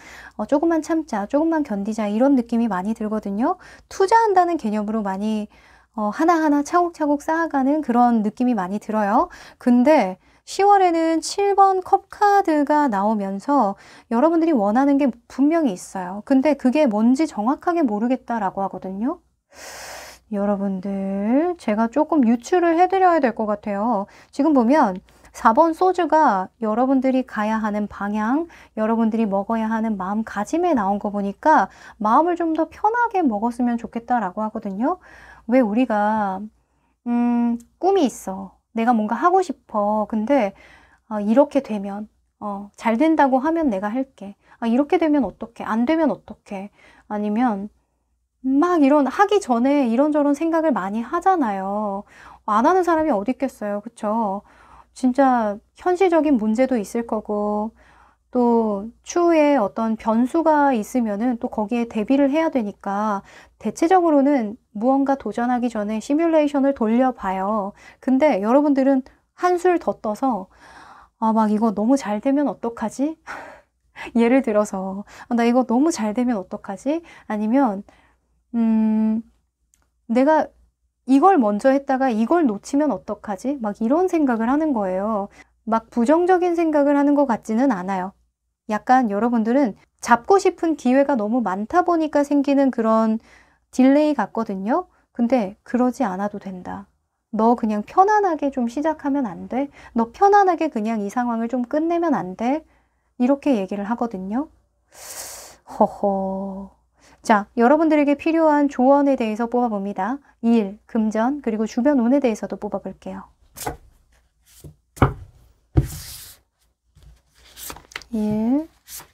조금만 참자, 조금만 견디자 이런 느낌이 많이 들거든요. 투자한다는 개념으로 많이 하나하나 차곡차곡 쌓아가는 그런 느낌이 많이 들어요. 근데 10월에는 7번 컵 카드가 나오면서 여러분들이 원하는 게 분명히 있어요. 근데 그게 뭔지 정확하게 모르겠다라고 하거든요. 여러분들, 제가 조금 유추를 해드려야 될 것 같아요. 지금 보면 4번 소주가 여러분들이 가야 하는 방향, 여러분들이 먹어야 하는 마음가짐에 나온 거 보니까 마음을 좀 더 편하게 먹었으면 좋겠다라고 하거든요. 왜 우리가 꿈이 있어. 내가 뭔가 하고 싶어. 근데 이렇게 되면 잘 된다고 하면 내가 할게. 이렇게 되면 어떡해? 안 되면 어떡해? 아니면 막 하기 전에 이런저런 생각을 많이 하잖아요. 안 하는 사람이 어디 있겠어요. 그쵸? 진짜 현실적인 문제도 있을 거고 또 추후에 어떤 변수가 있으면은 또 거기에 대비를 해야 되니까 대체적으로는 무언가 도전하기 전에 시뮬레이션을 돌려봐요. 근데 여러분들은 한술 더 떠서 막 이거 너무 잘 되면 어떡하지? 예를 들어서 나 이거 너무 잘 되면 어떡하지? 아니면 내가 이걸 먼저 했다가 이걸 놓치면 어떡하지? 막 이런 생각을 하는 거예요. 막 부정적인 생각을 하는 것 같지는 않아요. 약간 여러분들은 잡고 싶은 기회가 너무 많다 보니까 생기는 그런 딜레이 같거든요. 근데 그러지 않아도 된다. 너 그냥 편안하게 좀 시작하면 안 돼? 너 편안하게 그냥 이 상황을 좀 끝내면 안 돼? 이렇게 얘기를 하거든요. 허허. 자, 여러분들에게 필요한 조언에 대해서 뽑아봅니다. 일, 금전, 그리고 주변 운에 대해서도 뽑아볼게요. 일,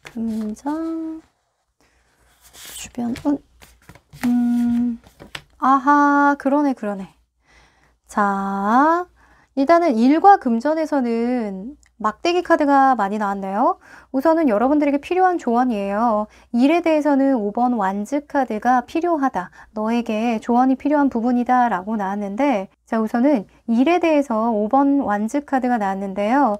금전, 주변 운. 아하, 그러네. 자, 일단은 일과 금전에서는 막대기 카드가 많이 나왔네요. 우선은 여러분들에게 필요한 조언이에요. 일에 대해서는 5번 완즈 카드가 필요하다. 너에게 조언이 필요한 부분이다 라고 나왔는데, 자, 우선은 일에 대해서 5번 완즈 카드가 나왔는데요.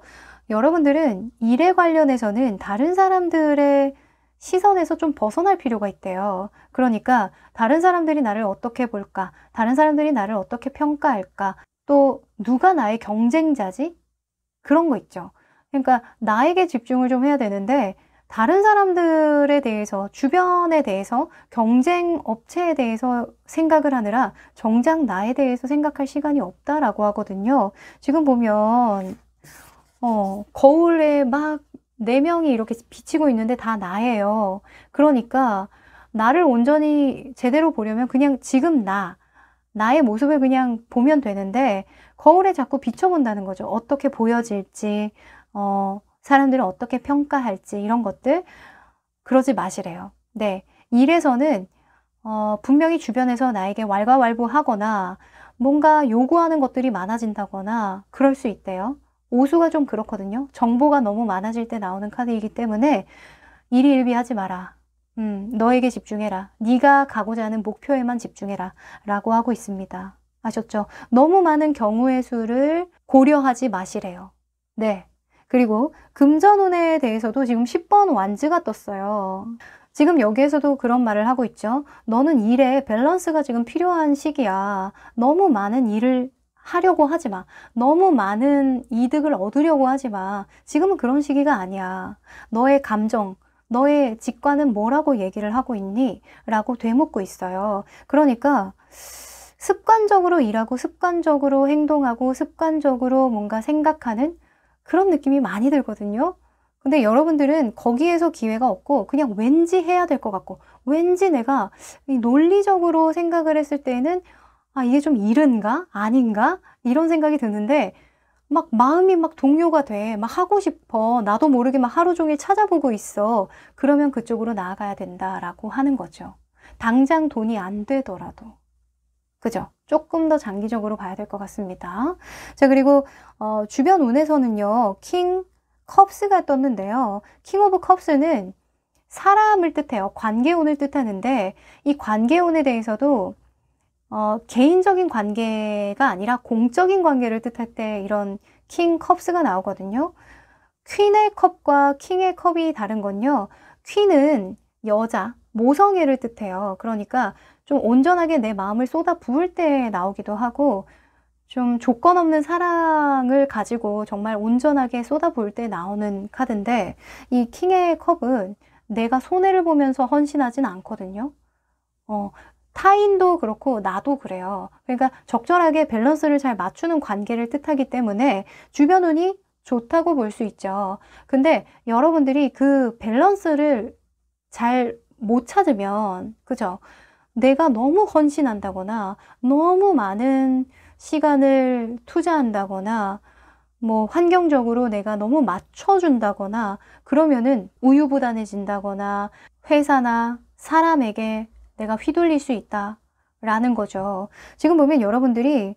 여러분들은 일에 관련해서는 다른 사람들의 시선에서 좀 벗어날 필요가 있대요. 그러니까 다른 사람들이 나를 어떻게 볼까? 다른 사람들이 나를 어떻게 평가할까? 또 누가 나의 경쟁자지? 그런 거 있죠. 그러니까 나에게 집중을 좀 해야 되는데 다른 사람들에 대해서, 주변에 대해서, 경쟁 업체에 대해서 생각을 하느라 정작 나에 대해서 생각할 시간이 없다라고 하거든요. 지금 보면 거울에 막 4명이 이렇게 비치고 있는데 다 나예요. 그러니까 나를 온전히 제대로 보려면 그냥 지금 나의 모습을 그냥 보면 되는데 거울에 자꾸 비춰본다는 거죠. 어떻게 보여질지, 사람들은 어떻게 평가할지 이런 것들 그러지 마시래요. 네, 일에서는 분명히 주변에서 나에게 왈가왈부하거나 뭔가 요구하는 것들이 많아진다거나 그럴 수 있대요. 오수가 좀 그렇거든요. 정보가 너무 많아질 때 나오는 카드이기 때문에 일희일비하지 마라. 너에게 집중해라. 네가 가고자 하는 목표에만 집중해라. 라고 하고 있습니다. 아셨죠? 너무 많은 경우의 수를 고려하지 마시래요. 네. 그리고 금전운에 대해서도 지금 10번 완즈가 떴어요. 지금 여기에서도 그런 말을 하고 있죠. 너는 일에 밸런스가 지금 필요한 시기야. 너무 많은 일을 하려고 하지 마. 너무 많은 이득을 얻으려고 하지 마. 지금은 그런 시기가 아니야. 너의 감정, 너의 직관은 뭐라고 얘기를 하고 있니? 라고 되묻고 있어요. 그러니까 습관적으로 일하고 습관적으로 행동하고 습관적으로 뭔가 생각하는 그런 느낌이 많이 들거든요. 근데 여러분들은 거기에서 기회가 없고 그냥 왠지 해야 될 것 같고 왠지 내가 이 논리적으로 생각을 했을 때는 아, 이게 좀 이른가? 아닌가? 이런 생각이 드는데 막 마음이 막 동요가 돼. 막 하고 싶어. 나도 모르게 막 하루 종일 찾아보고 있어. 그러면 그쪽으로 나아가야 된다라고 하는 거죠. 당장 돈이 안 되더라도. 그죠? 조금 더 장기적으로 봐야 될 것 같습니다. 자, 그리고 주변 운에서는요. 킹 컵스가 떴는데요. 킹 오브 컵스는 사람을 뜻해요. 관계운을 뜻하는데 이 관계운에 대해서도 개인적인 관계가 아니라 공적인 관계를 뜻할 때 이런 킹 컵스가 나오거든요. 퀸의 컵과 킹의 컵이 다른 건요. 퀸은 여자, 모성애를 뜻해요. 그러니까 좀 온전하게 내 마음을 쏟아 부을 때 나오기도 하고 좀 조건 없는 사랑을 가지고 정말 온전하게 쏟아 부을 때 나오는 카드인데 이 킹의 컵은 내가 손해를 보면서 헌신하진 않거든요. 타인도 그렇고 나도 그래요. 그러니까 적절하게 밸런스를 잘 맞추는 관계를 뜻하기 때문에 주변 운이 좋다고 볼 수 있죠. 근데 여러분들이 그 밸런스를 잘 못 찾으면, 그죠? 내가 너무 헌신한다거나, 너무 많은 시간을 투자한다거나, 뭐 환경적으로 내가 너무 맞춰준다거나, 그러면은 우유부단해진다거나, 회사나 사람에게 내가 휘둘릴 수 있다라는 거죠. 지금 보면 여러분들이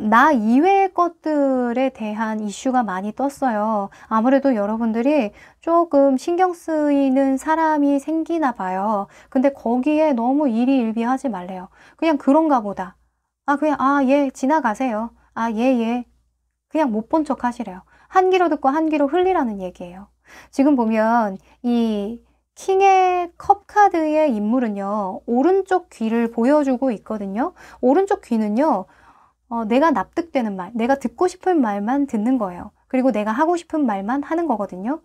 나 이외의 것들에 대한 이슈가 많이 떴어요. 아무래도 여러분들이 조금 신경 쓰이는 사람이 생기나 봐요. 근데 거기에 너무 일희일비하지 말래요. 그냥 그런가 보다. 얘 지나가세요. 얘. 그냥 못 본 척 하시래요. 한 귀로 듣고 한 귀로 흘리라는 얘기예요. 지금 보면 이 킹의 컵 카드의 인물은요, 오른쪽 귀를 보여주고 있거든요. 오른쪽 귀는요, 내가 납득되는 말, 내가 듣고 싶은 말만 듣는 거예요. 그리고 내가 하고 싶은 말만 하는 거거든요.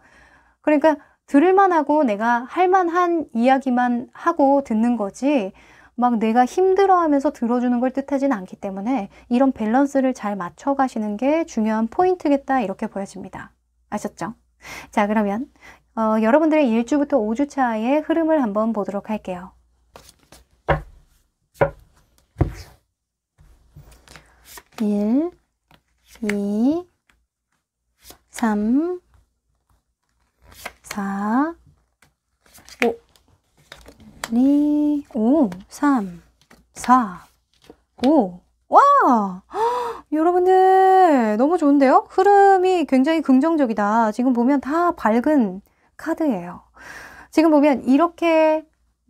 그러니까 들을만 하고 내가 할 만한 이야기만 하고 듣는 거지 막 내가 힘들어하면서 들어주는 걸 뜻하진 않기 때문에 이런 밸런스를 잘 맞춰가시는 게 중요한 포인트겠다 이렇게 보여집니다. 아셨죠? 자, 그러면 여러분들의 1주부터 5주차의 흐름을 한번 보도록 할게요. 1, 2, 3, 4, 5, 2, 5, 3, 4, 5. 와! 여러분들 너무 좋은데요? 흐름이 굉장히 긍정적이다. 지금 보면 다 밝은 카드예요. 지금 보면 이렇게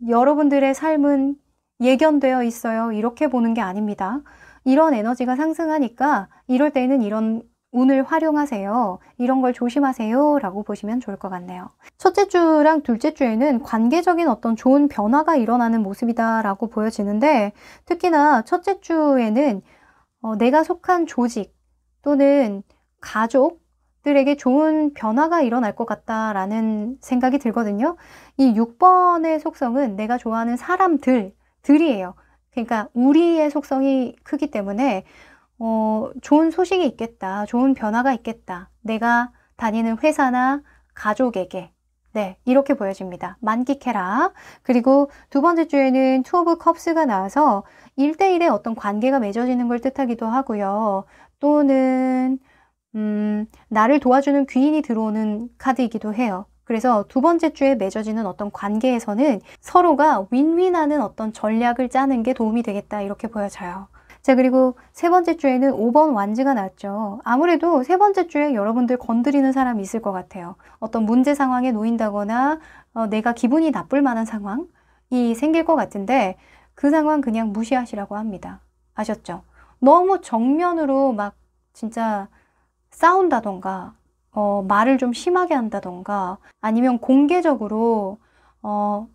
여러분들의 삶은 예견되어 있어요. 이렇게 보는 게 아닙니다. 이런 에너지가 상승하니까 이럴 때는 이런 운을 활용하세요. 이런 걸 조심하세요. 라고 보시면 좋을 것 같네요. 첫째 주랑 둘째 주에는 관계적인 어떤 좋은 변화가 일어나는 모습이다 라고 보여지는데 특히나 첫째 주에는 내가 속한 조직 또는 가족들에게 좋은 변화가 일어날 것 같다라는 생각이 들거든요. 이 6번의 속성은 내가 좋아하는 사람들이에요. 그러니까 우리의 속성이 크기 때문에 좋은 소식이 있겠다. 좋은 변화가 있겠다. 내가 다니는 회사나 가족에게. 네, 이렇게 보여집니다. 만끽해라. 그리고 두 번째 주에는 투 오브 컵스가 나와서 1대1의 어떤 관계가 맺어지는 걸 뜻하기도 하고요. 또는 나를 도와주는 귀인이 들어오는 카드이기도 해요. 그래서 두 번째 주에 맺어지는 어떤 관계에서는 서로가 윈윈하는 어떤 전략을 짜는 게 도움이 되겠다 이렇게 보여져요. 자, 그리고 세 번째 주에는 5번 완즈가 나왔죠. 아무래도 세 번째 주에 여러분들 건드리는 사람이 있을 것 같아요. 어떤 문제 상황에 놓인다거나 내가 기분이 나쁠 만한 상황이 생길 것 같은데 그 상황 그냥 무시하시라고 합니다. 아셨죠? 너무 정면으로 막 진짜 싸운다던가 말을 좀 심하게 한다던가 아니면 공개적으로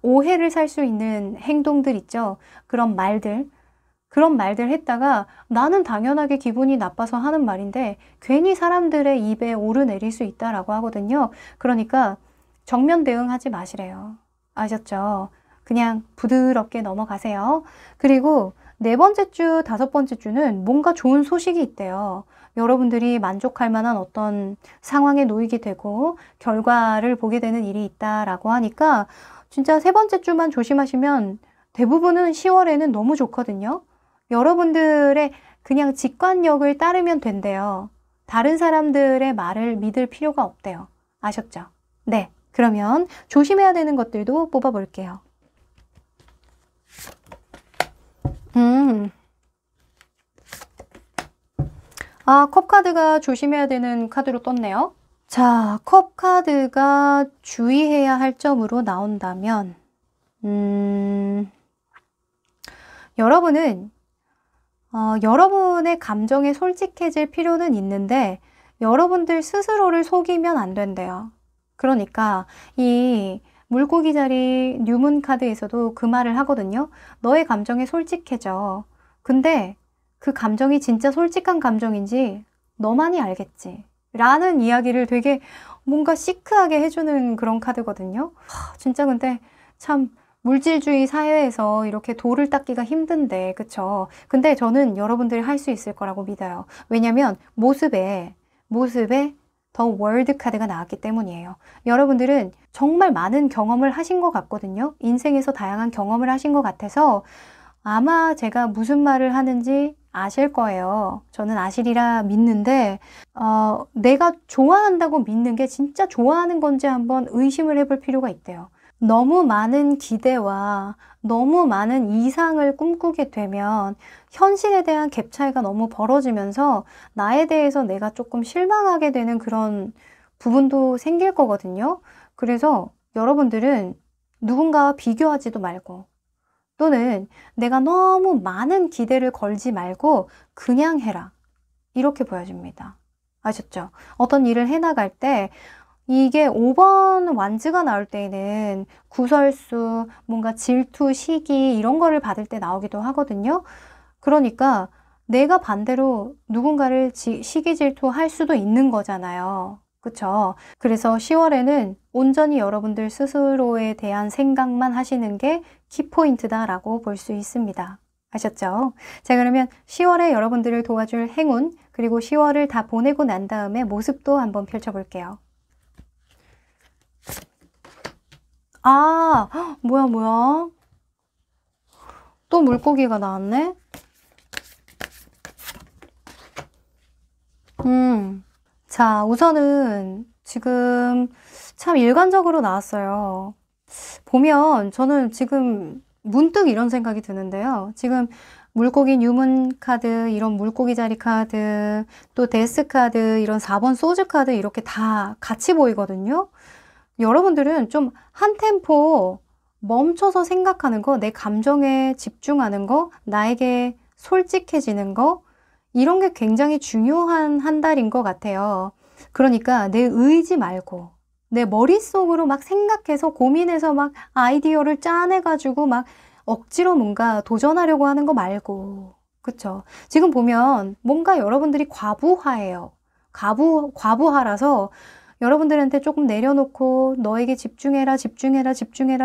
오해를 살 수 있는 행동들 있죠. 그런 말들 했다가 나는 당연하게 기분이 나빠서 하는 말인데 괜히 사람들의 입에 오르내릴 수 있다라고 하거든요. 그러니까 정면 대응하지 마시래요. 아셨죠? 그냥 부드럽게 넘어가세요. 그리고 네 번째 주, 다섯 번째 주는 뭔가 좋은 소식이 있대요. 여러분들이 만족할 만한 어떤 상황에 놓이게 되고 결과를 보게 되는 일이 있다라고 하니까 진짜 세 번째 주만 조심하시면 대부분은 10월에는 너무 좋거든요. 여러분들의 그냥 직관력을 따르면 된대요. 다른 사람들의 말을 믿을 필요가 없대요. 아셨죠? 네. 그러면 조심해야 되는 것들도 뽑아볼게요. 컵 카드가 조심해야 되는 카드로 떴네요. 자, 컵 카드가 주의해야 할 점으로 나온다면, 여러분은, 여러분의 감정에 솔직해질 필요는 있는데, 여러분들 스스로를 속이면 안 된대요. 그러니까, 이 물고기 자리 뉴문 카드에서도 그 말을 하거든요. 너의 감정에 솔직해져. 근데 그 감정이 진짜 솔직한 감정인지 너만이 알겠지. 라는 이야기를 되게 뭔가 시크하게 해주는 그런 카드거든요. 진짜 근데 참 물질주의 사회에서 이렇게 도를 닦기가 힘든데, 그쵸? 근데 저는 여러분들이 할 수 있을 거라고 믿어요. 왜냐면 모습에 더 월드 카드가 나왔기 때문이에요. 여러분들은 정말 많은 경험을 하신 것 같거든요. 인생에서 다양한 경험을 하신 것 같아서 아마 제가 무슨 말을 하는지 아실 거예요. 저는 아시리라 믿는데 내가 좋아한다고 믿는 게 진짜 좋아하는 건지 한번 의심을 해볼 필요가 있대요. 너무 많은 기대와 너무 많은 이상을 꿈꾸게 되면 현실에 대한 갭 차이가 너무 벌어지면서 나에 대해서 내가 조금 실망하게 되는 그런 부분도 생길 거거든요. 그래서 여러분들은 누군가와 비교하지도 말고 또는 내가 너무 많은 기대를 걸지 말고 그냥 해라. 이렇게 보여집니다. 아셨죠? 어떤 일을 해나갈 때 이게 5번 완즈가 나올 때에는 구설수, 뭔가 질투, 시기 이런 거를 받을 때 나오기도 하거든요. 그러니까 내가 반대로 누군가를 시기 질투할 수도 있는 거잖아요. 그쵸? 그래서 10월에는 온전히 여러분들 스스로에 대한 생각만 하시는 게 키포인트다라고 볼 수 있습니다. 아셨죠? 자, 그러면 10월에 여러분들을 도와줄 행운, 그리고 10월을 다 보내고 난 다음에 모습도 한번 펼쳐볼게요. 뭐야. 또 물고기가 나왔네? 자, 우선은 지금 참 일관적으로 나왔어요. 보면 저는 지금 문득 이런 생각이 드는데요. 지금 물고기 뉴문 카드, 이런 물고기 자리 카드, 또 데스 카드, 이런 4번 소즈 카드 이렇게 다 같이 보이거든요. 여러분들은 좀 한 템포 멈춰서 생각하는 거, 내 감정에 집중하는 거, 나에게 솔직해지는 거, 이런 게 굉장히 중요한 한 달인 것 같아요. 그러니까 내 의지 말고 내 머릿속으로 막 생각해서 고민해서 막 아이디어를 짜내가지고 막 억지로 뭔가 도전하려고 하는 거 말고, 그쵸? 지금 보면 뭔가 여러분들이 과부하예요. 과부하라서 여러분들한테 조금 내려놓고 너에게 집중해라,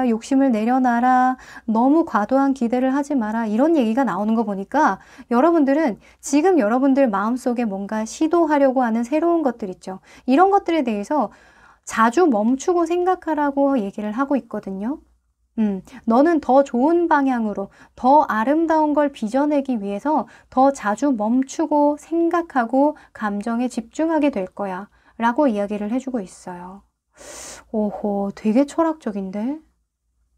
욕심을 내려놔라, 너무 과도한 기대를 하지 마라, 이런 얘기가 나오는 거 보니까 여러분들은 지금 여러분들 마음속에 뭔가 시도하려고 하는 새로운 것들 있죠. 이런 것들에 대해서 자주 멈추고 생각하라고 얘기를 하고 있거든요. 너는 더 좋은 방향으로, 더 아름다운 걸 빚어내기 위해서 더 자주 멈추고 생각하고 감정에 집중하게 될 거야. 라고 이야기를 해주고 있어요. 오호, 되게 철학적인데?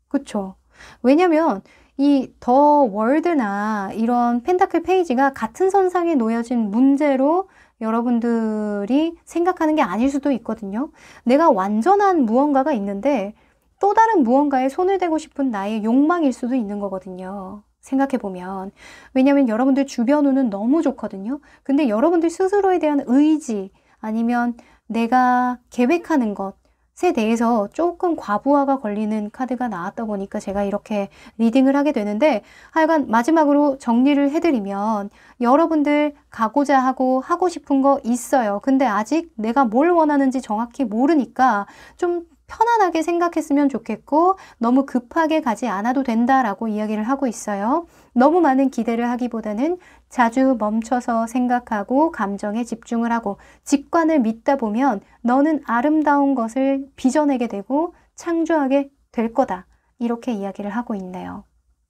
그쵸? 왜냐면 이 더 월드나 이런 펜타클 페이지가 같은 선상에 놓여진 문제로 여러분들이 생각하는 게 아닐 수도 있거든요. 내가 완전한 무언가가 있는데 또 다른 무언가에 손을 대고 싶은 나의 욕망일 수도 있는 거거든요. 생각해보면. 왜냐면 여러분들 주변 운은 너무 좋거든요. 근데 여러분들 스스로에 대한 의지, 아니면 내가 계획하는 것, 것에 대해서 조금 과부하가 걸리는 카드가 나왔다 보니까 제가 이렇게 리딩을 하게 되는데, 하여간 마지막으로 정리를 해드리면 여러분들 가고자 하고 싶은 거 있어요. 근데 아직 내가 뭘 원하는지 정확히 모르니까 좀 편안하게 생각했으면 좋겠고, 너무 급하게 가지 않아도 된다라고 이야기를 하고 있어요. 너무 많은 기대를 하기보다는 자주 멈춰서 생각하고 감정에 집중을 하고 직관을 믿다 보면 너는 아름다운 것을 빚어내게 되고 창조하게 될 거다. 이렇게 이야기를 하고 있네요.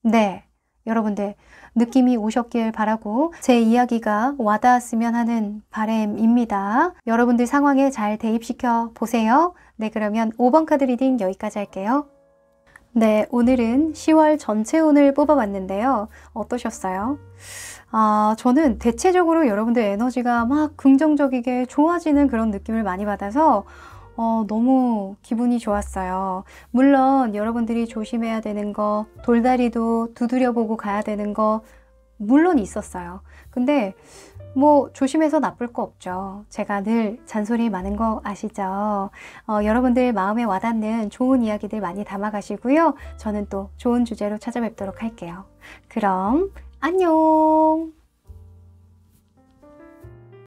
네, 여러분들 느낌이 오셨길 바라고 제 이야기가 와닿았으면 하는 바람입니다. 여러분들 상황에 잘 대입시켜 보세요. 네, 그러면 5번 카드 리딩 여기까지 할게요. 네, 오늘은 10월 전체 운을 뽑아봤는데요. 어떠셨어요? 저는 대체적으로 여러분들 에너지가 막 긍정적이게 좋아지는 그런 느낌을 많이 받아서 너무 기분이 좋았어요. 물론 여러분들이 조심해야 되는 거, 돌다리도 두드려보고 가야 되는 거 물론 있었어요. 근데 뭐 조심해서 나쁠 거 없죠. 제가 늘 잔소리 많은 거 아시죠? 여러분들 마음에 와닿는 좋은 이야기들 많이 담아가시고요. 저는 또 좋은 주제로 찾아뵙도록 할게요. 그럼 안녕!